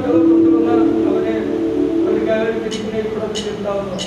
മക്കളും കൊണ്ടുവന്ന് അവരെ ഒരു കയറിയിരിക്കുന്ന ഇവിടത്തിലുണ്ടാവുന്നു.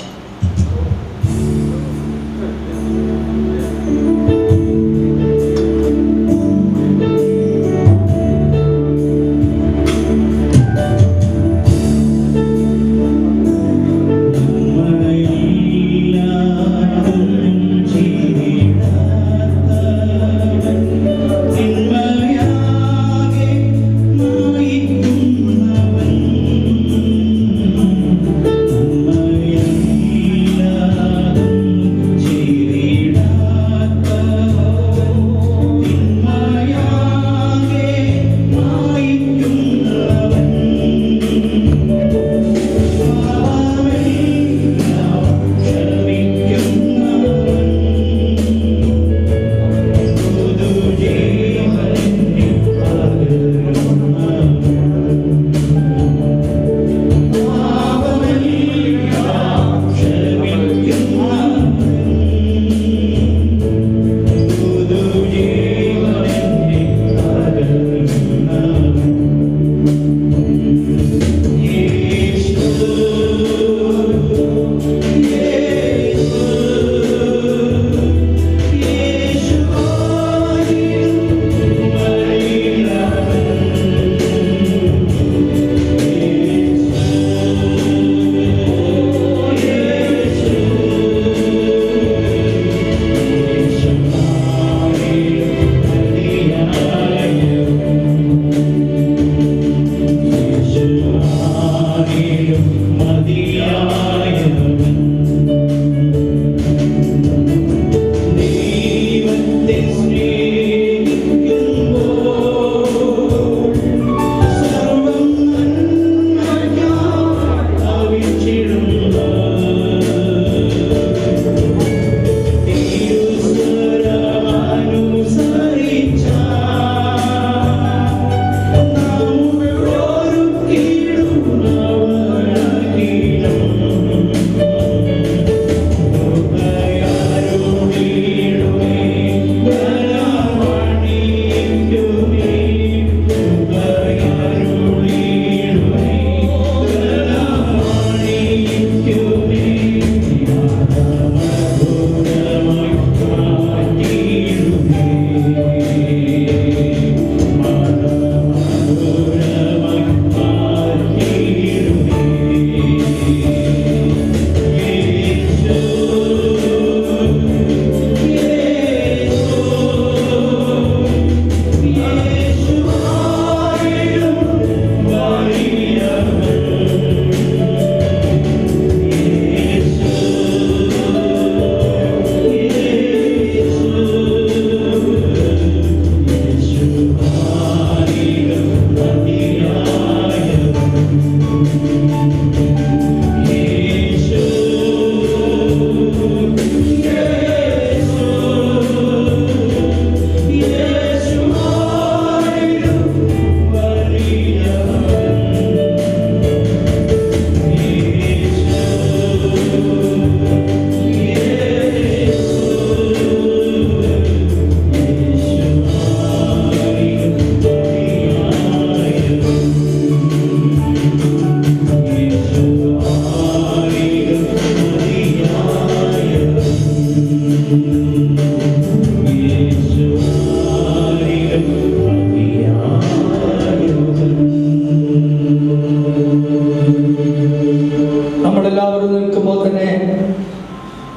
നമ്മളെല്ലാവരും നിൽക്കുമ്പോൾ തന്നെ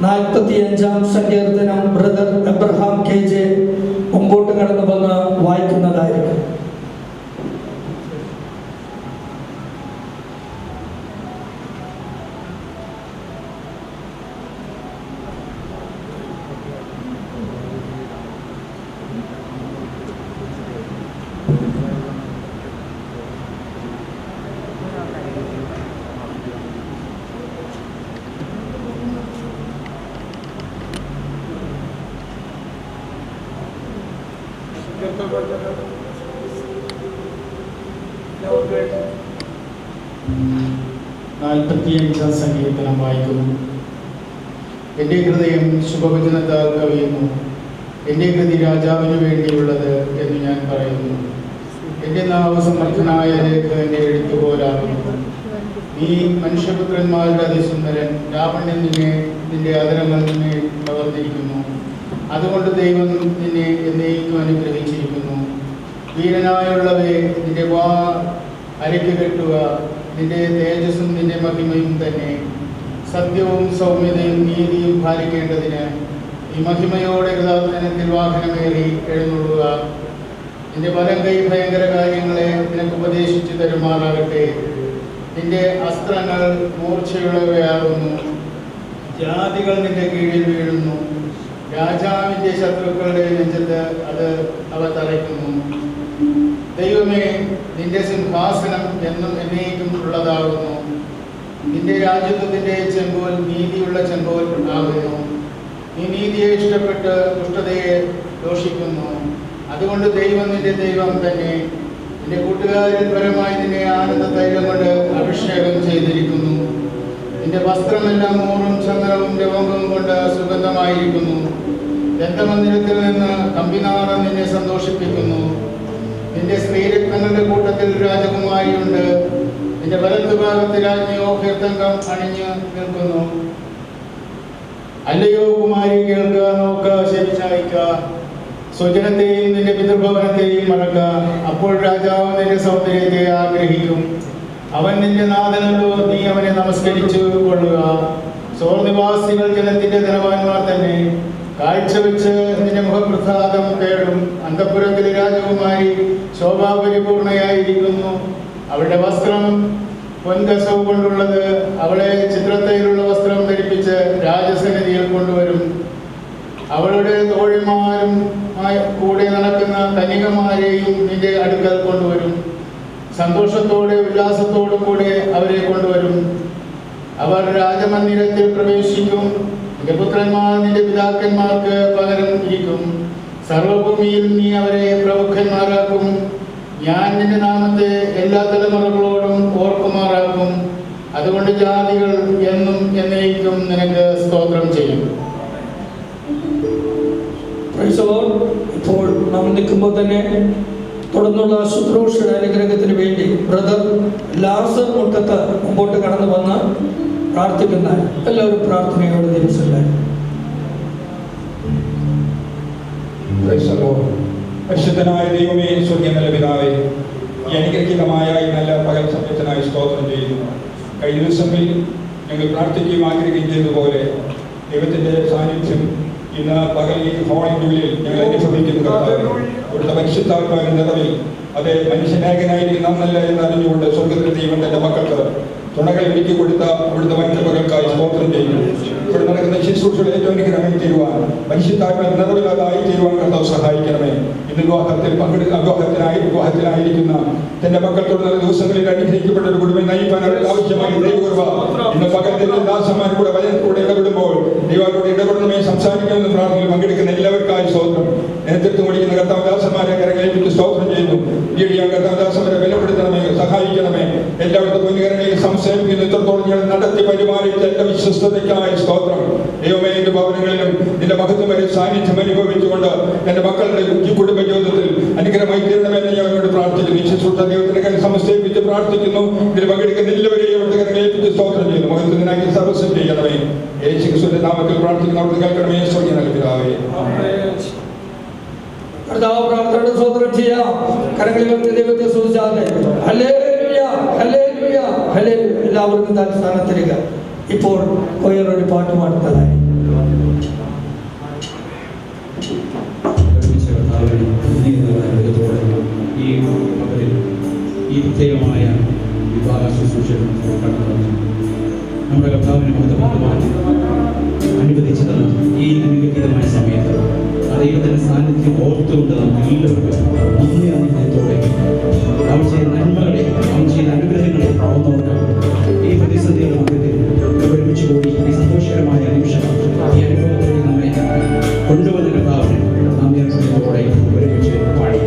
45-ാം സങ്കീർത്തനം ബ്രദർ എബ്രഹാം KJ മുമ്പോട്ട് കടന്നു വന്ന് വായിക്കുന്നതായിരിക്കും. സങ്കീർത്തനം വായിക്കുന്നു. എൻ്റെ ഹൃദയം ശുഭവചനത്താൽ കവിയുന്നു. എൻ്റെ കൃതി രാജാവിന് വേണ്ടിയുള്ളത് എന്ന് ഞാൻ പറയുന്നു. എൻ്റെ നാവ് സമർത്ഥനായ ലേഖകൻ്റെ എഴുത്തുപോലെ പോലാകുന്നു. നീ മനുഷ്യപുത്രന്മാരുടെ അതിസുന്ദരൻ, ലാവണ്യം നിന്റെ അതരങ്ങൾ നിന്നെ കവർന്നിരിക്കുന്നു. അതുകൊണ്ട് ദൈവം നിന്നെ എന്നേക്കും അനുഗ്രഹിച്ചിരിക്കുന്നു. വീരനായുള്ളവയെ നിന്റെ വാ അരയ്ക്ക് കെട്ടുക, നിന്റെ തേജസ്സും നിന്റെ മഹിമയും തന്നെ. സത്യവും സൗമ്യതയും നീതിയും പാലിക്കേണ്ടതിന് ഈ മഹിമയോടെ കൃതാസനത്തിൽ വാഹനമേറി എഴുന്നള്ളുക. നിന്റെ വലം കൈ ഭയങ്കര കാര്യങ്ങളെ നിനക്ക് ഉപദേശിച്ചു തരുമാറാകട്ടെ. നിന്റെ അസ്ത്രങ്ങൾ മൂർച്ചയുള്ളവയാകുന്നു. ജാതികൾ നിന്റെ കീഴിൽ വീഴുന്നു. രാജാവിൻ്റെ ശത്രുക്കളുടെ നെഞ്ചത്ത് അവ തറയ്ക്കുന്നു. ദൈവമേ, നിന്റെ സിംഹാസനം എന്നും എന്നേക്കും ഉള്ളതാകുന്നു. നിന്റെ രാജ്യത്വത്തിൻ്റെ ചെങ്കോൽ നീതിയുള്ള ചെങ്കോൽ ആകുന്നു. നീ നീതിയെ ഇഷ്ടപ്പെട്ട് ദുഷ്ടതയെ ദോഷിക്കുന്നു. അതുകൊണ്ട് ദൈവം നിന്റെ ദൈവം തന്നെ. നിന്റെ കൂട്ടുകാരിൽ പരമായി നിന്നെ ആനന്ദ തൈലം കൊണ്ട് അഭിഷേകം ചെയ്തിരിക്കുന്നു. നിന്റെ വസ്ത്രമെല്ലാം മൂറും ചന്ദനവും ലവംഗവും കൊണ്ട് സുഗന്ധമായിരിക്കുന്നു. ദന്തമന്ദിരത്തിൽ നിന്ന് കമ്പിനാളം നിന്നെ സന്തോഷിപ്പിക്കുന്നു. നിന്റെ സ്ത്രീരത്നങ്ങളുടെ കൂട്ടത്തിൽ രാജകുമാരിയുണ്ട്. നിന്റെ വലത്തുഭാഗത്ത് രാജ്ഞിയോ കീർത്തങ്കം അണിഞ്ഞു നിൽക്കുന്നു. അല്ലയോ കുമാരി, കേൾക്കുക, നോക്കുക, ശരിച്ചായിക്ക. സ്വജനത്തെയും നിന്റെ പിതൃഭവനത്തെയും മറക്ക. അപ്പോൾ രാജാവ് നിന്റെ സൗന്ദര്യത്തെ ആഗ്രഹിക്കും. അവൻ നിന്റെ നാഥനല്ലോ, നീ അവനെ നമസ്കരിച്ചു കൊള്ളുക. സോർനിവാസികൾ ജനത്തിന്റെ ധനവാന്മാർ തന്നെ. കാഴ്ചവെച്ച് നിന്റെ മുഖപ്രസാദം തേടും. അന്തഃപുരത്തിലെ രാജകുമാരി ശോഭാപരിപൂർണയായിരിക്കുന്നു. അവളുടെ വസ്ത്രം പൊൻകസവ് കൊണ്ടുള്ളത്. അവളെ ചിത്രത്തയിലുള്ള വസ്ത്രം ധരിപ്പിച്ച് രാജസന്നിധിയിൽ കൊണ്ടുവരും. അവളുടെ തോഴിമാരും കൂടെ നടക്കുന്ന കന്യകമാരെയും നിന്റെ അടുക്കൽ കൊണ്ടുവരും. സന്തോഷത്തോടെ ഉല്ലാസത്തോടും കൂടെ അവരെ കൊണ്ടുവരും. അവർ രാജമന്ദിരത്തിൽ പ്രവേശിക്കും. നിന്റെ പുത്രന്മാർ നിന്റെ പിതാക്കന്മാർക്ക് പകരം ഇരിക്കും. സർവഭൂമിയിൽ നീ അവരെ പ്രമുഖന്മാരാക്കും. ഞാൻ നിന്റെ നാമത്തെ എല്ലാ തലമുറകളോടും ഓർക്കുമാറാക്കും. അതുകൊണ്ട് ജാതികൾ എന്നും എന്നേക്കും നിനക്ക് സ്തോത്രം ചെയ്യും. ഇപ്പോൾ നാം നിൽക്കുമ്പോൾ തന്നെ തുടർന്നുള്ള ശുശ്രൂഷയുടെ അനുഗ്രഹത്തിന് വേണ്ടി ബ്രദർ ലാസർ മുട്ടത്ത് മുമ്പോട്ട് കടന്നു വന്ന് പ്രാർത്ഥിക്കുന്ന എല്ലാവരും പ്രാർത്ഥനയോടെ ദിവസങ്ങളിലായി. പരിശുദ്ധനായ ദൈവമേ, സ്വർഗീയ നല്ല പിതാവേ, ഈ അനുഗ്രഹീതമായ ഈ നല്ല പകൽ സമയത്തിനായി സ്തോത്രം ചെയ്യുന്നു. കഴിഞ്ഞ ദിവസങ്ങളിൽ ഞങ്ങൾ പ്രാർത്ഥിക്കുകയും ആഗ്രഹിക്കുകയും ചെയ്തതുപോലെ ദൈവത്തിൻ്റെ സാന്നിധ്യം ഇന്ന് പകൽ ഈ ഹോളിനുള്ളിൽ ഞങ്ങൾ അനുഭവിക്കുന്നു. ഇവിടുത്തെ പരിശുദ്ധാത്മാവിന്റെ നിറവിൽ അതേ മനുഷ്യനായകനായിരിക്കും നാം നല്ല എന്ന് അറിഞ്ഞുകൊണ്ട് സ്വർഗത്തിലെ ദൈവം തന്റെ മക്കൾക്ക് തുണകൾ ഒരുക്കി കൊടുത്ത ഇവിടുത്തെ വൻകൃപകൾക്കായി സ്തോത്രം ചെയ്യുന്നു. ഇവിടെ നടക്കുന്ന ശുശ്രൂഷകൾ ഏറ്റവും അനുഗ്രഹമായി തീരുവാൻ പരിശുദ്ധാത്മാവിന്റെ നിറവിലായി തീരുവാൻ കർത്താവ് സഹായിക്കണമേ. ഇന്ന് വിവാഹത്തിലായിരിക്കുന്ന തന്റെ മക്കൾ തുടർന്ന ദിവസങ്ങളിൽ അനുഗ്രഹിക്കപ്പെട്ട ഒരു കുടുംബം നയിക്കാൻ അവർക്ക് ആവശ്യമായി ദൈവകൃപ ഇന്ന് പകൽ ദാസന്മാർ കൂടെ വചനത്തിലൂടെ ഇടപെടുമ്പോൾ ദൈവത്തോട് ഇടപെടണമേ സംസാരിക്കണമെന്ന് പ്രാർത്ഥനയിൽ പങ്കെടുക്കുന്ന എല്ലാവർക്കായി സ്തോത്രം. നേതൃത്വം കൊടുക്കുന്ന കർത്താവ് ദാസന്മാരെ കരങ്ങളേൽപ്പിച്ച് സ്തോത്രം ചെയ്യുന്നു. കർത്താവ് ദാസന്മാരെ ബലപ്പെടുത്തണമേ, സഹായിക്കണമേ. എല്ലായിടത്തും മുൻകരണയിൽ സംശയിക്കുന്ന ഇത്രത്തോളം ഞങ്ങൾ നടത്തി പരിപാലിച്ച എല്ലാ വിശ്വസ്തതയ്ക്കായി സ്തോത്രം. ദൈവമേ, എന്റെ ഭവനങ്ങളിലും നിന്റെ മഹത്വം വരെ സാന്നിധ്യം അനുഭവിച്ചുകൊണ്ട് എന്റെ മക്കളുടെ കുടുംബ ജീവിതത്തിൽ അനുഗ്രഹമായി തീരണമെന്ന് ഞങ്ങളോട് പ്രാർത്ഥിക്കുന്നു. ഈ ശുശ്രൂഷ ദൈവത്തിന്റെ കരങ്ങൾ സമസ്തയിപ്പിച്ച് പ്രാർത്ഥിക്കുന്നു. ഇതിൽ പങ്കെടുക്കുന്ന എല്ലാവരെയും അവിടുത്തെ കരങ്ങളേൽപ്പിച്ച് സ്തോത്രം ചെയ്യുന്നു. മഹത്വത്തിനായി സർവസ്വം ചെയ്യണമേ. യേശുക്രിസ്തുവിന്റെ നാമത്തിൽ പ്രാർത്ഥിക്കുന്നു. അവിടുത്തെ കേൾക്കണമേ. സ്വർഗ്ഗീയ നല്ല പിതാവേ. പ്രാർത്ഥനയുടെ സ്തോത്രം ചെയ്യാം. കരങ്ങളിൽ ദൈവത്തെ സ്തുതിച്ചാട്ടെ. Hallelujah, hallelujah, hallelujah. എല്ലാവർക്കും താൻ സ്ഥാനത്തിരിക്കുക. ഇപ്പോൾ കൊയറൊരു പാട്ട് പാടുന്നതായി ഈ പ്രത്യേകമായ വിവാഹ ശുശ്രൂഷ നമ്മുടെ കർത്താവിനെ അനുവദിച്ചത് ഈ അനുഗ്രഹീതമായ സമയത്ത് ദൈവത്തിന്റെ സാന്നിധ്യം ഓർത്തുകൊണ്ട് നമുക്ക് എല്ലാവർക്കും നന്ദി അനുഗ്രഹത്തോടെ അവൻ ചെയ്ത നന്മകളെ അവൻ ചെയ്ത അനുഗ്രഹങ്ങളെ ഓർത്തോട്ട് ഈ പ്രതിസന്ധിയുടെ മധ്യത്തിൽ ഒരുമിച്ച് കൂടി ഈ സന്തോഷകരമായ നിമിഷം ഈ അനുഭവത്തിൽ നമ്മെ കൊണ്ടുവന്ന കർത്താവിനെ നന്ദി അനുഗ്രഹത്തോടെ ഒരുമിച്ച് പാടി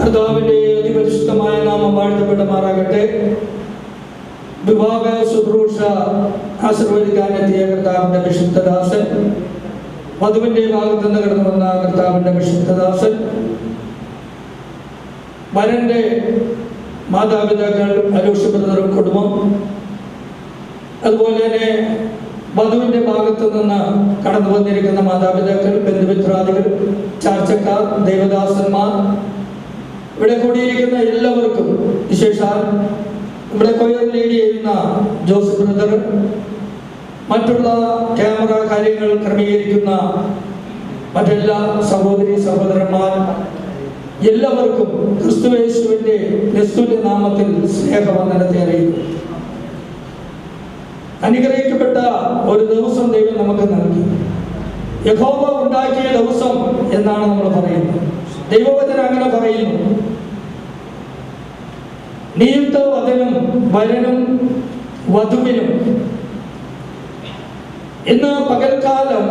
കർത്താവിന്റെ അതിപരിശുദ്ധമായ നാമം വാഴ്ത്തപ്പെടുമാറാകട്ടെ. വിവാഹ ശുശ്രൂഷ ആശീർവദിക്കാനെത്തിയ കർത്താവിന്റെ വിശുദ്ധദാസൻ, വധുവിന്റെ ഭാഗത്ത് നിന്ന് കടന്നു വന്ന കർത്താവിന്റെ വിശുദ്ധദാസൻ, വരന്റെ മാതാപിതാക്കൾ, അലൂഷ് ബ്രദറും കുടുംബം, അതുപോലെ തന്നെ വധുവിന്റെ ഭാഗത്ത് നിന്ന് കടന്നു വന്നിരിക്കുന്ന മാതാപിതാക്കൾ, ബന്ധുമിത്രാദികൾ, ചാർച്ചക്കാർ, ദേവദാസന്മാർ, ഇവിടെ കൂടിയിരിക്കുന്ന എല്ലാവർക്കും, വിശേഷാൽ ഇവിടെ കൊയർ ലീഡ് ചെയ്യുന്ന ജോസ് ബ്രദർ, മറ്റുള്ള ക്യാമറ കാര്യങ്ങൾ ക്രമീകരിക്കുന്ന മറ്റെല്ലാ സഹോദരി സഹോദരന്മാർ, എല്ലാവർക്കും ക്രിസ്തുയേശുവിന്റെ നിസ്തുല്യ നാമത്തിൽ സ്നേഹവന്ദനത്തെ അറിയിക്കും. അനുഗ്രഹിക്കപ്പെട്ട ഒരു ദിവസം ദൈവം നമുക്ക് നൽകി. യഹോവ ഉണ്ടാക്കിയ ദിവസം എന്നാണ് നമ്മൾ പറയുന്നത്. ദൈവവചനം അങ്ങനെ പറയുന്നു. നിയുക്ത വചനം വരനും വധുവിനും ഇന്ന് പകൽക്കാലം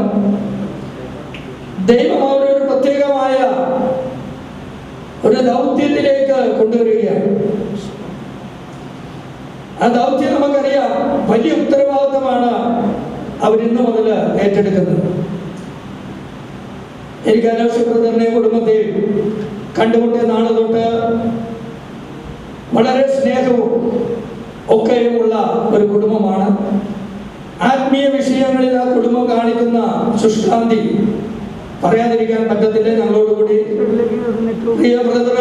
ദൈവം അവരെ ഒരു പ്രത്യേകമായ ഒരു ദൗത്യത്തിലേക്ക് കൊണ്ടുവരികയാണ്. ആ ദൗത്യം നമുക്കറിയാം, വലിയ ഉത്തരവാദിത്തമാണ് അവരിന്ന് മുതൽ ഏറ്റെടുക്കുന്നത്. എനിക്ക് അലോഷ് ബ്രദറിനെ കുടുംബത്തെ കണ്ടുമുട്ടിയ നാളെ തൊട്ട് വളരെ സ്നേഹവും ഒക്കെയുമുള്ള ഒരു കുടുംബമാണ്. ആത്മീയ വിഷയങ്ങളിൽ ആ കുടുംബം കാണിക്കുന്ന ശുഷ്കാന്തി പറയാതിരിക്കാൻ പറ്റത്തില്ല. ഞങ്ങളോടുകൂടി പ്രിയ ബ്രദർ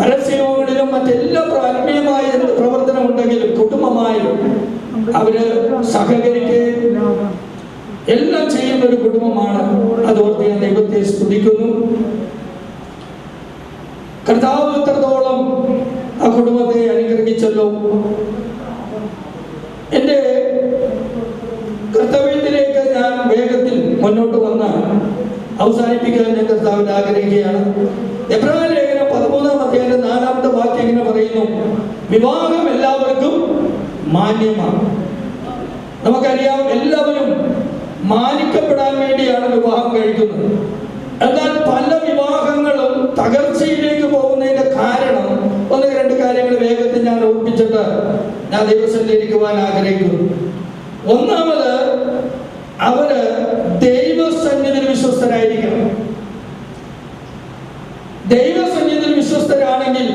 പരസ്യങ്ങളിലും മറ്റെല്ലാ ആത്മീയമായ എന്ത് പ്രവർത്തനം ഉണ്ടെങ്കിലും കുടുംബമായി അവര് സഹകരിക്കുകയും എല്ലാം ചെയ്യുന്ന ഒരു കുടുംബമാണ്. അതോർത്ത് ഞാൻ ദൈവത്തെ സ്തുതിക്കുന്നു. കർത്താവ് ഇത്രത്തോളം ആ കുടുംബത്തെ അനുഗ്രഹിച്ചല്ലോ. എൻ്റെ കർത്തവ്യത്തിലേക്ക് ഞാൻ വേഗത്തിൽ മുന്നോട്ട് വന്ന് അവസാനിപ്പിക്കാൻ ഞാൻ കർത്താവിൽ ആഗ്രഹിക്കുകയാണ്. എബ്രായ ലേഖനം 13-ാം അധ്യായം 4-ാമത്തെ വാക്യം ഇങ്ങനെ പറയുന്നു: വിവാഹം എല്ലാവർക്കും മാന്യമാണ്. നമുക്കറിയാം, എല്ലാവരും മാനിക്കപ്പെടാൻ വേണ്ടിയാണ് വിവാഹം കഴിക്കുന്നത്. എന്നാൽ പല വിവാഹങ്ങളും തകർച്ചയിലേക്ക് പോകുന്നതിന്റെ കാരണം ഒന്ന് രണ്ട് കാര്യങ്ങൾ വേഗത്തിൽ ഞാൻ ഓർപ്പിച്ചിട്ട് ഞാൻ ദൈവസന്നിധിയിലിരിക്കുവാൻ ആഗ്രഹിക്കുന്നു. ഒന്നാമത്, അവര് ദൈവസന്നിധിയിൽ വിശ്വസ്തരായിരിക്കണം. ദൈവസന്നിധിയിൽ വിശ്വസ്തരാണെങ്കിൽ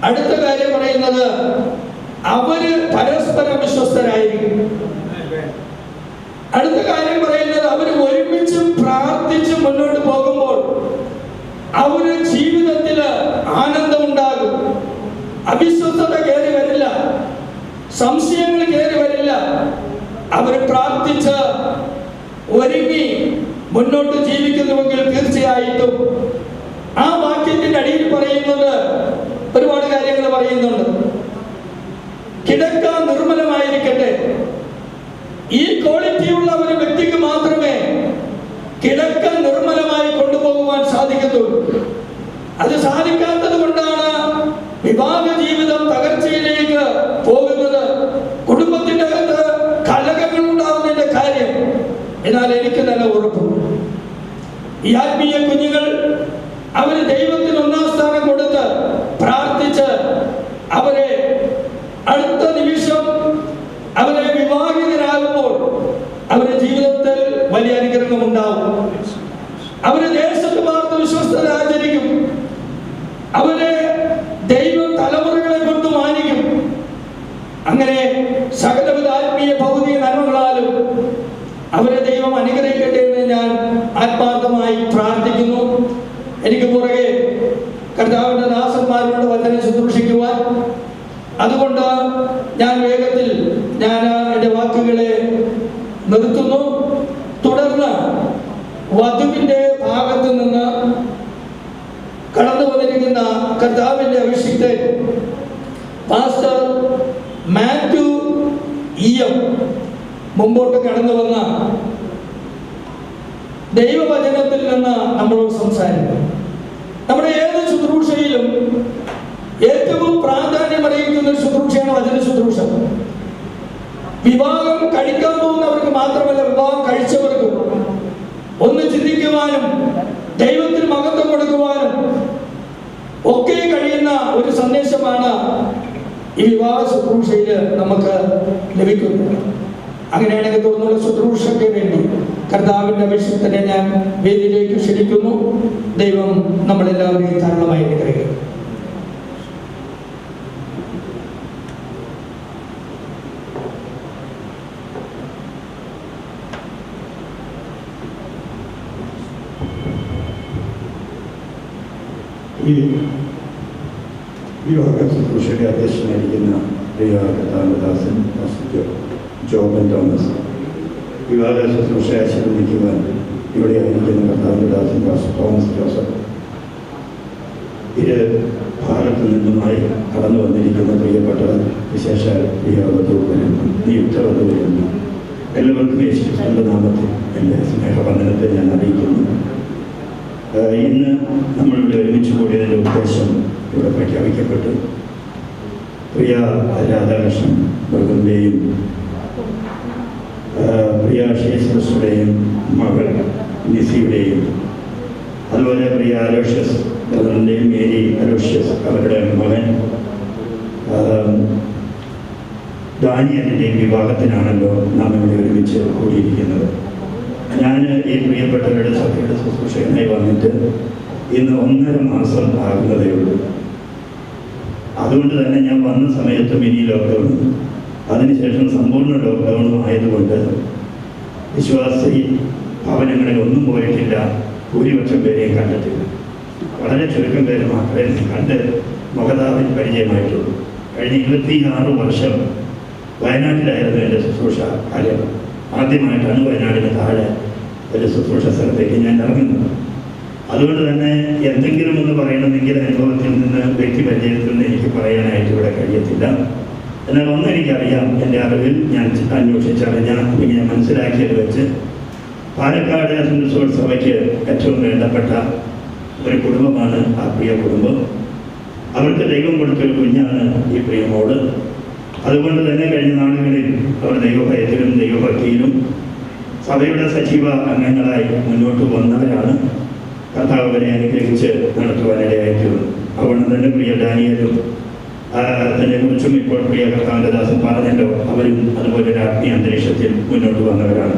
അടുത്ത കാര്യം പറയുന്നത് അവര് പരസ്പരം വിശ്വസ്തരായിരിക്കും. അടുത്ത കാര്യം പറയുന്നത് അവർ ഒരുമിച്ച് പ്രാർത്ഥിച്ച് മുന്നോട്ട് പോകുമ്പോൾ അവര് ജീവിതത്തിൽ ആനന്ദം ഉണ്ടാകും. അവിശ്വസ്തത കയറി വരില്ല, സംശയങ്ങൾ കയറി വരില്ല. അവർ പ്രാർത്ഥിച്ച് ഒരുങ്ങി മുന്നോട്ട് ജീവിക്കുന്നുവെങ്കിൽ തീർച്ചയായിട്ടും ആ വാക്യത്തിന്റെ അടിയിൽ പറയുന്നത് ഒരുപാട് കാര്യങ്ങൾ പറയുന്നുണ്ട്. കിടക്ക നിർമ്മലമായിരിക്കട്ടെ. ഈ ക്വാളിറ്റിയുള്ള ഒരു വ്യക്തിക്ക് മാത്രമേ കിടക്ക നിർമ്മലമായി കൊണ്ടുപോകുവാൻ സാധിക്കത്തുള്ളൂ. അത് സാധിക്കാത്തത് കൊണ്ടാണ് വിവാഹ ജീവിതം തകർച്ചയിലേക്ക് പോകുന്നത്. കുടുംബത്തിന്റെ അകത്ത് കലഹങ്ങൾ ഉണ്ടാകുന്നതിന്റെ കാര്യം. എന്നാൽ എനിക്ക് നല്ല ഉറപ്പ്, ഈ ആത്മീയ കുഞ്ഞുങ്ങൾ അവര് ദൈവത്തിന് ഒന്നാം സ്ഥാനം കൊടുത്ത് പ്രാർത്ഥിച്ച് അവരെ അടുത്ത നിമിഷം അവരെ വിവാഹിതരാകുമ്പോൾ അവരുടെ ജീവിതത്തിൽ വലിയ അനുഗ്രഹം ഉണ്ടാവും. അവര് ദേശത്ത് പാർത്ത് വിശ്വസ്തരാചരിക്കും. അവരെ ദൈവം തലമുറകളെ കൊണ്ട് മാനിക്കും. അങ്ങനെ സകലവിധ ആത്മീയ ഭൗതിക നന്മകളാലും അവരെ ദൈവം അനുഗ്രഹിക്കട്ടെ എന്ന് ഞാൻ ആത്മാർത്ഥമായി പ്രാർത്ഥിക്കുന്നു. എനിക്ക് പുറകെ കർത്താവിന്റെ ദാസന്മാരോട് വചനം ശുശ്രൂഷിക്കുവാൻ, അതുകൊണ്ട് ഞാൻ വേഗത്തിൽ എൻ്റെ വാക്കുകളെ നിർത്തുന്നു. തുടർന്ന് വധുവിന്റെ ഭാഗത്ത് നിന്ന് കടന്നു വന്നിരിക്കുന്ന കർത്താവിന്റെ അഭിഷിക്തൻ പാസ്റ്റർ മാത്യു EM മുമ്പോട്ട് കടന്നു വന്ന ദൈവവചനത്തിൽ നിന്ന് നമ്മളോട് സംസാരിക്കും. നമ്മുടെ ഏത് ശുശ്രൂഷയിലും ഏറ്റവും പ്രാധാന്യം അറിയിക്കുന്ന ഒരു ശുശ്രൂഷയാണ് വചന ശുശ്രൂഷ. വിവാഹം കഴിക്കാൻ പോകുന്നവർക്ക് മാത്രമല്ല, വിവാഹം കഴിച്ചവർക്കും ഒന്ന് ചിന്തിക്കുവാനും ദൈവത്തിന് മഹത്വം കൊടുക്കുവാനും ഒക്കെ കഴിയുന്ന ഒരു സന്ദേശമാണ് ഈ വിവാഹ ശുശ്രൂഷയിൽ നമുക്ക് ലഭിക്കുന്നത്. അങ്ങനെയാണെങ്കിൽ തുടർന്നുള്ള ശുശ്രൂഷയ്ക്ക് വേണ്ടി കർത്താവിന്റെ അഭിഷേകത്തിനെ ഞാൻ വേദിയിലേക്ക് ക്ഷണിക്കുന്നു. ദൈവം നമ്മളെല്ലാവരെയും ധാരാളമായി അനുഗ്രഹിക്കും. ഈ വിവാഹ ശുശ്രൂഷയുടെ അധ്യക്ഷനായിരിക്കുന്ന പ്രിയ കർത്താവദാസൻ ജോബൻ തോമസ്, വിവാഹ ശുശ്രൂഷ ആശീർവദിക്കുവാൻ ഇവിടെ ആയിരിക്കുന്ന കർത്താവദാസൻ തോമസ് ജോസഫ്, ഇരു ഭാരതത്തിൽ നിന്നുമായി കടന്നു വന്നിരിക്കുന്ന പ്രിയപ്പെട്ട വിശേഷ പ്രിയ വധുവരും നിയുക്ത വധുവരും എല്ലാവർക്കും യേശുക്രിസ്തുവിന്റെ നാമത്തിൽ എൻ്റെ സ്നേഹവന്ദനത്തെ ഞാൻ അറിയിക്കുന്നു. ഇന്ന് നമ്മളിവിടെ ഒരുമിച്ച് കൂടിയതിൻ്റെ ഉദ്ദേശം ഇവിടെ പ്രഖ്യാപിക്കപ്പെട്ടു. പ്രിയ രാധാകൃഷ്ണൻ ബർഗന്റെയും പ്രിയ ഷേസ്റ്റുടെയും മകൾ നിസിയുടെയും, അതുപോലെ പ്രിയ അലോഷ്യസ് ബ്രദറിൻ്റെയും മേരി അലോഷ്യസ് അവരുടെ മകൻ ദാനിയലിൻ്റെയും വിവാഹത്തിനാണല്ലോ നാം ഇവിടെ ഒരുമിച്ച് കൂടിയിരിക്കുന്നത്. ഞാൻ ഈ പ്രിയപ്പെട്ടവരുടെ സഭയുടെ ശുശ്രൂഷകനായി വന്നിട്ട് ഇന്ന് 1.5 മാസം ആകുന്നതേ ഉള്ളൂ. അതുകൊണ്ട് തന്നെ ഞാൻ വന്ന സമയത്ത് മിനി ലോക്ക്ഡൗണും അതിനുശേഷം സമ്പൂർണ്ണ ലോക്ക്ഡൗണും ആയതുകൊണ്ട് വിശ്വാസി ഭവനങ്ങളിൽ ഒന്നും പോയിട്ടില്ല. ഭൂരിപക്ഷം പേരെയും കണ്ടിട്ടില്ല. വളരെ ചുരുക്കം പേര് മാത്രമേ കണ്ട് മുഖതാവിൽ പരിചയമായിട്ടുള്ളൂ. കഴിഞ്ഞ 26 വർഷം വയനാട്ടിലായിരുന്നു എൻ്റെ ശുശ്രൂഷ കാര്യം. ആദ്യമായിട്ടാണ് വയനാടിന് താഴെ ഒരു ശുശ്രൂഷ സ്ഥലത്തേക്ക് ഞാൻ ഇറങ്ങുന്നത്. അതുകൊണ്ട് തന്നെ എന്തെങ്കിലും ഒന്ന് പറയണമെങ്കിൽ അനുഭവത്തിൽ നിന്ന്, വ്യക്തിപരിചയത്തിൽ നിന്ന് എനിക്ക് പറയാനായിട്ട് ഇവിടെ കഴിയത്തില്ല. എന്നാൽ ഒന്നെനിക്കറിയാം, എൻ്റെ അറിവിൽ ഞാൻ അന്വേഷിച്ചറിഞ്ഞ അല്ലെങ്കിൽ ഞാൻ മനസ്സിലാക്കിയത് വെച്ച് പാലക്കാട് ഹിന്ദു സഭയ്ക്ക് ഏറ്റവും വേണ്ടപ്പെട്ട ഒരു കുടുംബമാണ് ആ പ്രിയ കുടുംബം. അവർക്ക് ദൈവം കൊടുത്തൊരു കുഞ്ഞാണ് ഈ പ്രിയമോട്. അതുകൊണ്ട് തന്നെ കഴിഞ്ഞ നാളുകളിൽ അവർ ദൈവഭയത്തിലും ദൈവഭക്തിയിലും സഭയുടെ സജീവ അംഗങ്ങളായി മുന്നോട്ട് വന്നവരാണ്. കർത്താവ് അവരെ അനുഗ്രഹിച്ച് നടത്തുവാനിടയായിത്തീർന്നു. അതുകൊണ്ട് തന്നെ പ്രിയ ഡാനിയലും അതിനെക്കുറിച്ചും ഇപ്പോൾ പ്രിയ കർത്താവിൻ്റെ ദാസൻ പറഞ്ഞല്ലോ, അവരും അതുപോലെ ഒരു ആത്മീയ അന്തരീക്ഷത്തിൽ മുന്നോട്ട് വന്നവരാണ്.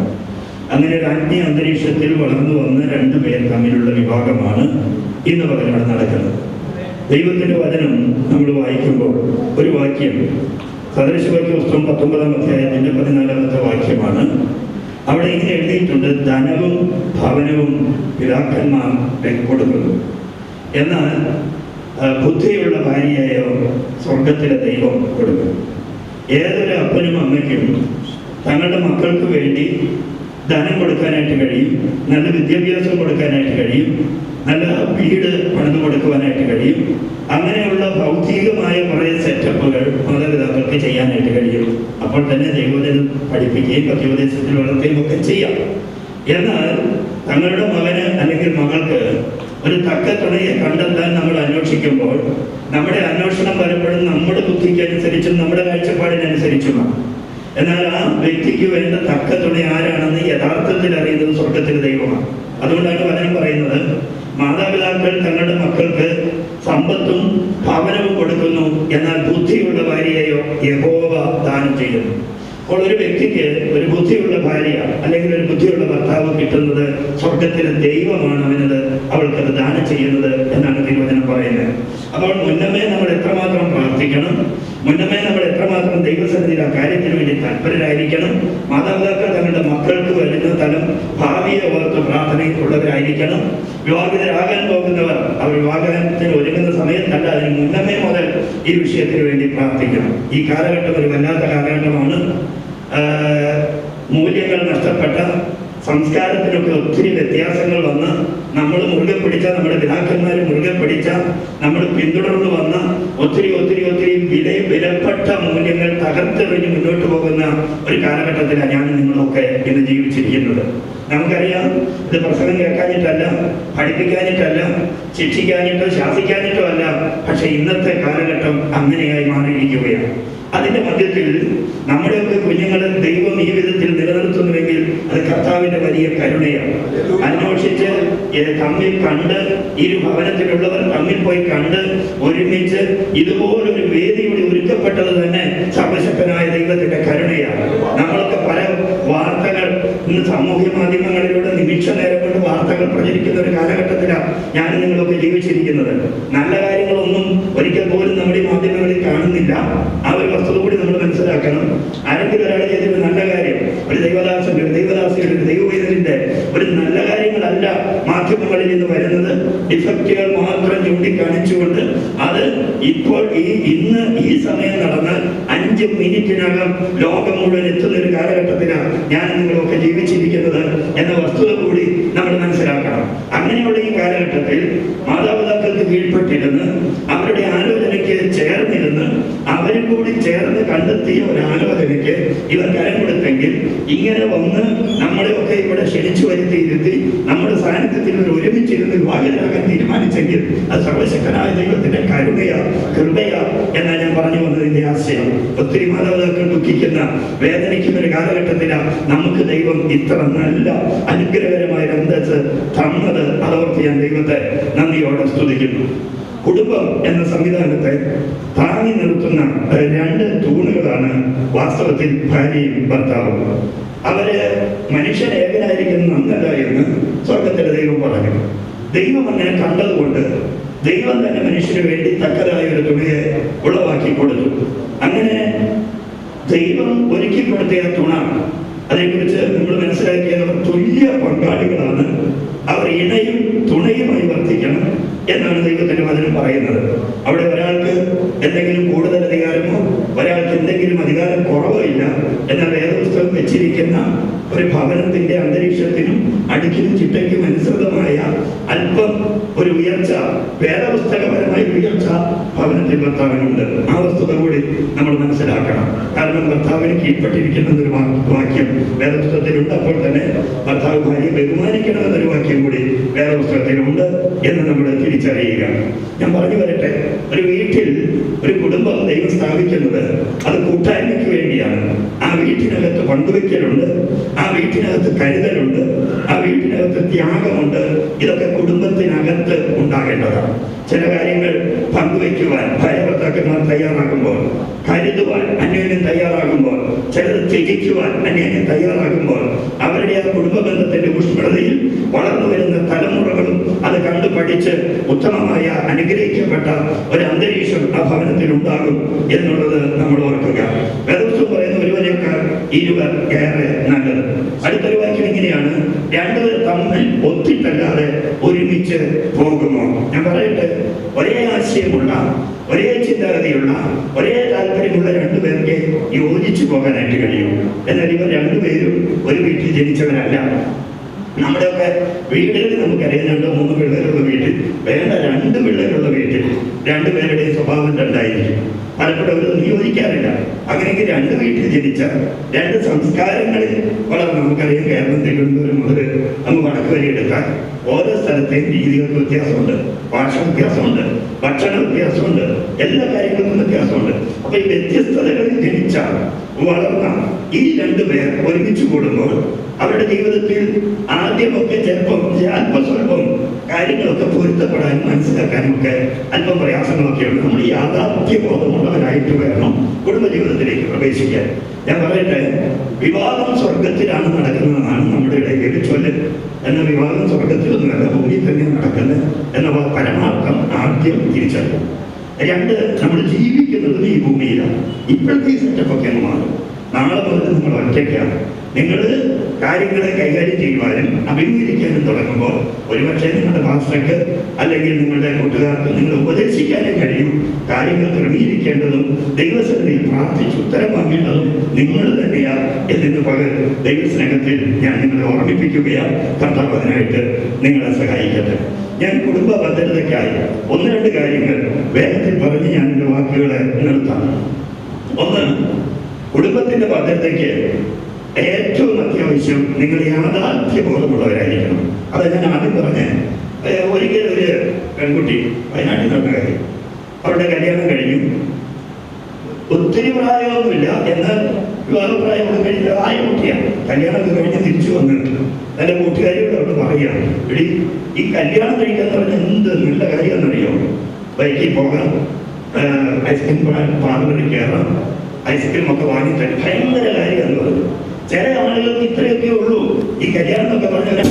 അങ്ങനെ ഒരു ആത്മീയ അന്തരീക്ഷത്തിൽ വളർന്നു വന്ന 2 പേർ തമ്മിലുള്ള വിഭാഗമാണ് ഇന്ന് പകരം നടക്കുന്നത്. ദൈവത്തിൻ്റെ വചനം നമ്മൾ വായിക്കുമ്പോൾ ഒരു വാക്യം സദൃശവാക്യ പുസ്തകം 19-ാം അധ്യായത്തിൻ്റെ 14-ാമത്തെ വാക്യമാണ്. അവിടെ ഇങ്ങനെ എഴുതിയിട്ടുണ്ട്, ധനവും ഭവനവും പിതാക്കന്മാർ കൊടുക്കുന്നു, എന്നാൽ ബുദ്ധിയുള്ള ഭാര്യയെയോ സ്വർഗത്തിലെ ദൈവം കൊടുക്കും. ഏതൊരു അപ്പനും അമ്മയ്ക്കും തങ്ങളുടെ മക്കൾക്ക് വേണ്ടി ധനം കൊടുക്കാനായിട്ട് കഴിയും, നല്ല വിദ്യാഭ്യാസം കൊടുക്കാനായിട്ട് കഴിയും, നല്ല വീട് പണിത് കൊടുക്കുവാനായിട്ട് കഴിയും. അങ്ങനെയുള്ള ഭൗതികമായ കുറേ സെറ്റപ്പുകൾ മാതാപിതാക്കൾക്ക് ചെയ്യാനായിട്ട് കഴിയും. അപ്പോൾ തന്നെ ദൈവോധനം പഠിപ്പിക്കുകയും പത്യോപദേശത്തിൽ വളർത്തുകയും ഒക്കെ ചെയ്യാം. എന്നാൽ തങ്ങളുടെ മകന് അല്ലെങ്കിൽ മകൾക്ക് ഒരു തക്ക തുണയെ കണ്ടെത്താൻ നമ്മൾ അന്വേഷിക്കുമ്പോൾ നമ്മുടെ അന്വേഷണം പലപ്പോഴും നമ്മുടെ ബുദ്ധിക്കനുസരിച്ചും നമ്മുടെ കാഴ്ചപ്പാടിനനുസരിച്ചുമാണ്. എന്നാൽ ആ വ്യക്തിക്ക് വേണ്ട തക്ക തുണ ആരാണെന്ന് യഥാർത്ഥത്തിൽ അറിയുന്നത് സ്വർഗത്തിലെ ദൈവമാണ്. അതുകൊണ്ടാണ് വചനം പറയുന്നത്, മാതാപിതാക്കൾ തങ്ങളുടെ മക്കൾക്ക് സമ്പത്തും ഭവനവും കൊടുക്കുന്നു, എന്നാൽ ബുദ്ധിയുള്ള ഭാര്യയെയോ യഹോവ ദാനം ചെയ്യുന്നു. അപ്പോൾ ഒരു വ്യക്തിക്ക് ഒരു ബുദ്ധിയുള്ള ഭാര്യ അല്ലെങ്കിൽ ഒരു ബുദ്ധിയുള്ള ഭർത്താവ് കിട്ടുന്നത് സ്വർഗത്തിലെ ദൈവമാണ് അവൾക്കത് ദാനം ചെയ്യുന്നത് എന്നാണ് തിരുവചനം പറയുന്നത്. അപ്പോൾ മുന്നമേ നമ്മൾ എത്രമാത്രം പ്രാർത്ഥിക്കണം, മുന്നമേ നമ്മൾ എത്രമാത്രം ദൈവസന്നിധിയിൽ ആ കാര്യത്തിന് വേണ്ടി തൽപരരായിരിക്കണം. മാതാപിതാക്കൾ തങ്ങളുടെ മക്കൾക്ക് വരുന്ന തലം ഭാവിയെ ഓർത്ത് പ്രാർത്ഥനയുള്ളവരായിരിക്കണം. വിവാഹിതരാകാൻ പോകുന്നവർ അവർ വിവാഹത്തിന് ഒരുങ്ങുന്ന സമയത്തല്ല, അതിന് മുന്നമേ മുതൽ ഈ വിഷയത്തിന് വേണ്ടി പ്രാർത്ഥിക്കണം. ഈ കാലഘട്ടം ഒരു വല്ലാത്ത കാലഘട്ടമാണ്. മൂല്യങ്ങൾ നഷ്ടപ്പെട്ട, സംസ്കാരത്തിനൊക്കെ ഒത്തിരി വ്യത്യാസങ്ങൾ വന്ന് നമ്മൾ മുറുകെ പിടിച്ച, നമ്മുടെ പിതാക്കന്മാർ മുറുകെ പിടിച്ച, നമ്മൾ പിന്തുടർന്നു വന്ന ഒത്തിരി ഒത്തിരി ഒത്തിരി വിലപ്പെട്ട മൂല്യങ്ങൾ തകർത്തെറിഞ്ഞ് മുന്നോട്ട് പോകുന്ന ഒരു കാലഘട്ടത്തിലാണ് ഞാൻ നിങ്ങളൊക്കെ ഇന്ന് ജീവിച്ചിരിക്കുന്നത്. നമുക്കറിയാം, ഇത് പ്രസംഗം കേൾക്കാനിട്ടല്ല, പഠിപ്പിക്കാനിട്ടല്ല, ശിക്ഷിക്കാനിട്ടോ ശാസിക്കാനിട്ടോ അല്ല, പക്ഷെ ഇന്നത്തെ കാലഘട്ടം അങ്ങനെയായി മാറിയിരിക്കുകയാണ്. അതിന്റെ മധ്യത്തിൽ നമ്മുടെയൊക്കെ കുഞ്ഞുങ്ങളെ ദൈവം ഈ വിധത്തിൽ നിലനിർത്തുന്നുവെങ്കിൽ അത് കർത്താവിന്റെ വലിയ കരുണയാണ്. അന്വേഷിച്ച് തമ്മിൽ കണ്ട്, ഇരു ഭവനത്തിലുള്ളവർ തമ്മിൽ പോയി കണ്ട് ഒരുമിച്ച് ഇതുപോലൊരു വേദി ഇവിടെ ഒരുക്കപ്പെട്ടത് തന്നെ സർവശക്തനായ ദൈവത്തിന്റെ കരുണയാണ്. നമ്മളൊക്കെ പല വാർത്തകൾ ഇന്ന് സാമൂഹ്യ മാധ്യമങ്ങളിലൂടെ നിമിഷ നേരം കൊണ്ട് വാർത്തകൾ പ്രചരിക്കുന്ന ഒരു കാലഘട്ടത്തിലാണ് ഞാൻ നിങ്ങളൊക്കെ ജീവിച്ചിരിക്കുന്നത്. നല്ല കാര്യങ്ങളൊന്നും ഒരിക്കൽ പോലും നമ്മുടെ മാധ്യമങ്ങളിൽ കാണുന്നില്ല. ആ ഒരു വസ്തുത കൂടി നമ്മൾ മനസ്സിലാക്കണം. ആരെങ്കിലും ഒരാൾ ചെയ്തിട്ട് നല്ല കാര്യം, ഒരു ദൈവദാസന്റെ, ഒരു ദൈവദാസിയുടെ, ഒരു ദൈവവൈദ്യന്റെ ഒരു നല്ല കാര്യങ്ങളല്ല മാധ്യമങ്ങളിൽ നിന്ന് വരുന്നത്. ഡിഫക്റ്റുകൾ മാത്രം ചൂണ്ടിക്കാണിച്ചുകൊണ്ട് അത് ഇപ്പോൾ ഇന്ന് ഈ സമയം നടന്നാൽ 5 മിനിറ്റിനകം ലോകം മുഴുവൻ എത്തുന്ന ഒരു കാലഘട്ടത്തിലാണ് ഞാൻ നിങ്ങളൊക്കെ ജീവിച്ചിരിക്കുന്നത് എന്ന വസ്തുത കൂടി നമ്മൾ മനസ്സിലാക്കണം. അങ്ങനെയുള്ള ഈ കാലഘട്ടത്തിൽ മാതാപിതാക്കൾക്ക് കീഴ്പ്പെട്ടിരുന്ന് അവരുടെ ആലോചനയ്ക്ക് ചേർന്നിരുന്ന് അവരും കൂടി ചേർന്ന് കണ്ടെത്തിയ ഒരു ആലോചനയ്ക്ക് ഇവർ കരം കൊടുത്തെങ്കിൽ, ഇങ്ങനെ വന്ന് നമ്മളെയൊക്കെ ഇവിടെ ക്ഷണിച്ചു വരുത്തിയിരുത്തി നമ്മുടെ സാന്നിധ്യത്തിൽ ഇവർ ഒരുമിച്ചിരുന്ന് വിവാഹിതരാകാൻ തീരുമാനിച്ചെങ്കിൽ അത് സർവശക്തനായ ദൈവത്തിന്റെ കൃപയാ എന്നാണ് ഞാൻ പറഞ്ഞു വന്നതിന്റെ ആശയം. ഒത്തിരി മാതാപിതാക്കൾ ദുഃഖിക്കുന്ന, വേദനിക്കുന്ന ഒരു കാലഘട്ടത്തിലാണ് നമുക്ക് ദൈവം ഇത്ര നല്ല അനുഗ്രഹകരമായ അന്തസ് തന്നത്. അതോർത്ത് ഞാൻ ദൈവത്തെ നന്ദിയോടെ സ്തുതിക്കുന്നു. കുടുംബം എന്ന സംവിധാനത്തെ താങ്ങി നിർത്തുന്ന 2 തൂണുകളാണ് വാസ്തവത്തിൽ ഭാര്യയും ഭർത്താവും. അവര് മനുഷ്യൻ ഏകനായിരിക്കുന്ന നന്നല്ല എന്ന് സ്വർഗത്തിലെ ദൈവം പറഞ്ഞു. ദൈവം അങ്ങനെ കണ്ടതുകൊണ്ട് ദൈവം തന്നെ മനുഷ്യന് വേണ്ടി തക്കതായ ഒരു തുണയെ ഉളവാക്കി കൊടുത്തു. അങ്ങനെ ദൈവം ഒരുക്കി കൊടുത്ത തുണ, അതേക്കുറിച്ച് നമ്മൾ മനസ്സിലാക്കിയത് അവർ തുല്യ പങ്കാളികളാണ്. അവർ ഇണയും തുണയുമായി വർത്തിക്കണം എന്നാണ് ദൈവത്തിന്റെ വചനം പറയുന്നത്. അവിടെ ഒരാൾക്ക് എന്തെങ്കിലും കൂടുതൽ അധികാരമോ ഒരാൾക്ക് എന്തെങ്കിലും അധികാരം കുറവോ ഇല്ല. എന്നാൽ വേദപുസ്തകം വെച്ചിരിക്കുന്ന ഒരു ഭവനത്തിന്റെ അന്തരീക്ഷത്തിനും അടുക്കിനും ചിട്ടയ്ക്കും അനുസൃതമായ അല്പം ഒരു ഉയർച്ച, വേദപുസ്തകപരമായ ഉയർച്ച ഭവനത്തിൽ ഭർത്താവിനുണ്ട്. ആ വസ്തുത കൂടി നമ്മൾ മനസ്സിലാക്കണം. കാരണം ഭർത്താവിന് കീഴ്പ്പെട്ടിരിക്കണമെന്നൊരു വാക്യം വേദപുസ്തകത്തിലുണ്ട്. അപ്പോൾ തന്നെ ഭർത്താവ് ഭാര്യയെ ബഹുമാനിക്കണമെന്നൊരു വാക്യം കൂടി വേദപുസ്തകത്തിലുണ്ട് എന്ന് നമ്മൾ തിരിച്ചറിയുക. ഞാൻ പറഞ്ഞു വരട്ടെ, ഒരു വീട്ടിൽ ഒരു കുടുംബം ദൈവം സ്ഥാപിക്കുന്നത് അത് കൂട്ടായ്മയ്ക്ക് വേണ്ടിയാണ്. ആ വീട്ടിനകത്ത് പങ്കുവെക്കലുണ്ട്, ആ വീട്ടിനകത്ത് കരുതലുണ്ട്, ആ വീട്ടിനകത്ത് ത്യാഗമുണ്ട്. ഇതൊക്കെ കുടുംബത്തിനകത്ത് ഉണ്ടാകേണ്ടതാണ്. ചില കാര്യങ്ങൾ പങ്കുവെക്കുവാൻ ഭാര്യ ഭർത്താക്കന്മാർ തയ്യാറാകുമ്പോൾ, കരുതുവാൻ അന്യോന്യം തയ്യാറാകുമ്പോൾ, ചിലത് ത്യജിക്കുവാൻ അന്യോന്യം തയ്യാറാകുമ്പോൾ, അവരുടെ ആ കുടുംബ ബന്ധത്തിന്റെ ഊഷ്മളതയിൽ വളർന്നു വരുന്ന തലമുറകളും അത് കണ്ടു പഠിച്ച് ഉത്തമമായ അനുഗ്രഹിക്കപ്പെട്ട ഒരു അന്തരീക്ഷം ആ ഭവനത്തിൽ ഉണ്ടാകും എന്നുള്ളത് നമ്മൾ ഓർക്കുക. വേദപുസ്തകം പറയുന്ന ഒരുവനേക്കാൾ 2 ഏറെ നല്ലത്. അടുത്തൊരു വാക്യം ഇങ്ങനെയാണ്, 2 പേർ തമ്മിൽ ഒത്തിട്ടല്ലാതെ ഒരുമിച്ച് പോകുമോ? ഞാൻ പറയട്ടെ, ഒരേ ആശയമുള്ള, ഒരേ ചിന്താഗതിയുള്ള, ഒരേ താല്പര്യമുള്ള 2 പേർക്ക് യോജിച്ചു പോകാനായിട്ട് കഴിയും. എന്നാൽ ഇവർ 2 പേരും ഒരു വീട്ടിൽ ജനിച്ചവരല്ല. നമ്മുടെയൊക്കെ വീടുകളിൽ നമുക്കറിയാം 2-3 പിള്ളേരുള്ള വീട്ടിൽ, വേണ്ട 2 പിള്ളേരുള്ള വീട്ടിൽ 2 പേരുടെയും സ്വഭാവം രണ്ടായിരിക്കും. പലപ്പോഴും അവരൊന്നും യോജിക്കാറില്ല. അങ്ങനെയെങ്കിൽ 2 വീട്ടിൽ ജനിച്ച 2 സംസ്കാരങ്ങളിൽ വളർന്ന്, നമുക്കറിയാം കേരളം തിരുവനന്തപുരം മുതൽ അങ്ങ് വടക്ക് വരെ എടുക്കാൻ ഓരോ സ്ഥലത്തെയും രീതികൾക്ക് വ്യത്യാസമുണ്ട്, ഭാഷ വ്യത്യാസമുണ്ട്, ഭക്ഷണ വ്യത്യാസമുണ്ട്, എല്ലാ കാര്യങ്ങൾക്കും വ്യത്യാസമുണ്ട്. അപ്പൊ ഈ വ്യത്യസ്തതകളിൽ ജനിച്ച വളർന്ന ഈ 2 പേർ ഒരുമിച്ച് കൂടുമ്പോൾ അവരുടെ ജീവിതത്തിൽ ആദ്യമൊക്കെ ചിലപ്പം അല്പസ്വല്പം കാര്യങ്ങളൊക്കെ പൊരുത്തപ്പെടാനും മനസ്സിലാക്കാനും ഒക്കെ അല്പം പ്രയാസങ്ങളൊക്കെ ഉണ്ട്. നമ്മൾ യാഥാർത്ഥ്യബോധമുള്ളവരായിട്ട് വേണം കുടുംബജീവിതത്തിലേക്ക് പ്രവേശിക്കാൻ. ഞാൻ പറയട്ടെ, വിവാഹം സ്വർഗത്തിലാണ് നടക്കുന്നതെന്നാണ് നമ്മുടെ ഇടയിൽ ചൊല്ല്. എന്ന വിവാഹം സ്വർഗത്തിലൊന്നുമല്ല, ഭൂമിയിൽ തന്നെ നടക്കുന്നത് എന്ന പരമാർത്ഥം ആദ്യം തിരിച്ചറിയും. 2, നമ്മൾ ജീവിക്കുന്നതും ഈ ഭൂമിയിലാണ്. ഇപ്പോഴത്തെ ഈ സെറ്റപ്പൊക്കെ മാറും. നാളെ മുതൽ നമ്മൾ ഒറ്റയ്ക്കാണ്. നിങ്ങൾ കാര്യങ്ങളെ കൈകാര്യം ചെയ്യുവാനും അഭിമുഖീകരിക്കാനും തുടങ്ങുമ്പോൾ ഒരുപക്ഷെ നിങ്ങളുടെ പാസ്റ്റർക്ക് അല്ലെങ്കിൽ നിങ്ങളുടെ കൂട്ടുകാർക്ക് നിങ്ങൾ ഉപദേശിക്കാനേ കഴിയും. കാര്യങ്ങൾ ക്രമീകരിക്കേണ്ടതും ദൈവസന്നിധിയിൽ പ്രാർത്ഥിച്ച് ഉത്തരം വാങ്ങേണ്ടതും നിങ്ങൾ തന്നെയാണ് എന്നതിന് പകൽ ദൈവസ്നേഹത്തിൽ ഞാൻ നിങ്ങളെ ഓർമ്മിപ്പിക്കുകയാണ്. കർത്താവ് അതിനായിട്ട് നിങ്ങളെ സഹായിക്കട്ടെ. ഞാൻ കുടുംബ ഭദ്രതയ്ക്കായി 1-2 കാര്യങ്ങൾ വേഗത്തിൽ പറഞ്ഞ് ഞാൻ എൻ്റെ വാക്കുകളെ നിർത്താം. ഒന്ന്, കുടുംബത്തിന്റെ ഭദ്രതയ്ക്ക് ഏറ്റവും അത്യാവശ്യം നിങ്ങൾ യാഥാർത്ഥ്യബോധമുള്ളവരായിരിക്കണം. അത് ഞാൻ ആദ്യം പറഞ്ഞ ഒരിക്കലും ഒരു പെൺകുട്ടി വയനാട്ടിൽ നടന്ന കാര്യം, അവരുടെ കല്യാണം കഴിഞ്ഞു. ഒത്തിരി പ്രായമൊന്നുമില്ല, എന്നാൽ വിവാഹപ്രായം കഴിഞ്ഞ ആയ കുട്ടിയാണ്. കല്യാണമൊക്കെ കഴിഞ്ഞ് തിരിച്ചു വന്നിട്ടുണ്ട്. എൻ്റെ കൂട്ടുകാരിയോട് അവിടെ പറയുകയാണ്, എടി ഈ കല്യാണം കഴിക്കാന്ന് പറഞ്ഞാൽ എന്ത് നല്ല കാര്യമെന്നറിയാമോ? ബൈക്കിൽ പോകാം, ഐസ്ക്രീം പാർലറിൽ കയറാം, ഐസ്ക്രീം ഒക്കെ വാങ്ങി തരും, ഭയങ്കര കാര്യമെന്ന് പറഞ്ഞു. ചില ആളുകൾക്ക് ഇത്രയൊക്കെ ഉള്ളൂ ഈ കല്യാണം എന്നൊക്കെ പറഞ്ഞാൽ.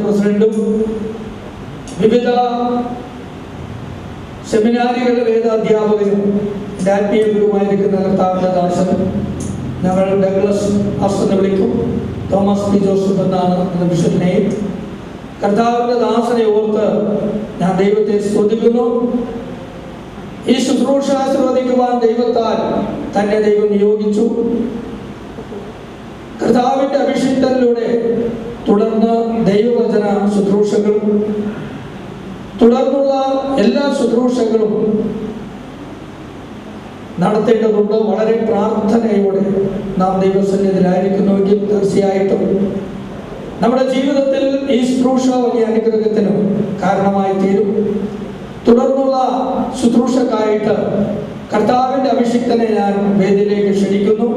പ്രസിഡന്റും വിവിധ സെമിനാരികളുടെ വേദാധ്യാപകരും ആത്മീയ ഗുരുവായിരിക്കുന്ന കർത്താവിന്റെ ദാസൻ, ഞങ്ങൾ ഡഗ്ലസ് എന്ന് വിളിക്കും, തോമസ് പി ജോസഫ് എന്നാണ് എന്ന ബിഷപ്പിനെയും കർത്താവിന്റെ ദാസനെ ഓർത്ത് ഞാൻ ദൈവത്തെ സ്തുതിക്കുന്നു. ഈ ശുശ്രൂഷ ആശീർവദിക്കുവാൻ ദൈവത്താൽ തന്നെ ദൈവം നിയോഗിച്ചു. കർത്താവിന്റെ അഭിഷിക്തനിലൂടെ തുടർന്ന് ദൈവവചന ശുശ്രൂഷകളും തുടർന്നുള്ള എല്ലാ ശുശ്രൂഷകളും നടത്തേണ്ടതുണ്ട്. വളരെ പ്രാർത്ഥനയോടെ നാം ദൈവസന്നിധിയിലായിരിക്കുന്നുവെങ്കിൽ തീർച്ചയായിട്ടും നമ്മുടെ ജീവിതത്തിൽ ഈ ശുശ്രൂഷ വലിയ അനുഗ്രഹത്തിനും കാരണമായി തീരും. തുടർന്നുള്ള ശുശ്രൂഷക്കായിട്ട് കർത്താവിന്റെ അഭിഷിക്തനെ ഞാൻ വേദിയിലേക്ക് ക്ഷണിക്കുന്നു.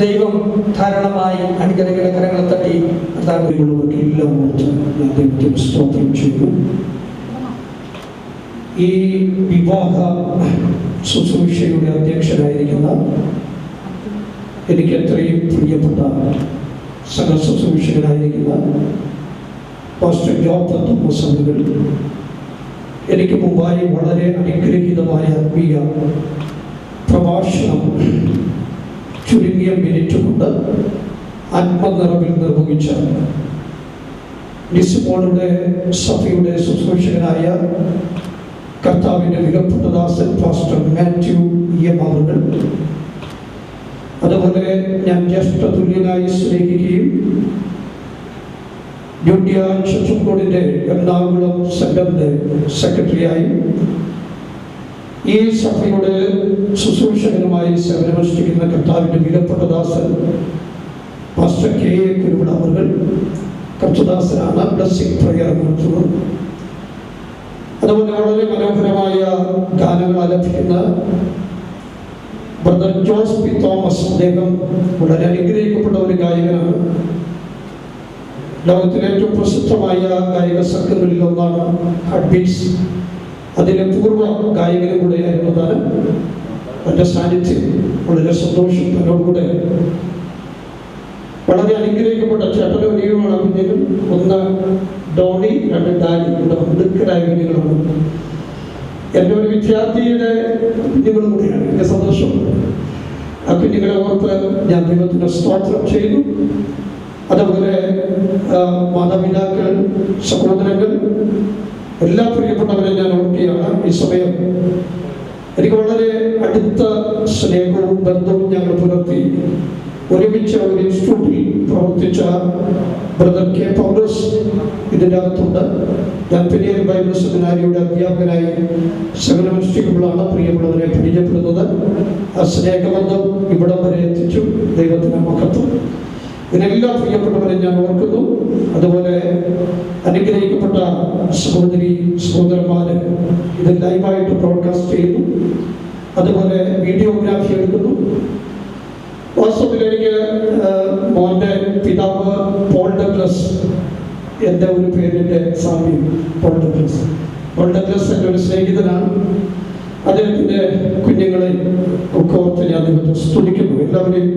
ദൈവം ധാരാളമായി അനുഗ്രഹങ്ങളുടെ കരങ്ങളെ തട്ടി എല്ലാം ദൈവത്തിന് സ്തോത്രം ചെയ്തു. ഈ വിവാഹ ശുശ്രൂഷയുടെ അധ്യക്ഷനായിരിക്കുന്ന എനിക്ക് എത്രയും പ്രിയപ്പെട്ട സഹശുശ്രൂഷകനായിരിക്കുന്ന പാസ്റ്റർ ജോർജ് തോമസ് അവர்கள், എനിക്ക് മുമ്പായി വളരെ അനുഗ്രഹീതമായ ആത്മീയ പ്രഭാഷണം ചുരുങ്ങിയ മിനിറ്റ് കൊണ്ട് ആത്മനിറവിൽ നിർവഹിച്ച ഡിസിമോളുടെ സഭയുടെ ശുശ്രൂഷകനായ കർത്താവിൻ്റെ വിലപ്പെട്ട ദാസൻ പാസ്റ്റർ മാത്യു എം അവർ, അതുപോലെ ഞാൻ ജ്യേഷ്ഠതുല്യനായി സ്നേഹിക്കുകയും ന്യൂട്രിയ ചർച്ച് ബോർഡിൻ്റെ എറണാകുളം സെന്ററിൻ്റെ സെക്രട്ടറിയായും ഈ സഭയുടെ ശുശ്രൂഷകനുമായി സേവനമനുഷ്ഠിക്കുന്ന കർത്താവിൻ്റെ വിലപ്പെട്ട ദാസൻ പാസ്റ്റർ കെ എ കുരുവിള അവർ, കർത്തദാസനാണ് ബ്ലെസ്സിംഗ് പ്രയർ നടത്തുന്നത്. അതുപോലെ വളരെ മനോഹരമായ ഗാനങ്ങൾ ആലപിക്കുന്ന ബ്രദർ ജോസ് പി തോമസ്, അദ്ദേഹം വളരെ അനുഗ്രഹിക്കപ്പെട്ട ഒരു ഗായകനാണ്. ലോകത്തിലെ ഏറ്റവും പ്രസിദ്ധമായ ഗായക സംഘങ്ങളിൽ ഒന്നാണ് ഹാർട്ട് ബീറ്റ്സ്. അതിലെ പൂർവ്വ ഗായകനും കൂടെ ആയിരുന്നതാണ്. എൻ്റെ സാന്നിധ്യം വളരെ സന്തോഷം. എന്നോടുകൂടെ വളരെ അനുഗ്രഹിക്കപ്പെട്ട ചേട്ടനും അനിയുമാണ്. കുഞ്ഞുങ്ങൾ ഒന്ന് ഡോണി, രണ്ട് ഡാനി, ഇവിടെ മിടുക്കരായ കുഞ്ഞുങ്ങളാണ്. എൻ്റെ ഒരു വിദ്യാർത്ഥിയുടെ കുഞ്ഞുങ്ങളും കൂടിയാണ്. എൻ്റെ സന്തോഷം. ആ കുഞ്ഞുങ്ങളെ ഓർത്ത് ഞാൻ ദൈവത്തിൻ്റെ സ്തോത്രം ചെയ്തു. അതുപോലെ മാതാപിതാക്കൾ, സഹോദരങ്ങൾ, എല്ലാ പ്രിയപ്പെട്ടവരെ ഞാൻ ഓർക്കുകയാണ്. ഈ സമയം എനിക്ക് വളരെ അടുത്ത സ്നേഹവും ബന്ധവും ഞങ്ങൾ പുലർത്തി. ഒരുമിച്ച് ഒരു ഇൻസ്റ്റിറ്റ്യൂട്ടിൽ പ്രവർത്തിച്ച ബ്രദർ കെ പൗലോസ് ഇതിൻ്റെ അകത്തുണ്ട്. ഞാൻ പെരിയർ ബൈബിൾ സെമിനാരിയുടെ അധ്യാപകനായി സേവനമനുഷ്ഠിക്കുമ്പോഴാണ് പ്രിയമുള്ളവരെ പരിചയപ്പെടുന്നത്. ആ സ്നേഹബന്ധം ഇവിടം വരെ എത്തിച്ചു. ദൈവത്തിന് മഹത്വം. ഇതിനെല്ലാം പ്രിയപ്പെട്ടവരെ ഞാൻ ഓർക്കുന്നു. അതുപോലെ അനുഗ്രഹിക്കപ്പെട്ട സഹോദരി സഹോദരന്മാര് ഇത് ലൈവായിട്ട് ബ്രോഡ്കാസ്റ്റ് ചെയ്യുന്നു. അതുപോലെ വീഡിയോഗ്രാഫി എടുക്കുന്നു. വാസ്തവത്തിൽ എനിക്ക് മോൻ്റെ പിതാവ് പോൾ ഡഗ്ലസ്, എൻ്റെ ഒരു പേരിൻ്റെ സാമ്യം പോൾ ഡഗ്ലസ്. പോൾ ഡഗ്ലസ് എൻ്റെ ഒരു സ്നേഹിതനാണ്. അദ്ദേഹത്തിൻ്റെ കുഞ്ഞുങ്ങളെ ഒക്കെ ഓർത്ത് ഞാൻ ദൈവത്തെ സ്തുതിക്കുന്നു. എല്ലാവരെയും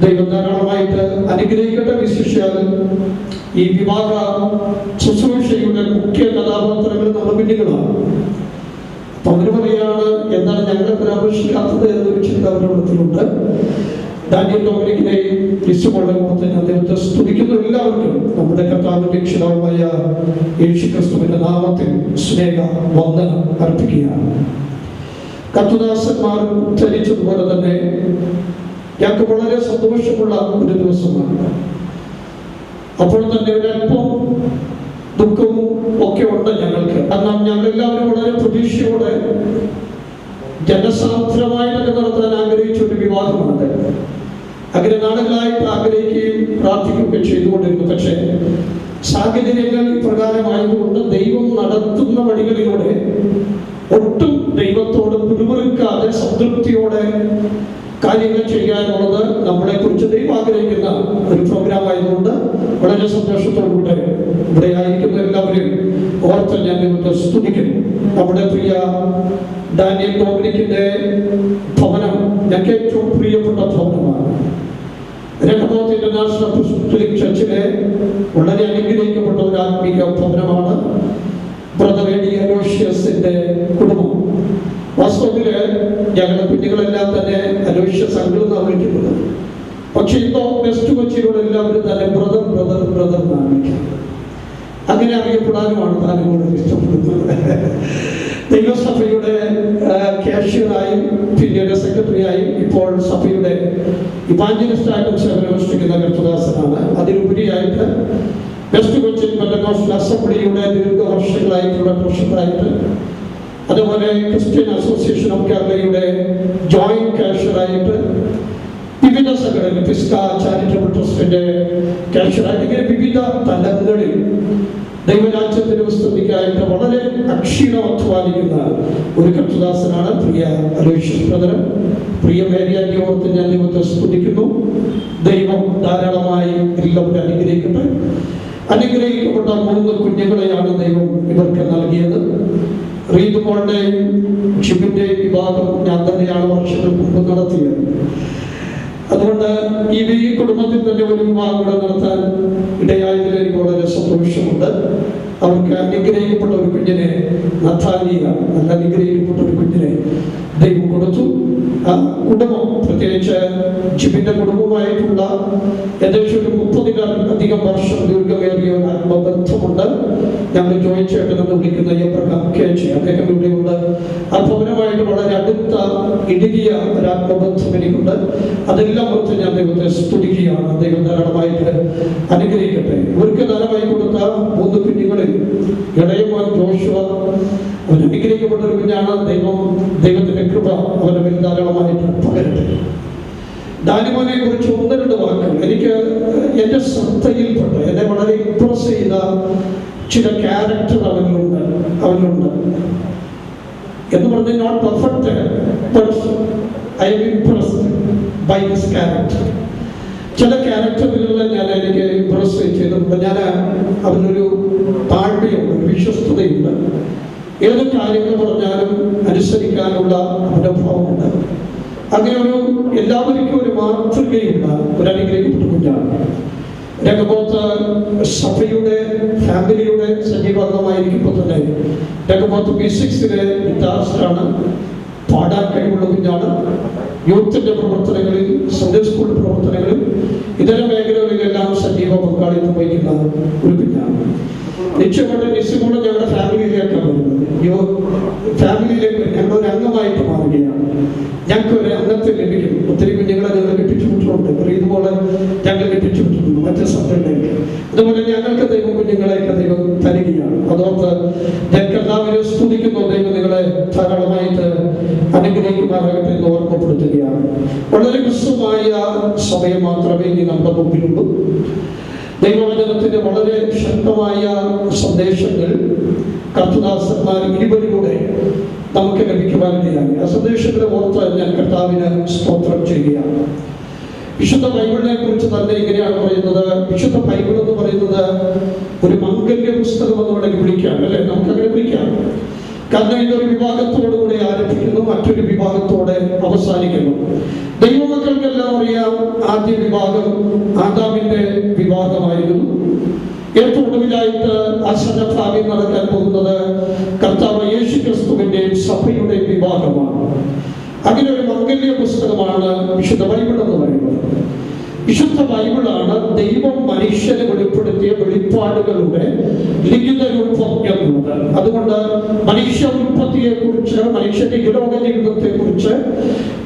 ദൈവം ധാരാളമായിട്ട് അനുഗ്രഹിക്കട്ടെ. വിശേഷിച്ചാൽ ഈ വിവാഹ ശുശ്രൂഷയുടെ മുഖ്യ കഥാപാത്രങ്ങൾ നമ്മുടെ കുഞ്ഞുങ്ങളാണ്. അപ്പം അവർ പറയാണ് എന്താണ് ഞങ്ങളെ പരാമർശിക്കാത്തത് എന്നൊരു ചിന്ത അവരുടെ മനസ്സിലുണ്ട്. ഡാനിയൽ ഡൊമിനിക്കിനെയും ലിസ്റ്റുമുള്ള മുഖത്ത് ഞാൻ ദൈവത്തെ സ്തുതിക്കുന്നു. എല്ലാവർക്കും നമ്മുടെ കർത്താവിന്റെ രക്ഷിതാവുമായ യേശുക്രിസ്തുവിന്റെ നാമത്തിൽ സ്നേഹ വന്ദനം അർപ്പിക്കുകയാണ്. കർത്തൃദാസന്മാർ ഉദ്ധരിച്ചതുപോലെ തന്നെ ഞങ്ങൾക്ക് വളരെ സന്തോഷമുള്ള ഒരു ദിവസമാണ്. അപ്പോൾ തന്നെ ഒരല്പം ദുഃഖവും ഒക്കെ ഉണ്ട് ഞങ്ങൾക്ക്. കാരണം ഞങ്ങളെല്ലാവരും വളരെ പ്രതീക്ഷയോടെ ജനസാന്ദ്രമായിട്ട് നടത്താൻ ആഗ്രഹിച്ച ഒരു വിവാഹമാണ്. അങ്ങനെ നാളുകളായിട്ട് ആഗ്രഹിക്കുകയും പ്രാർത്ഥിക്കുകയും ചെയ്തുകൊണ്ടിരുന്നു. പക്ഷേ സാഹചര്യങ്ങൾ ഇപ്രകാരമായതുകൊണ്ട് ദൈവം നടത്തുന്ന വഴികളിലൂടെ ഒട്ടും ദൈവത്തോട് പിറുപിറുക്കാതെ സംതൃപ്തിയോടെ കാര്യങ്ങൾ ചെയ്യാനുള്ളത് നമ്മളെ കുറിച്ച് ദൈവം ആഗ്രഹിക്കുന്ന ഒരു പ്രോഗ്രാം ആയതുകൊണ്ട് വളരെ സന്തോഷത്തോടുകൂടെ ഇവിടെ ആയിരിക്കുന്ന എല്ലാവരും ഓർത്ത് ഞാൻ ദൈവത്തെ സ്തുതിക്കുന്നു. നമ്മുടെ പ്രിയ ഡാനിയൽ ഡൊമിനിക്കിന്റെ ഭവനം ഞങ്ങൾക്ക് ഏറ്റവും പ്രിയപ്പെട്ട ഭവനമാണ്. രഹബോത്ത് ഇന്റർനാഷണൽ അപ്പോസ്തലിക് ചർച്ചിലെ വളരെ അനുഗ്രഹിക്കപ്പെട്ട ഒരു ആത്മീക ഭവനമാണ് ബ്രദർ എഡി അലോഷ്യസിന്റെ കുടുംബം. വാസ്തവത്തില് ഞങ്ങളുടെ കുഞ്ഞുങ്ങളെല്ലാം തന്നെ അലോഷ്യസ് അങ്കിൾ എന്നാണ് വിളിക്കുന്നത്. പക്ഷെ ഇന്നോ വെസ്റ്റ് കൊച്ചിയിലൂടെ എല്ലാവരും തന്നെ ബ്രദർ ബ്രദർ ബ്രദർ എന്നാണ് വിളിക്കുന്നത്. അങ്ങനെ അറിയപ്പെടാനുമാണ് താൻ കൂടുതൽ ഇഷ്ടപ്പെടുന്നത്. ദൈവസഭയുടെ കാഷ്യറായും പിന്നീട് സെക്രട്ടറിയായും ഇപ്പോൾ സഭയുടെ ഇവാഞ്ചലിസ്റ്റായിട്ടും സേവനമനുഷ്ഠിക്കുന്ന കർത്തദാസനാണ്. അതിലുപരിയായിട്ട് വെസ്റ്റ് കൊച്ചിൻ പെന്തക്കോസ്റ്റൽ അസംബ്ലിയുടെ ദീർഘവർഷങ്ങളായിട്ടുള്ള ട്രഷററായിട്ട്, അതുപോലെ ക്രിസ്ത്യൻ അസോസിയേഷൻ ഓഫ് കേരളയുടെ ജോയിന്റ് കാഷ്യറായിട്ട്, വിവിധ സംഘടനകൾ പിസ്ക ചാരിറ്റബിൾ ട്രസ്റ്റിന്റെ കാഷ്യറായിട്ട്, ഇങ്ങനെ വിവിധ തലങ്ങളിൽ ദൈവരാജ്യത്തിന്റെ വിസ്തൃതിക്കായിട്ട് വളരെ അക്ഷീണം അധ്വാനിക്കുന്ന ഒരു കർത്തദാസനാണ് പ്രിയ അലോഷ്യസ് ബ്രദർ. പ്രിയ മേരിയാന്റെ ഓർത്ത് ഞാൻ ദൈവത്തെ സ്തുതിക്കുന്നു. ദൈവം ധാരാളമായി എല്ലാവരും അനുഗ്രഹിക്കട്ടെ. അനുഗ്രഹിക്കപ്പെട്ട 3 കുഞ്ഞുങ്ങളെയാണ് ദൈവം ഇവർക്ക് നൽകിയത്. റീതുമോളുടെയും ഷിബിന്റെയും വിവാഹം ഞാൻ തന്നെയാണ് വർഷങ്ങൾക്ക് മുമ്പ് നടത്തിയത്. അതുകൊണ്ട് ഈ കുടുംബത്തിൽ തന്നെ ഒരു വിവാഹം കൂടെ നടത്താൻ ഇടയായതിൽ എനിക്ക് വളരെ സന്തോഷമുണ്ട്. അവർക്ക് അനുഗ്രഹിക്കപ്പെട്ട ഒരു കുഞ്ഞിനെ, നഥാലിയ നല്ല അനുഗ്രഹിക്കപ്പെട്ട ഒരു കുഞ്ഞിനെ ദൈവം കൊടുത്തു. ആ കുടുംബം, പ്രത്യേകിച്ച് ജിബിന്റെ കുടുംബമായിട്ടുള്ള ഏകദേശം ഒരു 30-ലധികം വർഷം ദീർഘമേറിയ ഒരു ആത്മബന്ധമുണ്ട്. ഞങ്ങൾ ജോയിച്ചേട്ടെന്ന് വിളിക്കുന്ന എബ്രഹാം കേച്ചി, അദ്ദേഹം ഇവിടെയുണ്ട്. ആ ഭവനമായിട്ട് വളരെ അടുത്ത ഇടുങ്ങിയ ഒരു ആത്മബന്ധം എനിക്കുണ്ട്. അതെല്ലാം ഓർത്ത് ഞാൻ ദൈവത്തെ സ്തുതിക്കുകയാണ്. ദൈവം ധാരാളമായിട്ട് അനുഗ്രഹിക്കട്ടെ. ഇവർക്ക് ധാരാളമായി കൊടുത്ത 3 കുഞ്ഞുങ്ങളിൽ ഇളയമോൻ ജോഷുവ അവൻ അനുഗ്രഹിക്കപ്പെട്ട ഒരു കുഞ്ഞാണ്. ദൈവത്തിന്റെ കൃപ അവന്റെ മേൽ ധാരാളമായിട്ട് പകരട്ടെ. ഡാനിമോനെ കുറിച്ച് 1-2 വാക്കുകൾ എനിക്ക് എന്റെ ശ്രദ്ധയിൽപ്പെട്ട് എന്നെ വളരെ ഇംപ്രസ് ചെയ്ത ചില ക്യാരക്ടർ അവനിലുണ്ട് എന്ന് പറഞ്ഞാൽ not perfect, but I am impressed by his character. ചില ക്യാരക്ടറുകളിൽ എനിക്ക് ഇംപ്രസ് ചെയ്തിട്ടുണ്ട്. അവനൊരു താഴ്മയുണ്ട്, ഒരു വിശ്വസ്തതയുണ്ട്. ഏത് കാര്യങ്ങൾ പറഞ്ഞാലും അനുസരിക്കാനുള്ള അനുഭവമുണ്ട്. അങ്ങനെ എല്ലാവർക്കും ഒരു മാതൃകയുള്ള ഒരു അനുഗ്രഹിക്കപ്പെട്ട കുഞ്ഞാണ്. രഹബോത്ത് സഭയുടെ ഫാമിലിയുടെ സജീവമായിരിക്കുമ്പോൾ തന്നെ രഹബോത്ത് B6-ലെ ഗിറ്റാറിസ്റ്റാണ്. പാടാൻ കഴിവുള്ള കുഞ്ഞാണ്. യൂത്തിന്റെ പ്രവർത്തനങ്ങളിൽ, സൺഡേ സ്കൂൾ പ്രവർത്തനങ്ങളിൽ, ഇതര മേഖലകളിലെല്ലാം സജീവ പങ്കാളിത്തം വഹിക്കുന്ന ഒരു കുഞ്ഞാണ്. നിശ്ചയമായിട്ട് നിശ്ചയമാണ് ഞങ്ങളുടെ ഫാമിലിയിലേക്കാണ് വരുന്നത്. ഫാമിലിയിലേക്ക് ഞങ്ങളൊരു അംഗമായിട്ട് മാറുകയാണ്. ഞങ്ങൾക്ക് ഒരു അംഗത്തെ ലഭിക്കും. ഒത്തിരി കുഞ്ഞുങ്ങളെ ഞങ്ങൾ കെട്ടിച്ചു വിട്ടിട്ടുണ്ട്. ഇതുപോലെ ഞങ്ങൾ കെട്ടിച്ചു വിട്ടിട്ടുണ്ട് മറ്റ് സഭകളിലേക്ക്. അതുപോലെ ഞങ്ങൾക്ക് ദൈവം കുഞ്ഞുങ്ങളെയൊക്കെ ദൈവം തരികയാണ്. അതോർത്ത് ഞാൻ കർത്താവിനെ സ്തുതിക്കുന്നു. ദൈവം നിങ്ങളെ ധാരാളമായിട്ട് അനുഗ്രഹിക്കുമാറാകട്ടെ എന്ന് ഓർമ്മപ്പെടുത്തുകയാണ്. വളരെ ഹ്രസ്വമായ സമയം മാത്രമേ ഇനി നമ്മുടെ മുമ്പിലുള്ളൂ. ദൈവവചനത്തിന്റെ വളരെ ശക്തമായ സന്ദേശങ്ങൾ കർത്തദാസന്മാർ ഇരുവരിലൂടെ നമുക്ക് ലഭിക്കുവാനിടയായി. ആ സന്ദേശങ്ങളെ ഓർത്ത് ഞാൻ കർത്താവിന് സ്തോത്രം ചെയ്യുകയാണ്. വിശുദ്ധ ബൈബിളിനെ കുറിച്ച് തന്നെ ഇങ്ങനെയാണ് പറയുന്നത്. വിശുദ്ധ ബൈബിൾ എന്ന് പറയുന്നത് ഒരു മംഗല്യ പുസ്തകം എന്ന് വേണമെങ്കിൽ വിളിക്കാം, അല്ലെ? നമുക്കങ്ങനെ വിളിക്കാം. കാരണം ഇതൊരു വിഭാഗത്തോടുകൂടെ ആരംഭിക്കുന്നു, മറ്റൊരു വിഭാഗത്തോടെ അവസാനിക്കുന്നു. ദൈവമക്കൾക്കെല്ലാം അറിയാം, ആദ്യ വിഭാഗം ആദാമിന്റെ വിഭാഗമായിരുന്നു. ഏറ്റവും ഒടുവിലായിട്ട് അസന്നഭാവിൽ നടക്കാൻ പോകുന്നത് കർത്താവ് യേശു ക്രിസ്തുവിന്റെ സഭയുടെ വിഭാഗമാണ്. അങ്ങനെ ഒരു മംഗല്യ പുസ്തകമാണ് വിശുദ്ധ ബൈബിൾ എന്ന് പറയുന്നത്. വിശുദ്ധ ബൈബിളാണ് ദൈവം മനുഷ്യന് വെളിപ്പെടുത്തിയ വെളിപ്പാടുകളുടെ ലിഖിത രൂപം എന്നുള്ളത്. അതുകൊണ്ട് മനുഷ്യ ഉൽപ്പത്തിയെ കുറിച്ച്, മനുഷ്യന്റെ ഇഹലോക ജീവിതത്തെ കുറിച്ച്,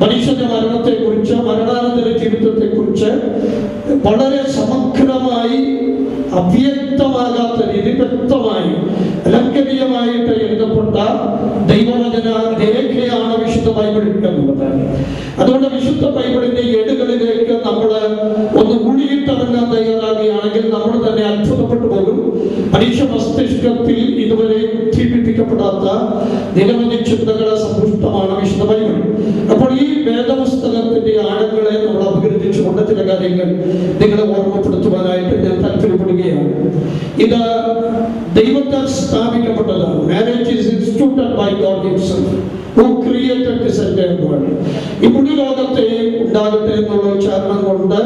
മനുഷ്യന്റെ മരണത്തെ കുറിച്ച്, മരണാനന്തര ജീവിതത്തെ കുറിച്ച് വളരെ സമഗ്രമായി അവ്യക്തമാകാത്ത രീതി വ്യക്തമായി അലംഘനീയമായിട്ട് എഴുതപ്പെട്ട ദൈവവചന രേഖയാണ് വിശുദ്ധ ബൈബിൾ എന്നുള്ളത്. അതുകൊണ്ട് വിശുദ്ധ ബൈബിളിന്റെ ഏടുകളിലേക്ക് നമ്മൾ ഒന്ന് ഉള്ളിയിട്ടിറങ്ങാൻ തയ്യാറാകുകയാണെങ്കിൽ നമ്മൾ തന്നെ അത്ഭുതപ്പെട്ടു പോകും. മനുഷ്യ മസ്തിഷ്കത്തിൽ ഇതുവരെ ഉദ്ദീപിപ്പിക്കപ്പെടാത്ത നിരവധി ചിന്തകളെ സമ്പുഷ്ടമാണ് വിശുദ്ധ ബൈബിൾ. അപ്പോൾ ഈ വേദപുസ്തകത്തിന്റെ ആഴങ്ങളെ നമ്മൾ അപഗ്രഥിച്ചുകൊണ്ട് ചില കാര്യങ്ങൾ നിങ്ങളെ ഓർമ്മപ്പെടുത്തുവാനായിട്ട് ഞാൻ താല്പര്യപ്പെടുകയാണ്. ഇത് ദൈവത്താൽ സ്ഥാപിക്കപ്പെട്ടതാണ്. Marriage is instituted by God himself who created this entire world. ഈ മുഴു ലോകത്തെയും ഉണ്ടാകട്ടെ എന്നുള്ള ഉച്ചാരണം കൊണ്ട്